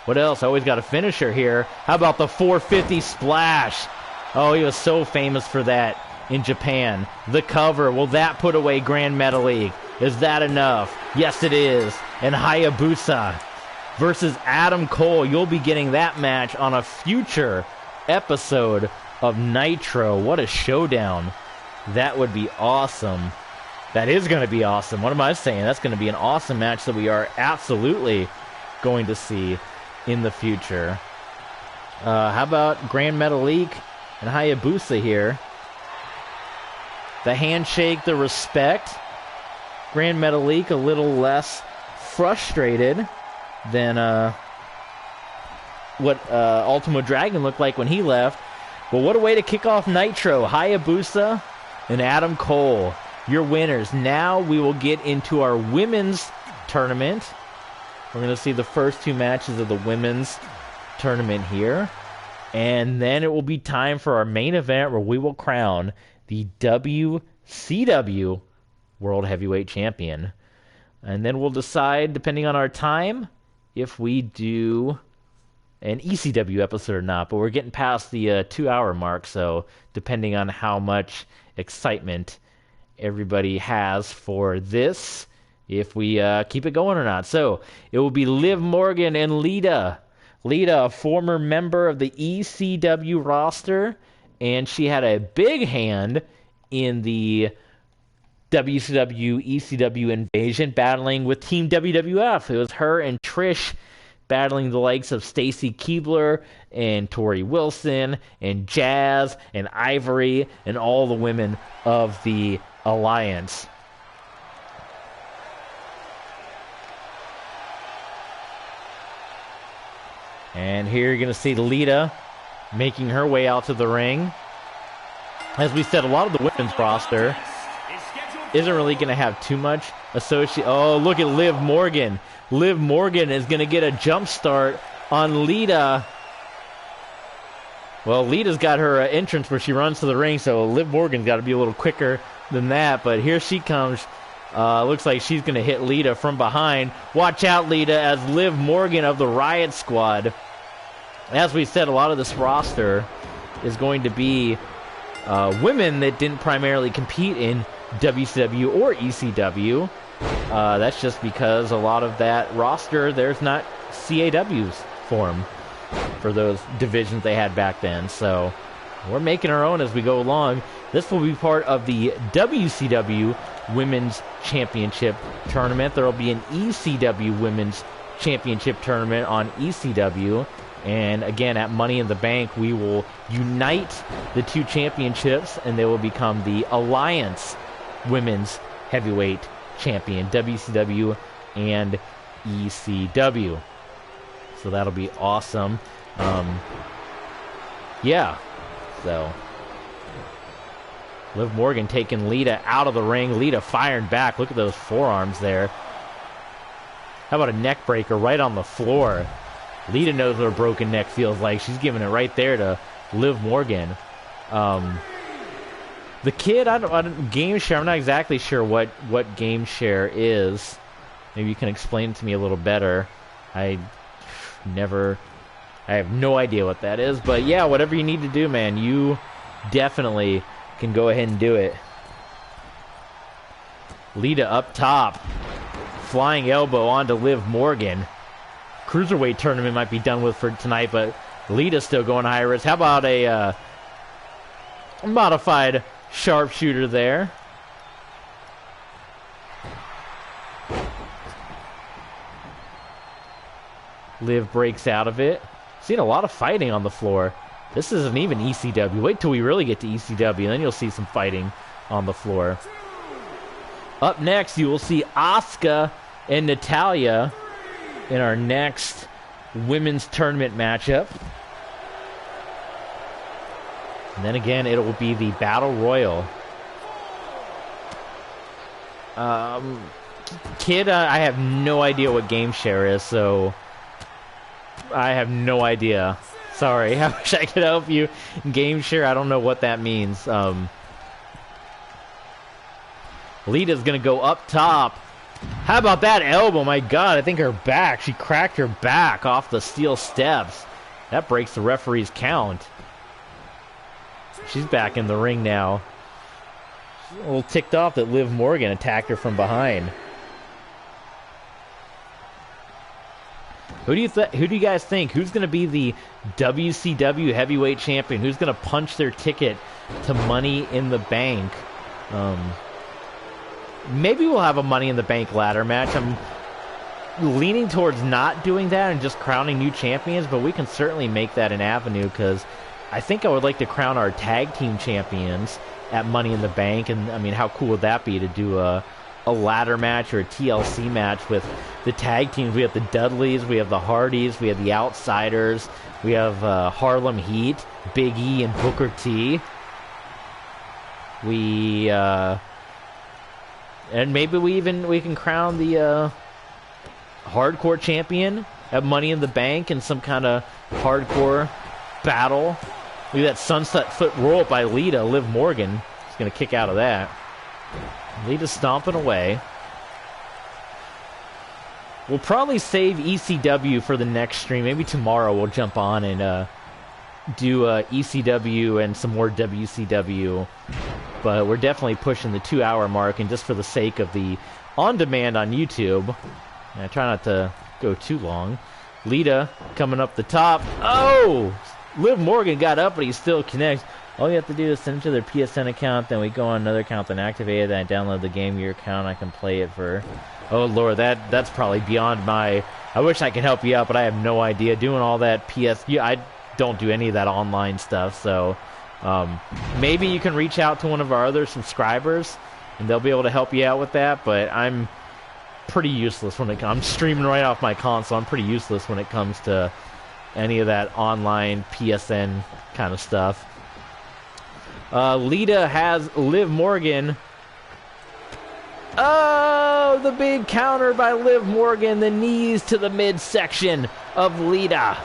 What else? Always got a finisher here. How about the 450 splash? Oh, he was so famous for that in Japan. The cover. Will that put away Grand Metalik? Is that enough? Yes, it is. And Hayabusa versus Adam Cole. You'll be getting that match on a future episode of Nitro. What a showdown. That would be awesome. That is going to be awesome. What am I saying? That's going to be an awesome match that we are absolutely going to see in the future. How about Grand Metalik and Hayabusa here? The handshake, the respect. Grand Metalik a little less frustrated than what Ultimo Dragon looked like when he left. But what a way to kick off Nitro. Hayabusa and Adam Cole, your winners. Now we will get into our women's tournament. We're going to see the first 2 matches of the women's tournament here. And then it will be time for our main event where we will crown the WCW World Heavyweight Champion. And then we'll decide, depending on our time, if we do an ECW episode or not. But we're getting past the 2-hour mark, so depending on how much excitement everybody has for this, if we keep it going or not. So it will be Liv Morgan and Lita. Lita, a former member of the ECW roster, and she had a big hand in the WCW ECW invasion, battling with Team WWF. It was her and Trish battling the likes of Stacy Keibler and Tori Wilson and Jazz and Ivory and all the women of the Alliance. And here you're going to see Lita making her way out to the ring. As we said, a lot of the women's roster isn't really going to have too much associate. Oh, look at Liv Morgan. Liv Morgan is going to get a jump start on Lita. Well, Lita's got her entrance where she runs to the ring, so Liv Morgan's got to be a little quicker than that. But here she comes. Looks like she's going to hit Lita from behind. Watch out, Lita, as Liv Morgan of the Riot Squad. As we said, a lot of this roster is going to be women that didn't primarily compete in WCW or ECW. That's just because a lot of that roster, there's not CAWs for them, for those divisions they had back then. So we're making our own as we go along. This will be part of the WCW Women's Championship Tournament. There will be an ECW Women's Championship Tournament on ECW. And again, at Money in the Bank, we will unite the two championships, and they will become the Alliance Women's Heavyweight Champion, WCW and ECW. So that'll be awesome. Yeah. So Liv Morgan taking Lita out of the ring. Lita firing back. Look at those forearms there. How about a neck breaker right on the floor? Lita knows what a broken neck feels like. She's giving it right there to Liv Morgan. The kid, I don't game share. I'm not exactly sure what game share is. Maybe you can explain it to me a little better. I have no idea what that is. But yeah, whatever you need to do, man, you definitely can go ahead and do it. Lita up top. Flying elbow onto Liv Morgan. Cruiserweight tournament might be done with for tonight, but Lita's still going high risk. How about a modified sharpshooter there? Liv breaks out of it. Seen a lot of fighting on the floor. This isn't even ECW. Wait till we really get to ECW, and then you'll see some fighting on the floor. Up next, you will see Asuka and Natalya in our next women's tournament matchup. And then again, it will be the Battle Royal. Kid, I have no idea what game share is, so I have no idea. Sorry, I wish I could help you. Game share, I don't know what that means. Lita's going to go up top. How about that elbow? My God, I think her back. She cracked her back off the steel steps. That breaks the referee's count. She's back in the ring now. She's a little ticked off that Liv Morgan attacked her from behind. Who do you guys think? Who's going to be the WCW Heavyweight Champion? Who's going to punch their ticket to Money in the Bank? Maybe we'll have a Money in the Bank ladder match. I'm leaning towards not doing that and just crowning new champions, but we can certainly make that an avenue, because I think I would like to crown our tag team champions at Money in the Bank. And I mean, how cool would that be to do a ladder match or a TLC match with the tag teams? We have the Dudleys, we have the Hardys, we have the Outsiders, we have Harlem Heat, Big E and Booker T. And maybe we can crown the hardcore champion at Money in the Bank in some kind of hardcore battle. Look at that sunset foot roll up by Lita. Liv Morgan is going to kick out of that. Lita stomping away. We'll probably save ECW for the next stream. Maybe tomorrow we'll jump on and do ECW and some more WCW. But we're definitely pushing the 2-hour mark, and just for the sake of the on-demand on YouTube, and I try not to go too long. Lita coming up the top. Oh! Liv Morgan got up, but he still connects. All you have to do is send it to their PSN account, then we go on another account, then activate it, then I download the Game Gear account, I can play it for... Oh, Lord, that's probably beyond my... I wish I could help you out, but I have no idea. Doing all that I don't do any of that online stuff, so... maybe you can reach out to one of our other subscribers and they'll be able to help you out with that, but I'm pretty useless when it comes. I'm streaming right off my console. I'm pretty useless when it comes to any of that online PSN kind of stuff. Lita has Liv Morgan. Oh, the big counter by Liv Morgan. The knees to the midsection of Lita.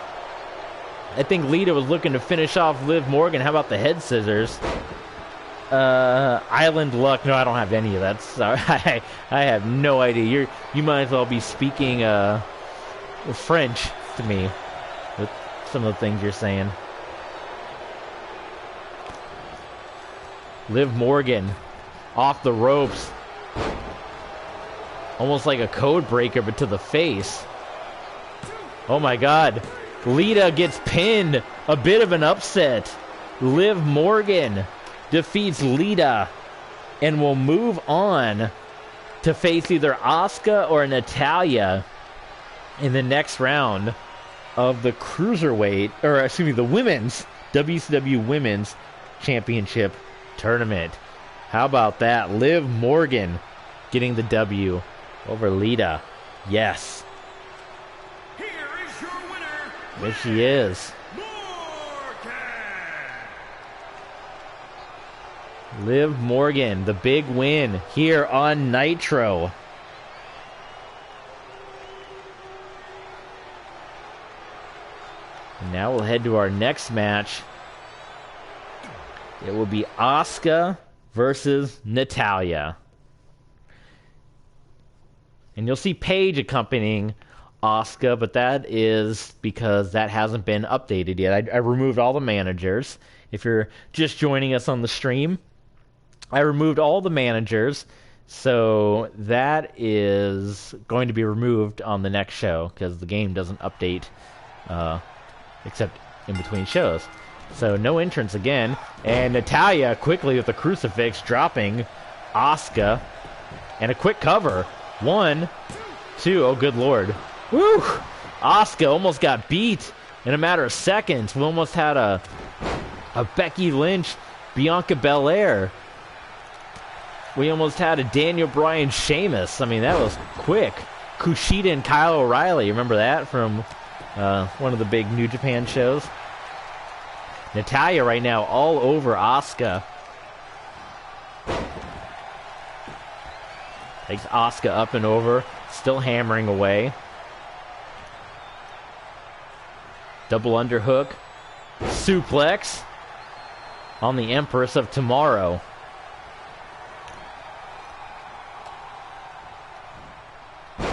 I think Lita was looking to finish off Liv Morgan. How about the head scissors? Island Luck. No, I don't have any of that. Sorry. I have no idea. You might as well be speaking French to me with some of the things you're saying. Liv Morgan off the ropes. Almost like a code breaker, but to the face. Oh my God. Lita gets pinned. A bit of an upset. Liv Morgan defeats Lita and will move on to face either Asuka or Natalya in the next round of the Cruiserweight, or excuse me, the Women's WCW Women's Championship Tournament. How about that? Liv Morgan getting the W over Lita. Yes. Here is your winner. Yes, she is. Liv Morgan, the big win here on Nitro. And now we'll head to our next match. It will be Asuka versus Natalya. And you'll see Paige accompanying Asuka, but that is because that hasn't been updated yet. I removed all the managers. If you're just joining us on the stream, I removed all the managers, so that is going to be removed on the next show because the game doesn't update except in between shows. So no entrance again, and Natalya quickly with the crucifix dropping Asuka, and a quick cover. 1, 2, oh good lord. Woo! Asuka almost got beat in a matter of seconds. We almost had a Becky Lynch, Bianca Belair. We almost had a Daniel Bryan Sheamus. I mean, that was quick. Kushida and Kyle O'Reilly. Remember that from one of the big New Japan shows? Natalya right now all over Asuka. Takes Asuka up and over. Still hammering away. Double underhook. Suplex on the Empress of Tomorrow.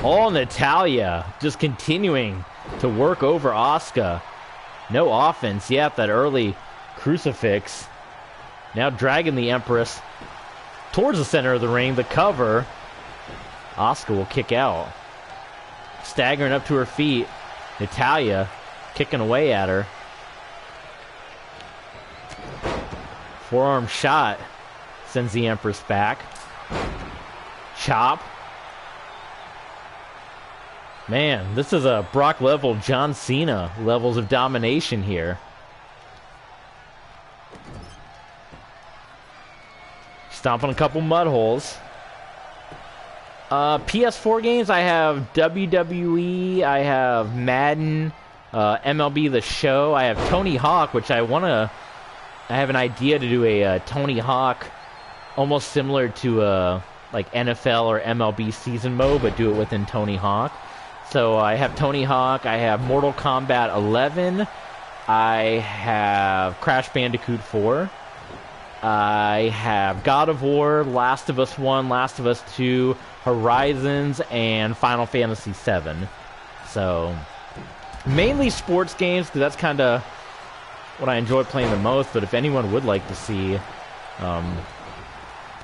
Oh, Natalya just continuing to work over Asuka. No offense yet, that early crucifix. Now dragging the Empress towards the center of the ring. The cover. Asuka will kick out. Staggering up to her feet. Natalya kicking away at her. Forearm shot sends the Empress back. Chop. Man, this is a Brock level, John Cena levels of domination here. Stomping a couple mud holes. PS4 games, I have WWE, I have Madden, MLB The Show, I have Tony Hawk, which I have an idea to do a Tony Hawk almost similar to like NFL or MLB season mode, but do it within Tony Hawk. So I have Tony Hawk, I have Mortal Kombat 11, I have Crash Bandicoot 4, I have God of War, Last of Us 1, Last of Us 2, Horizons, and Final Fantasy 7. So mainly sports games, because that's kind of what I enjoy playing the most, but if anyone would like to see, I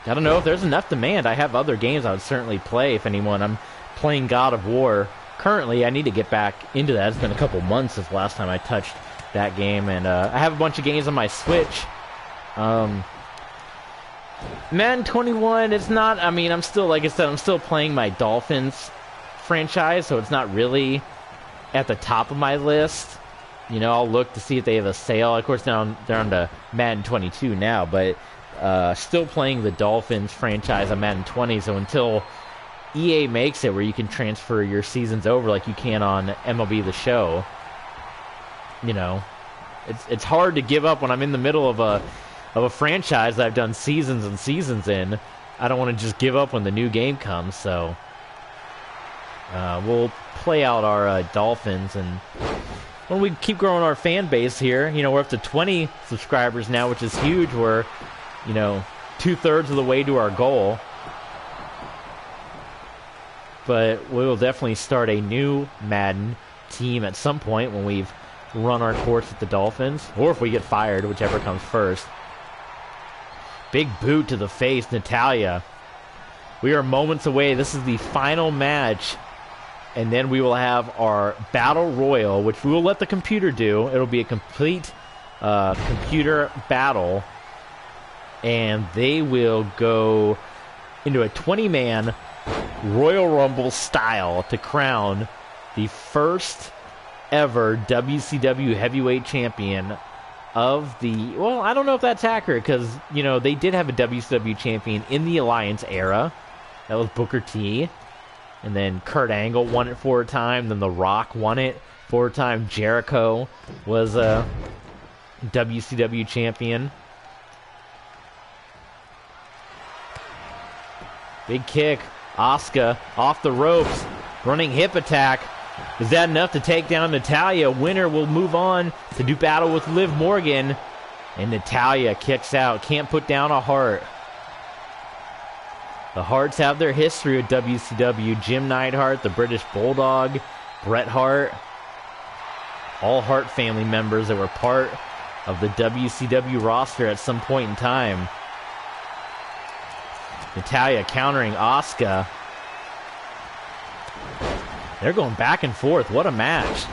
don't know if there's enough demand. I have other games I would certainly play if anyone. I'm playing God of War. Currently, I need to get back into that. It's been a couple months since the last time I touched that game, and I have a bunch of games on my Switch. Madden 21, it's not, I mean, I'm still, like I said, I'm still playing my Dolphins franchise, so it's not really at the top of my list. You know, I'll look to see if they have a sale. Of course, they're on to Madden 22 now, but still playing the Dolphins franchise on Madden 20, so until EA makes it where you can transfer your seasons over like you can on MLB The Show, you know, it's hard to give up when I'm in the middle of a franchise that I've done seasons and seasons in. I don't want to just give up when the new game comes, so we'll play out our Dolphins, and when we keep growing our fan base here, you know, we're up to 20 subscribers now, which is huge. We're, you know, 2/3 of the way to our goal. But we will definitely start a new Madden team at some point when we've run our course with the Dolphins, or if we get fired, whichever comes first. Big boot to the face, Natalya. We are moments away. This is the final match. And then we will have our Battle Royal, which we will let the computer do. It'll be a complete computer battle. And they will go into a 20-man Royal Rumble style to crown the first ever WCW Heavyweight Champion of the... Well, I don't know if that's accurate because, you know, they did have a WCW Champion in the Alliance era. That was Booker T. And then Kurt Angle won it 4 times. Then The Rock won it 4 times. Jericho was a WCW Champion. Big kick. Asuka off the ropes. Running hip attack. Is that enough to take down Natalya? Winner will move on to do battle with Liv Morgan. And Natalya kicks out. Can't put down a Hart. The Harts have their history with WCW. Jim Neidhart, the British Bulldog, Bret Hart. All Hart family members that were part of the WCW roster at some point in time. Natalya countering Asuka. They're going back and forth. What a match.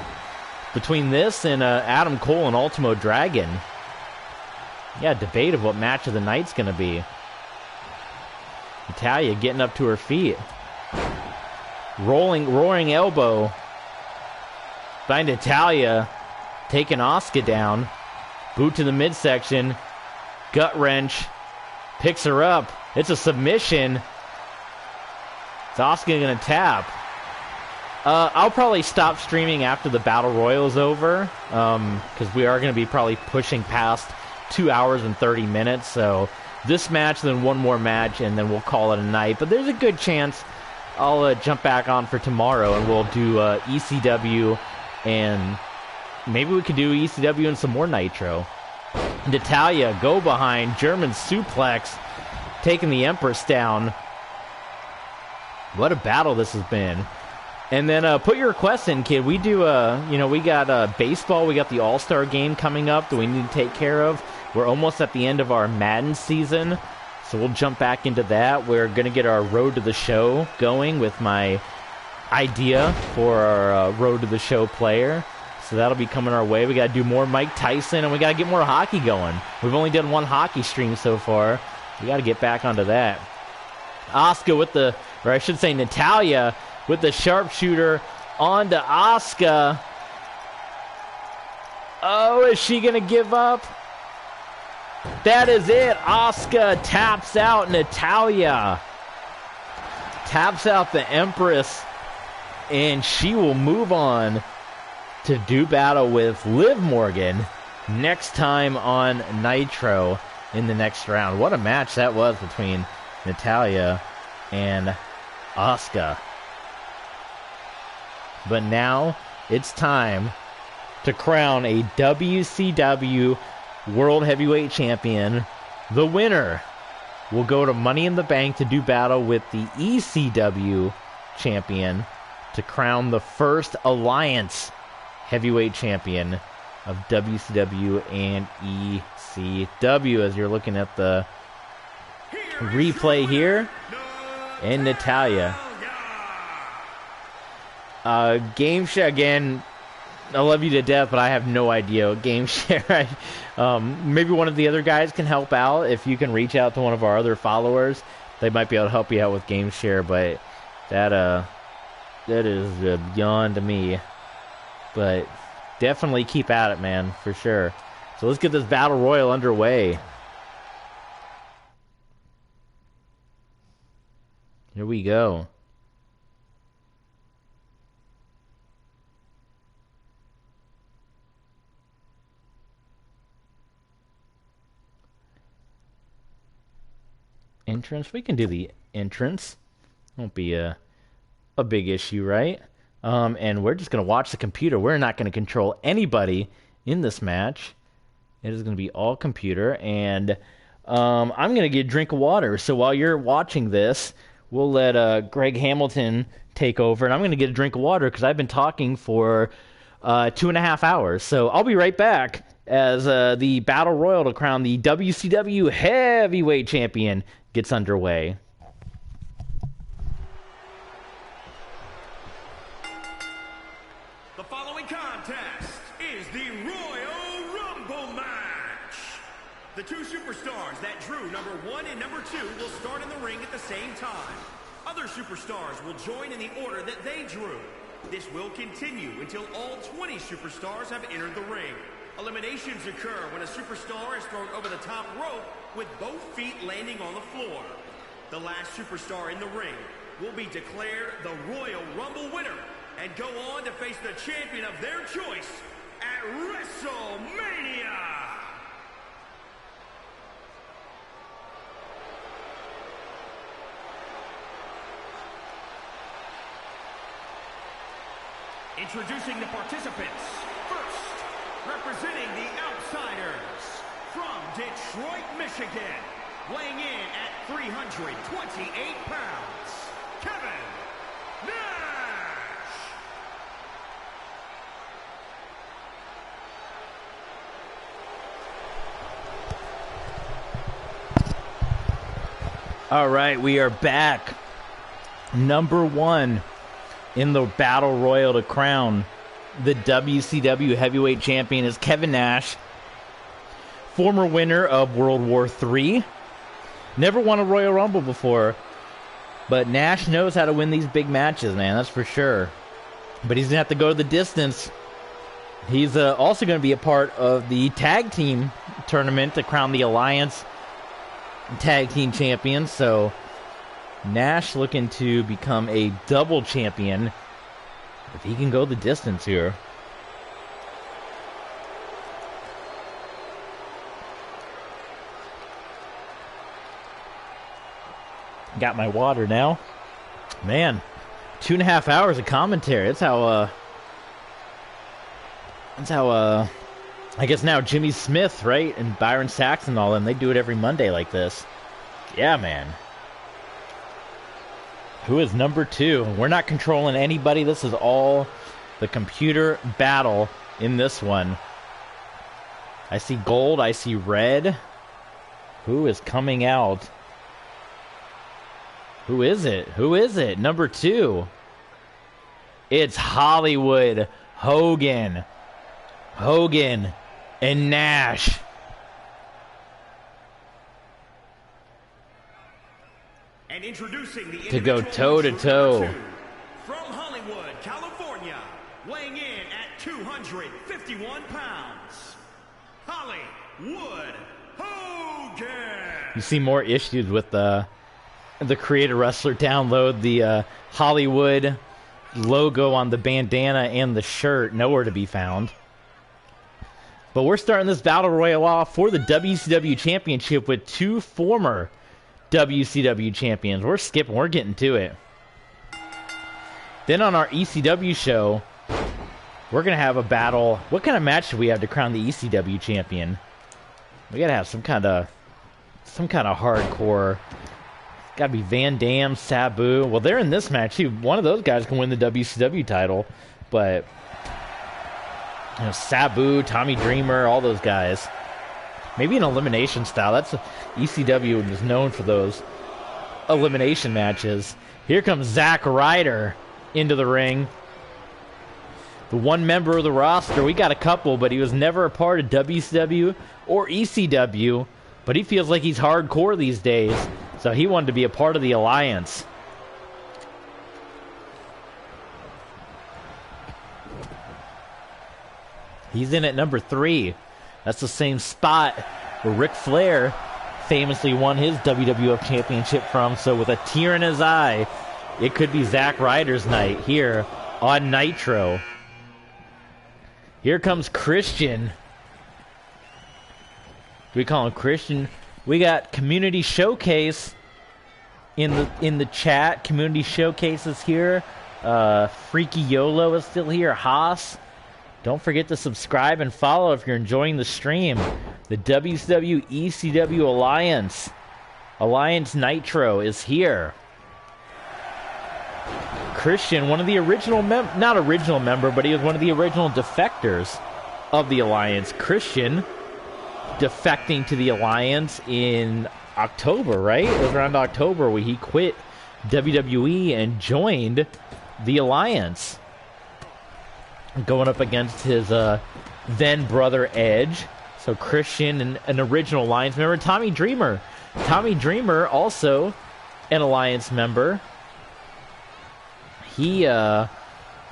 Between this and Adam Cole and Ultimo Dragon. Yeah, debate of what match of the night's going to be. Natalya getting up to her feet. Roaring elbow by Natalya. Taking Asuka down. Boot to the midsection. Gut wrench. Picks her up. It's a submission. Is Asuka going to tap? I'll probably stop streaming after the Battle Royal is over. Because we are going to be probably pushing past 2 hours and 30 minutes. So this match, then one more match, and then we'll call it a night. But there's a good chance I'll jump back on for tomorrow, and we'll do ECW, and maybe we could do ECW and some more Nitro. Natalya, go behind, German suplex, taking the Empress down. What a battle this has been. And then put your requests in, kid. We do, we got baseball. We got the All-Star game coming up that we need to take care of. We're almost at the end of our Madden season, so we'll jump back into that. We're going to get our Road to the Show going with my idea for our Road to the Show player. So that'll be coming our way. We got to do more Mike Tyson, and we got to get more hockey going. We've only done one hockey stream so far. We got to get back onto that. Asuka with the, or I should say Natalya with the sharpshooter onto Asuka. Oh, is she going to give up? That is it. Asuka taps out Natalya. Taps out the Empress. And she will move on to do battle with Liv Morgan next time on Nitro in the next round. What a match that was between Natalya and Asuka. But now it's time to crown a WCW World Heavyweight Champion. The winner will go to Money in the Bank to do battle with the ECW Champion to crown the first Alliance Heavyweight Champion of WCW and ECW. As you're looking at the replay here, and Natalya. Game share again. I love you to death, but I have no idea what game share. Maybe one of the other guys can help out. If you can reach out to one of our other followers, they might be able to help you out with game share. But that is beyond me. But definitely keep at it, man, for sure. So let's get this battle royal underway. Here we go. Entrance. We can do the entrance. Won't be a big issue, right? And we're just going to watch the computer. We're not going to control anybody in this match. It is going to be all computer. And I'm going to get a drink of water. So while you're watching this, we'll let Greg Hamilton take over. And I'm going to get a drink of water because I've been talking for 2.5 hours. So I'll be right back. as the Battle Royal to crown the WCW Heavyweight Champion gets underway. The following contest is the Royal Rumble match. The two superstars that drew number 1 and number 2 will start in the ring at the same time. Other superstars will join in the order that they drew. This will continue until all 20 superstars have entered the ring. Eliminations occur when a superstar is thrown over the top rope with both feet landing on the floor. The last superstar in the ring will be declared the Royal Rumble winner and go on to face the champion of their choice at WrestleMania. Introducing the participants. First, representing the Outsiders, from Detroit, Michigan, weighing in at 328 pounds, Kevin Nash. All right, we are back. Number 1 in the Battle Royal to crown the WCW Heavyweight Champion is Kevin Nash, former winner of World War III. Never won a Royal Rumble before, but Nash knows how to win these big matches, man, that's for sure. But he's going to have to go the distance. He's also going to be a part of the tag team tournament to crown the Alliance Tag Team Champions, so Nash looking to become a double champion if he can go the distance here. Got my water now. Man, 2.5 hours of commentary. That's how I guess now Jimmy Smith, right, and Byron Saxton and all them, they do it every Monday like this. Yeah, man. Who is number 2? We're not controlling anybody. This is all the computer battle in this one. I see gold. I see red. Who is coming out? Who is it? Who is it? Number 2. It's Hollywood Hogan. Hogan and Nash. And introducing the to go toe-to-toe. From Hollywood, California, weighing in at 251 pounds, Hollywood Hogan. You see more issues with the Creator Wrestler download. The Hollywood logo on the bandana and the shirt, nowhere to be found. But we're starting this Battle Royal off for the WCW Championship with 2 former WCW champions. We're skipping. We're getting to it. Then on our ECW show, we're going to have a battle. What kind of match do we have to crown the ECW champion? We got to have some kind of hardcore. Got to be Van Dam, Sabu. Well, they're in this match too. One of those guys can win the WCW title, but you know, Sabu, Tommy Dreamer, all those guys. Maybe an elimination style. That's ECW is known for those elimination matches. Here comes Zack Ryder into the ring. The one member of the roster. We got a couple, but he was never a part of WCW or ECW. But he feels like he's hardcore these days. So he wanted to be a part of the Alliance. He's in at number 3. That's the same spot where Ric Flair famously won his WWF Championship from. So with a tear in his eye, it could be Zack Ryder's night here on Nitro. Here comes Christian. Do we call him Christian? We got Community Showcase in the chat. Community Showcase is here. Freaky YOLO is still here. Haas. Don't forget to subscribe and follow if you're enjoying the stream. The WCW ECW Alliance Nitro is here. Christian, one of the original not original member, but he was one of the original defectors of the Alliance, Christian, defecting to the Alliance in October, right? It was around October where he quit WWE and joined the Alliance, going up against his then brother Edge. So Christian, an original Alliance member. Tommy Dreamer. Tommy Dreamer, also an Alliance member. Him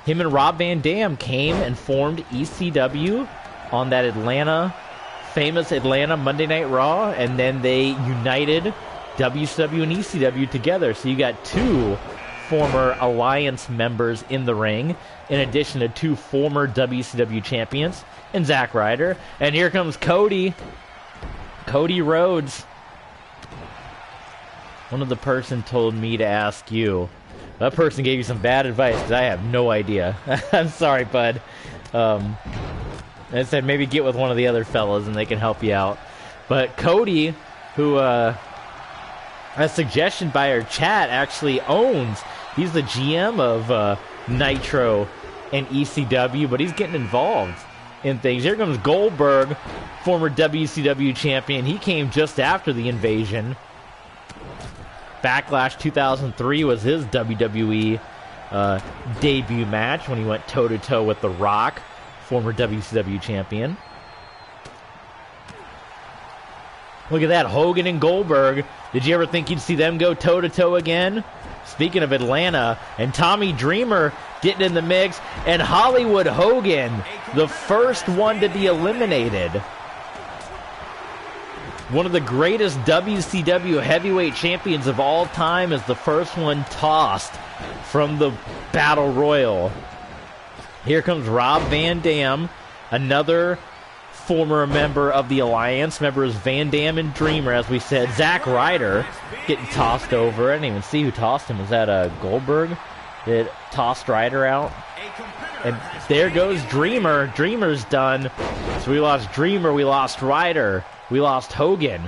and Rob Van Dam came and formed ECW on that famous Atlanta Monday Night Raw, and then they united WCW and ECW together. So you got two former Alliance members in the ring, in addition to two former WCW champions, and Zack Ryder. And here comes Cody Rhodes. One of the person told me to ask you. That person gave you some bad advice, because I have no idea. I'm sorry, bud. I said maybe get with one of the other fellas and they can help you out. But Cody, who a suggestion by our chat actually owns, he's the GM of Nitro and ECW, but he's getting involved in things. Here comes Goldberg, former WCW champion. He came just after the invasion. Backlash 2003 was his WWE debut match when he went toe-to-toe with The Rock, former WCW champion. Look at that, Hogan and Goldberg. Did you ever think you'd see them go toe-to-toe again? Speaking of Atlanta, and Tommy Dreamer getting in the mix, and Hollywood Hogan, the first one to be eliminated. One of the greatest WCW heavyweight champions of all time is the first one tossed from the Battle Royal. Here comes Rob Van Dam, another former member of the Alliance. Members Van Dam and Dreamer, as we said. Zack Ryder getting tossed over. I didn't even see who tossed him. Was that Goldberg that tossed Ryder out? And there goes Dreamer. Dreamer's done. So we lost Dreamer, we lost Ryder, we lost Hogan.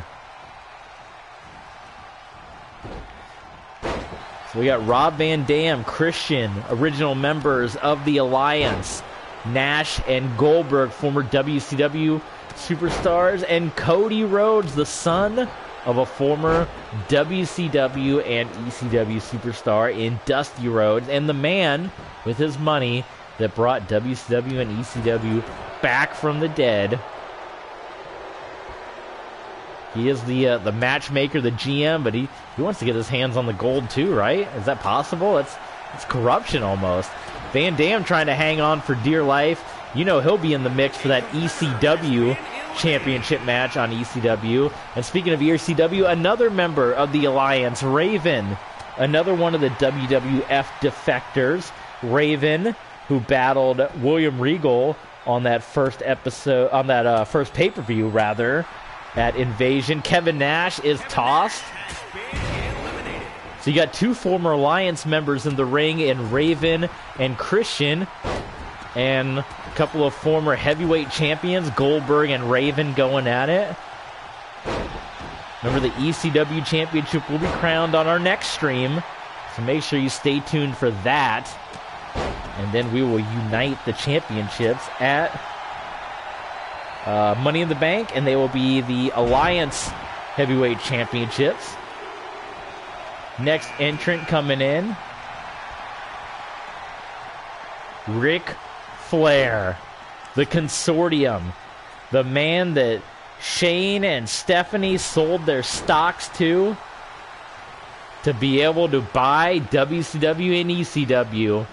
So we got Rob Van Dam, Christian, original members of the Alliance. Nash and Goldberg, former WCW superstars. And Cody Rhodes, the son of a former WCW and ECW superstar in Dusty Rhodes. And the man with his money that brought WCW and ECW back from the dead. He is the matchmaker, the GM, but he wants to get his hands on the gold too, right? Is that possible? It's corruption almost. Van Dam trying to hang on for dear life. You know he'll be in the mix for that ECW championship match on ECW. And speaking of ECW, another member of the Alliance, Raven. Another one of the WWF defectors. Raven, who battled William Regal on that first episode, on that first pay-per-view rather, at Invasion. Kevin Nash is tossed. So you got two former Alliance members in the ring in Raven and Christian, and a couple of former heavyweight champions, Goldberg and Raven, going at it. Remember, the ECW Championship will be crowned on our next stream, so make sure you stay tuned for that. And then we will unite the championships at Money in the Bank, and they will be the Alliance Heavyweight Championships. Next entrant coming in, Ric Flair, the Consortium, the man that Shane and Stephanie sold their stocks to be able to buy WCW and ECW.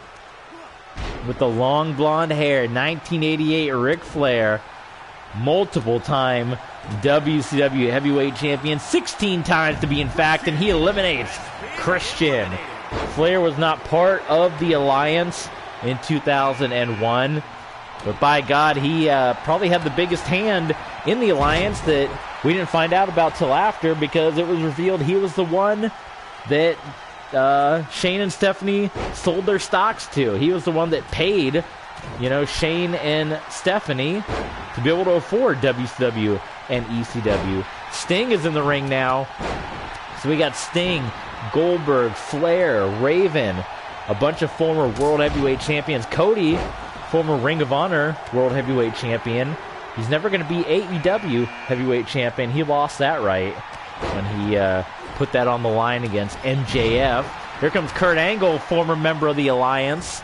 With the long blonde hair, 1988 Ric Flair, multiple-time WCW Heavyweight Champion, 16 times to be in fact, and he eliminates Christian. Flair was not part of the Alliance in 2001, but by God, he probably had the biggest hand in the Alliance that we didn't find out about till after, because it was revealed he was the one that Shane and Stephanie sold their stocks to. He was the one that paid, Shane and Stephanie to be able to afford WCW and ECW. Sting is in the ring now. So we got Sting, Goldberg, Flair, Raven, a bunch of former World Heavyweight Champions. Cody former Ring of Honor World Heavyweight Champion. He's never going to be AEW Heavyweight Champion. He lost that right when he put that on the line against MJF. Here comes Kurt Angle, former member of the Alliance.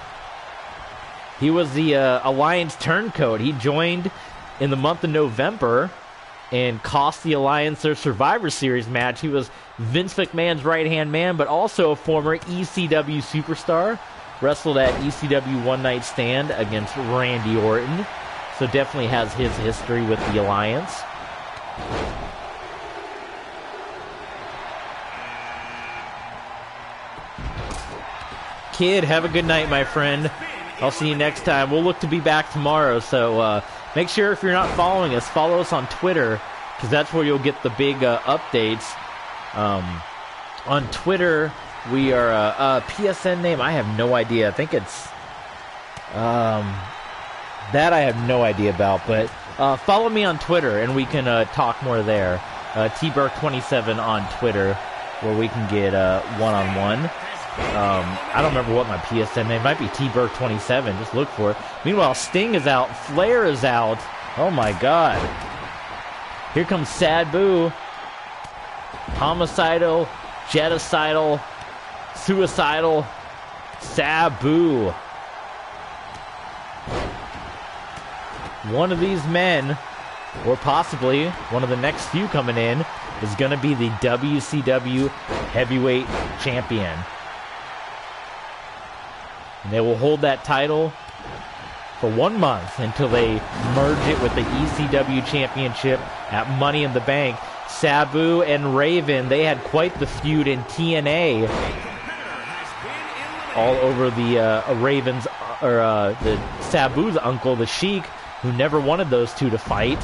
He was the Alliance turncoat. He joined in the month of November and cost the Alliance their Survivor Series match. He was Vince McMahon's right-hand man, but also a former ECW superstar. Wrestled at ECW One Night Stand against Randy Orton. So definitely has his history with the Alliance. Kid, have a good night, my friend. I'll see you next time. We'll look to be back tomorrow, so make sure if you're not following us, follow us on Twitter, because that's where you'll get the big updates. On Twitter, we are PSN name. I have no idea. I think it's that I have no idea about. But follow me on Twitter, and we can talk more there. TBurk27 on Twitter, where we can get one-on-one. I don't remember what my PSN name might be. TBurk27. Just look for it. Meanwhile, Sting is out. Flair is out. Oh my God! Here comes Sabu. Homicidal, Jeticidal, Suicidal, Sabu. One of these men, or possibly one of the next few coming in, is going to be the WCW Heavyweight Champion. And they will hold that title for 1 month until they merge it with the ECW Championship at Money in the Bank. Sabu and Raven, they had quite the feud in TNA. All over the Raven's, or the Sabu's uncle, the Sheik, who never wanted those two to fight.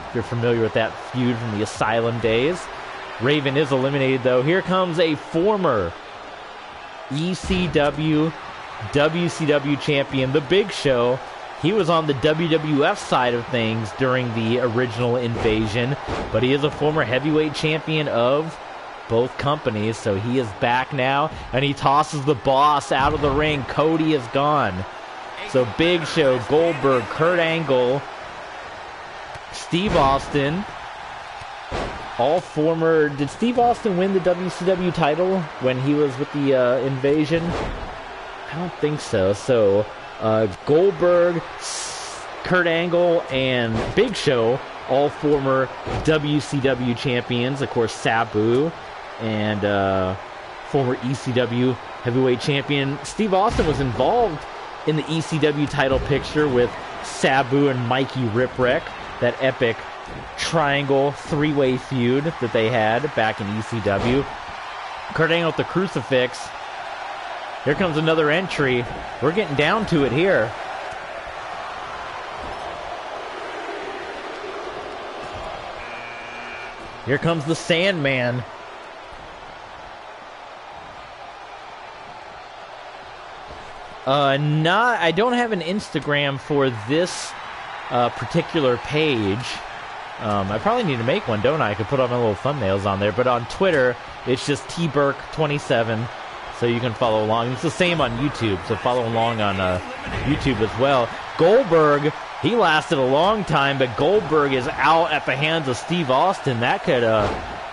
If you're familiar with that feud from the Asylum days. Raven is eliminated, though. Here comes a former ECW, WCW champion, The Big Show. He was on the WWF side of things during the original invasion, but he is a former heavyweight champion of both companies, so he is back now, and he tosses the boss out of the ring. Cody is gone. So Big Show, Goldberg, Kurt Angle, Steve Austin, all former... Did Steve Austin win the WCW title when he was with the invasion? I don't think so. So Goldberg, Kurt Angle, and Big Show, all former WCW champions. Of course, Sabu and former ECW heavyweight champion. Steve Austin was involved in the ECW title picture with Sabu and Mikey Ripwreck, that epic triangle three-way feud that they had back in ECW. Kurt Angle with the crucifix. Here comes another entry. We're getting down to it here. Here comes the Sandman. I don't have an Instagram for this particular page. I probably need to make one, don't I? I could put all my little thumbnails on there. But on Twitter, it's just tburk27. So you can follow along. It's the same on YouTube, so follow along on YouTube as well. Goldberg, he lasted a long time, but Goldberg is out at the hands of Steve Austin. That could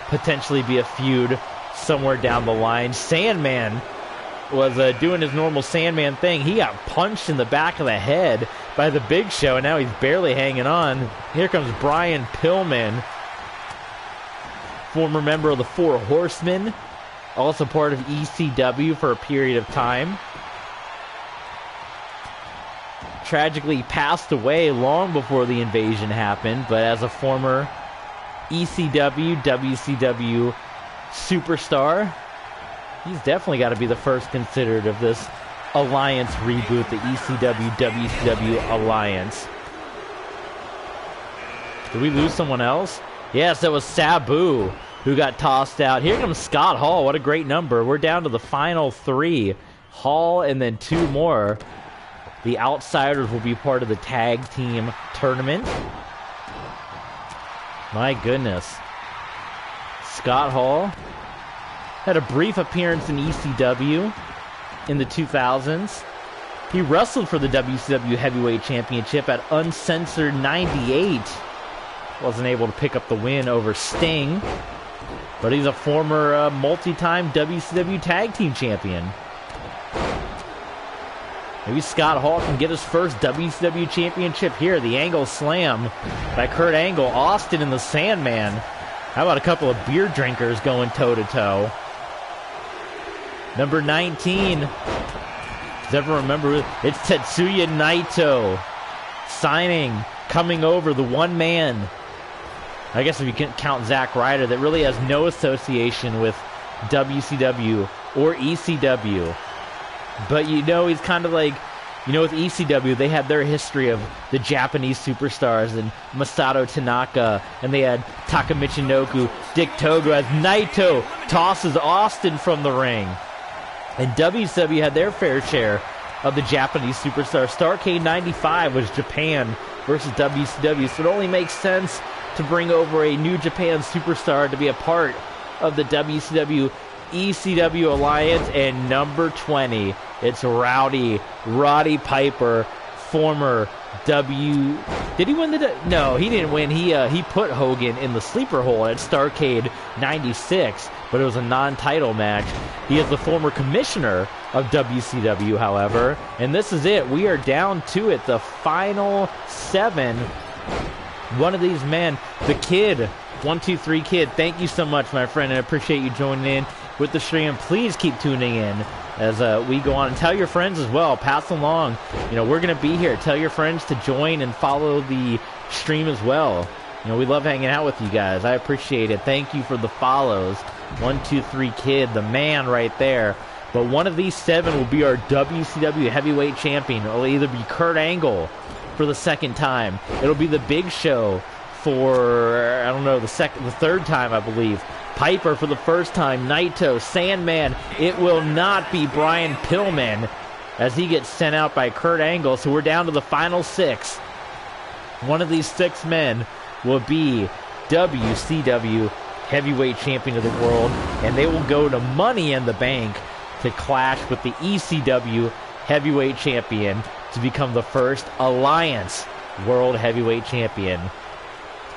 potentially be a feud somewhere down the line. Sandman was doing his normal Sandman thing. He got punched in the back of the head by the Big Show, and now he's barely hanging on. Here comes Brian Pillman, former member of the Four Horsemen. Also part of ECW for a period of time. Tragically passed away long before the invasion happened, but as a former ECW, WCW superstar, he's definitely got to be the first considered of this Alliance reboot, the ECW, WCW Alliance. Did we lose someone else? Yes, that was Sabu, who got tossed out. Here comes Scott Hall. What a great number. We're down to the final three. Hall and then two more. The Outsiders will be part of the tag team tournament. My goodness. Scott Hall had a brief appearance in ECW in the 2000s. He wrestled for the WCW Heavyweight Championship at Uncensored 98. Wasn't able to pick up the win over Sting. But he's a former multi-time WCW Tag Team Champion. Maybe Scott Hall can get his first WCW Championship here. The Angle Slam by Kurt Angle. Austin and the Sandman. How about a couple of beer drinkers going toe-to-toe? Number 19. Does everyone remember? It's Tetsuya Naito. Signing, coming over, the one man. I guess if you can count Zack Ryder, that really has no association with WCW or ECW. But you know, he's kind of like, you know, with ECW, they had their history of the Japanese superstars and Masato Tanaka, and they had Taka Michinoku, Dick Togo, as Naito tosses Austin from the ring. And WCW had their fair share of the Japanese superstars. Starrcade 95 was Japan versus WCW, so it only makes sense to bring over a New Japan superstar to be a part of the WCW ECW Alliance. And number 20, it's Roddy Piper, former Did he win the... No, he didn't win. He put Hogan in the sleeper hole at Starrcade 96, but it was a non-title match. He is the former commissioner of WCW, however, and this is it. We are down to it, the final 7. One of these men, the Kid, 123 Kid, thank you so much, my friend, and I appreciate you joining in with the stream. Please keep tuning in as we go on, and tell your friends as well. Pass along. You know, we're going to be here. Tell your friends to join and follow the stream as well. You know, we love hanging out with you guys. I appreciate it. Thank you for the follows. 123 Kid, the man right there. But one of these 7 will be our WCW Heavyweight Champion. It'll either be Kurt Angle for the second time. It'll be the Big Show for, I don't know, the third time, I believe. Piper for the first time. Naito, Sandman. It will not be Brian Pillman as he gets sent out by Kurt Angle. So we're down to the final 6. One of these 6 men will be WCW Heavyweight Champion of the World, and they will go to Money in the Bank to clash with the ECW Heavyweight Champion to become the first Alliance World Heavyweight Champion.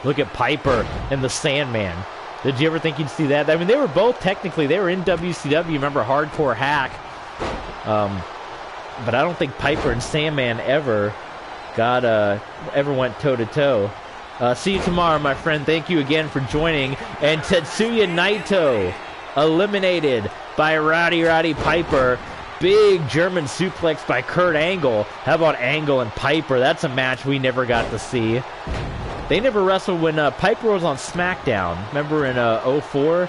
Look at Piper and the Sandman. Did you ever think you'd see that? I mean, they were both technically, they were in WCW. Remember Hardcore Hack? But I don't think Piper and Sandman ever went toe-to-toe. See you tomorrow, my friend. Thank you again for joining. And Tetsuya Naito eliminated by Roddy Piper. Big German suplex by Kurt Angle. How about Angle and Piper? That's a match we never got to see. They never wrestled when Piper was on SmackDown. Remember in 04?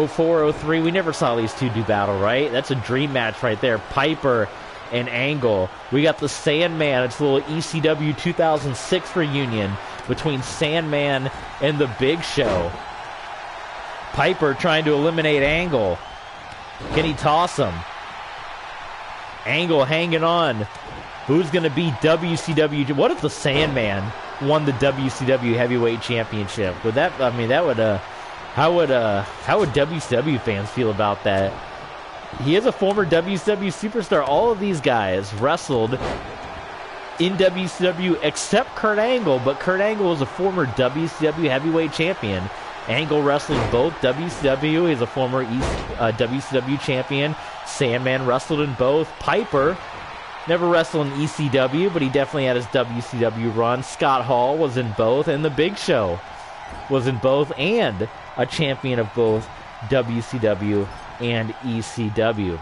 04, 03, we never saw these two do battle, right? That's a dream match right there. Piper and Angle. We got the Sandman. It's a little ECW 2006 reunion between Sandman and the Big Show. Piper trying to eliminate Angle. Can he toss him? Angle hanging on. Who's going to be WCW? What if the Sandman won the WCW Heavyweight Championship? Would that, I mean, that would, how would WCW fans feel about that? He is a former WCW superstar. All of these guys wrestled in WCW except Kurt Angle, but Kurt Angle was a former WCW Heavyweight Champion. Angle wrestled both WCW. He's a former WCW champion. Sandman wrestled in both. Piper never wrestled in ECW, but he definitely had his WCW run. Scott Hall was in both, and the Big Show was in both, and a champion of both WCW and ECW.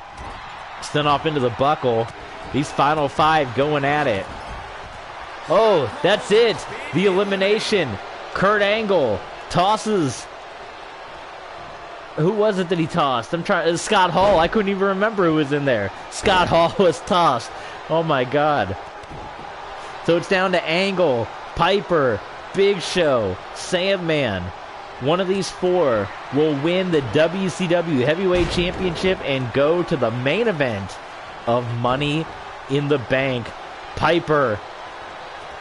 Sent off into the buckle. These final 5 going at it. Oh, that's it. The elimination. Kurt Angle tosses. Who was it that he tossed? Scott Hall. I couldn't even remember who was in there. Scott Hall was tossed. Oh my God. So it's down to Angle, Piper, Big Show, Sandman. One of these 4 will win the WCW Heavyweight Championship and go to the main event of Money in the Bank. Piper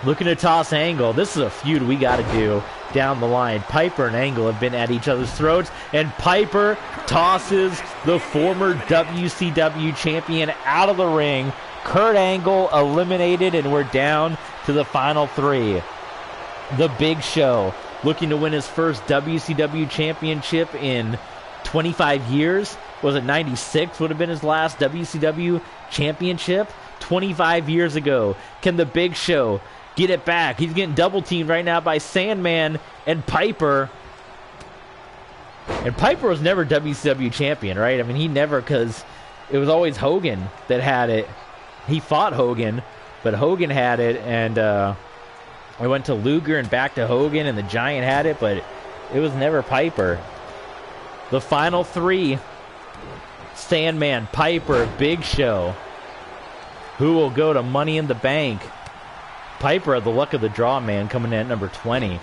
looking to toss Angle. This is a feud we got to do down the line. Piper and Angle have been at each other's throats, and Piper tosses the former WCW champion out of the ring. Kurt Angle eliminated, and we're down to the final 3. The Big Show, looking to win his first WCW championship in 25 years. Was it 96 would have been his last WCW championship? 25 years ago. Can the Big Show get it back? He's getting double teamed right now by Sandman and Piper. And Piper was never WCW champion, right? I mean, he never, because it was always Hogan that had it. He fought Hogan, but Hogan had it, and it went to Luger and back to Hogan, and the Giant had it, but it was never Piper. The final 3, Sandman, Piper, Big Show. Who will go to Money in the Bank? Piper, the luck of the draw, man, coming in at number 20.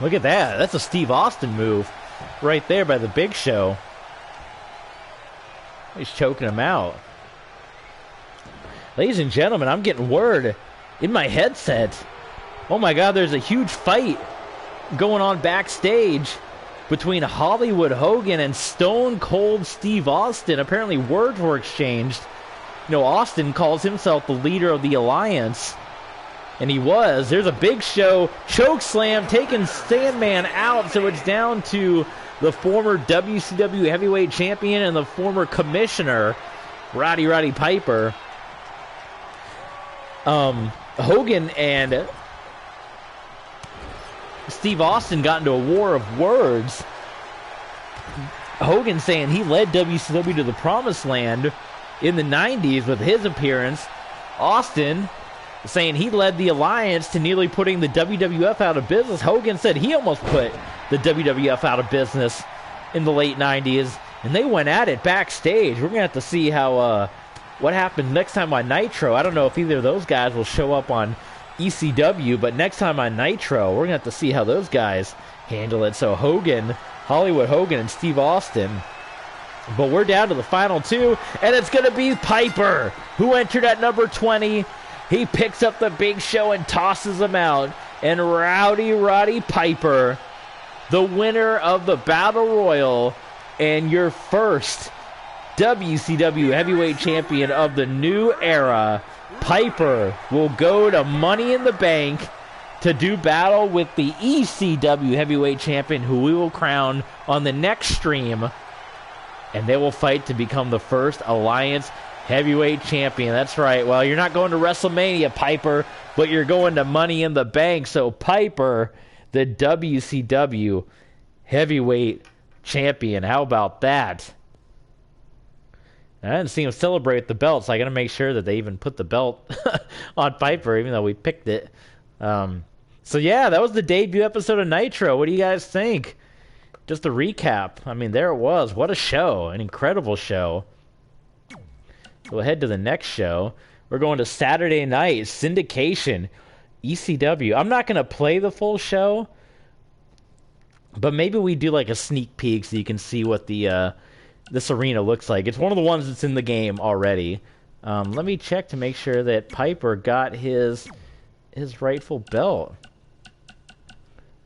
Look at that. That's a Steve Austin move right there by the Big Show. He's choking him out. Ladies and gentlemen, I'm getting word in my headset. Oh my God, there's a huge fight going on backstage between Hollywood Hogan and Stone Cold Steve Austin. Apparently words were exchanged. You know, Austin calls himself the leader of the Alliance. And he was. There's a Big Show choke slam taking Sandman out. So it's down to the former WCW Heavyweight Champion and the former Commissioner, Roddy Piper. Hogan and Steve Austin got into a war of words. Hogan saying he led WCW to the promised land in the 90s with his appearance. Austin saying he led the Alliance to nearly putting the WWF out of business. Hogan said he almost put the WWF out of business in the late 90s, and they went at it backstage. We're going to have to see how what happens next time on Nitro. I don't know if either of those guys will show up on ECW, but next time on Nitro, we're going to have to see how those guys handle it. So Hogan, Hollywood Hogan, and Steve Austin. But we're down to the final 2, and it's going to be Piper, who entered at number 20. He picks up the Big Show and tosses him out. And Roddy Piper, the winner of the Battle Royal and your first WCW Heavyweight Champion of the new era, Piper will go to Money in the Bank to do battle with the ECW Heavyweight Champion, who we will crown on the next stream. And they will fight to become the first Alliance Heavyweight Champion. That's right. Well, you're not going to WrestleMania, Piper, but you're going to Money in the Bank. So Piper, the WCW Heavyweight Champion. How about that? I didn't see him celebrate the belt, so I got to make sure that they even put the belt on Piper, even though we picked it. So yeah, that was the debut episode of Nitro. What do you guys think? Just a recap. I mean, there it was. What a show. An incredible show. We'll head to the next show. We're going to Saturday night, Syndication, ECW. I'm not going to play the full show, but maybe we do like a sneak peek so you can see what the this arena looks like. It's one of the ones that's in the game already. Let me check to make sure that Piper got his rightful belt.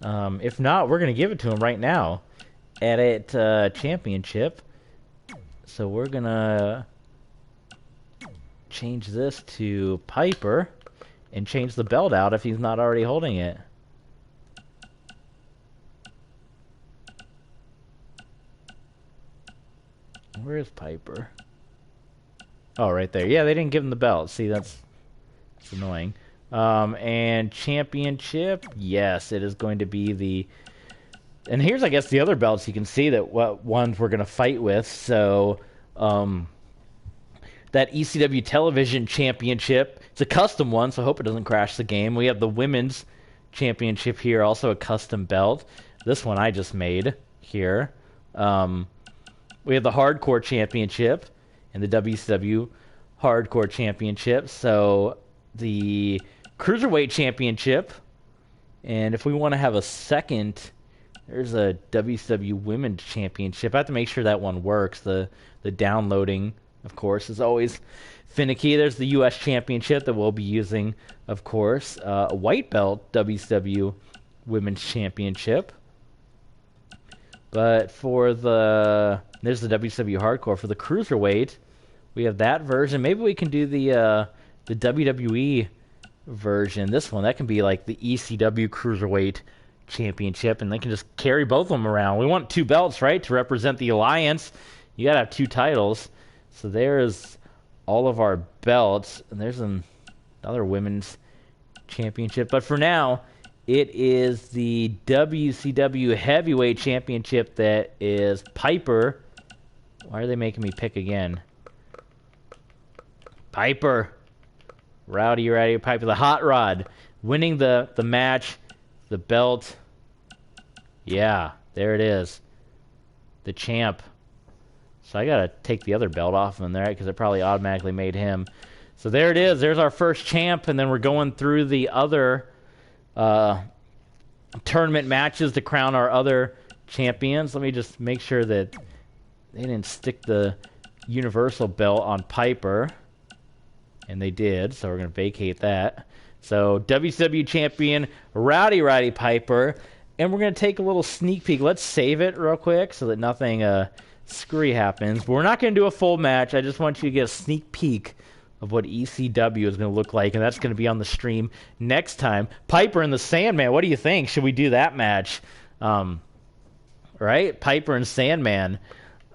If not, we're going to give it to him right now. Edit championship. So we're going to change this to Piper and change the belt out if he's not already holding it. Where is Piper? Oh, right there. Yeah, they didn't give him the belt. See, that's annoying. And championship, yes, it is going to be the... And here's, I guess, the other belts. You can see that what ones we're going to fight with. So, that ECW Television Championship, it's a custom one, so I hope it doesn't crash the game. We have the Women's Championship here, also a custom belt. This one I just made here. We have the Hardcore Championship and the WCW Hardcore Championship. So, the Cruiserweight Championship, and if we want to have a second, there's a WCW Women's Championship. I have to make sure that one works. The downloading, of course, is always finicky. There's the U.S. Championship that we'll be using, of course. A white belt WCW Women's Championship. But there's the WCW Hardcore. For the Cruiserweight, we have that version. Maybe we can do the WWE version. This one, that can be like the ECW Cruiserweight Championship, and they can just carry both of them around. We want 2 belts, right, to represent the Alliance. You gotta have 2 titles. So there's all of our belts, and there's another women's championship. But for now, it is the WCW Heavyweight Championship that is Piper. Why are they making me pick again? Piper. Rowdy Piper, the Hot Rod, winning the match, the belt. Yeah, there it is. The champ. So I got to take the other belt off him there because it probably automatically made him. So there it is. There's our first champ, and then we're going through the other tournament matches to crown our other champions. Let me just make sure that they didn't stick the Universal belt on Piper. And they did, so we're going to vacate that. So WCW Champion Rowdy Piper. And we're going to take a little sneak peek. Let's save it real quick so that nothing screwy happens. But we're not going to do a full match. I just want you to get a sneak peek of what ECW is going to look like. And that's going to be on the stream next time. Piper and the Sandman, what do you think? Should we do that match? Right? Piper and Sandman.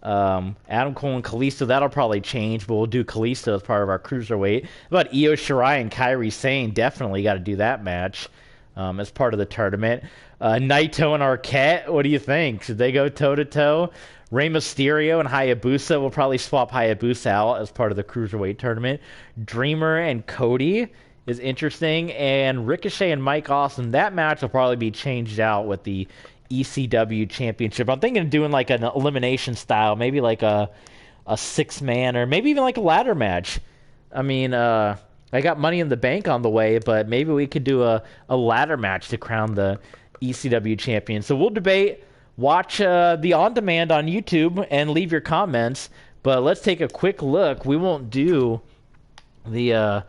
Adam Cole and Kalisto, that'll probably change, but we'll do Kalisto as part of our Cruiserweight. How about Io Shirai and Kairi Sane? Definitely got to do that match as part of the tournament. Naito and Arquette, what do you think? Should they go toe-to-toe? Rey Mysterio and Hayabusa, we'll probably swap Hayabusa out as part of the Cruiserweight tournament. Dreamer and Cody is interesting, and Ricochet and Mike Awesome, that match will probably be changed out with the ECW Championship. I'm thinking of doing like an elimination style, maybe like a 6-man, or maybe even like a ladder match. I mean, I got Money in the Bank on the way, but maybe we could do a ladder match to crown the ECW champion. So we'll debate. Watch the on-demand on YouTube and leave your comments. But let's take a quick look. We won't do the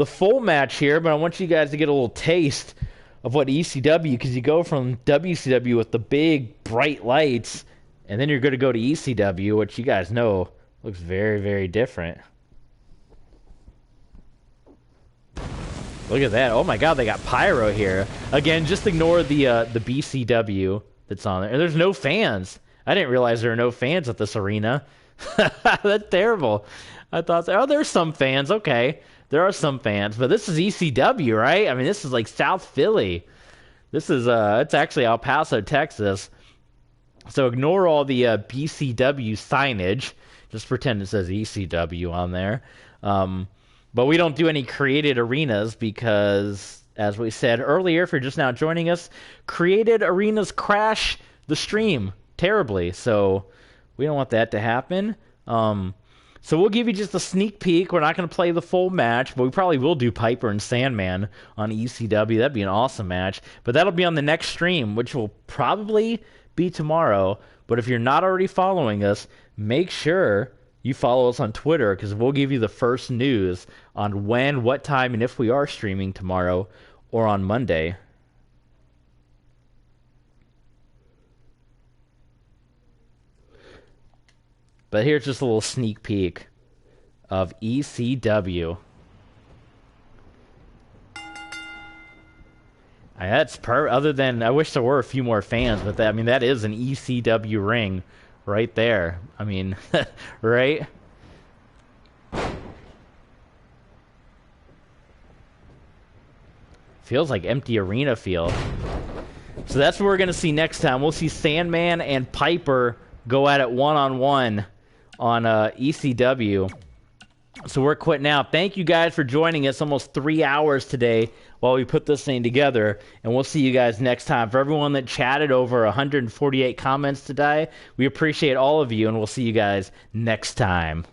full match here, but I want you guys to get a little taste of what ECW, because you go from WCW with the big bright lights, and then you're going to go to ECW, which you guys know looks very, very different. Look at that. Oh my god, they got pyro here. Again, just ignore the BCW that's on there. And there's no fans. I didn't realize there are no fans at this arena. That's terrible. I thought, oh, there's some fans. Okay. There are some fans, but this is ECW, right? I mean, this is like South Philly. This is, it's actually El Paso, Texas. So ignore all the BCW signage. Just pretend it says ECW on there. But we don't do any created arenas because, as we said earlier, if you're just now joining us, created arenas crash the stream terribly. So we don't want that to happen. So we'll give you just a sneak peek. We're not going to play the full match, but we probably will do Piper and Sandman on ECW. That'd be an awesome match. But that'll be on the next stream, which will probably be tomorrow. But if you're not already following us, make sure you follow us on Twitter, because we'll give you the first news on when, what time, and if we are streaming tomorrow or on Monday. But here's just a little sneak peek of ECW. That's other than, I wish there were a few more fans, but that, I mean, that is an ECW ring right there. I mean, right? Feels like empty arena feel. So that's what we're going to see next time. We'll see Sandman and Piper go at it one-on-one on ECW. So we're quitting now. Thank you guys for joining us almost 3 hours today while we put this thing together. And we'll see you guys next time. For everyone that chatted, over 148 comments today, we appreciate all of you, and we'll see you guys next time.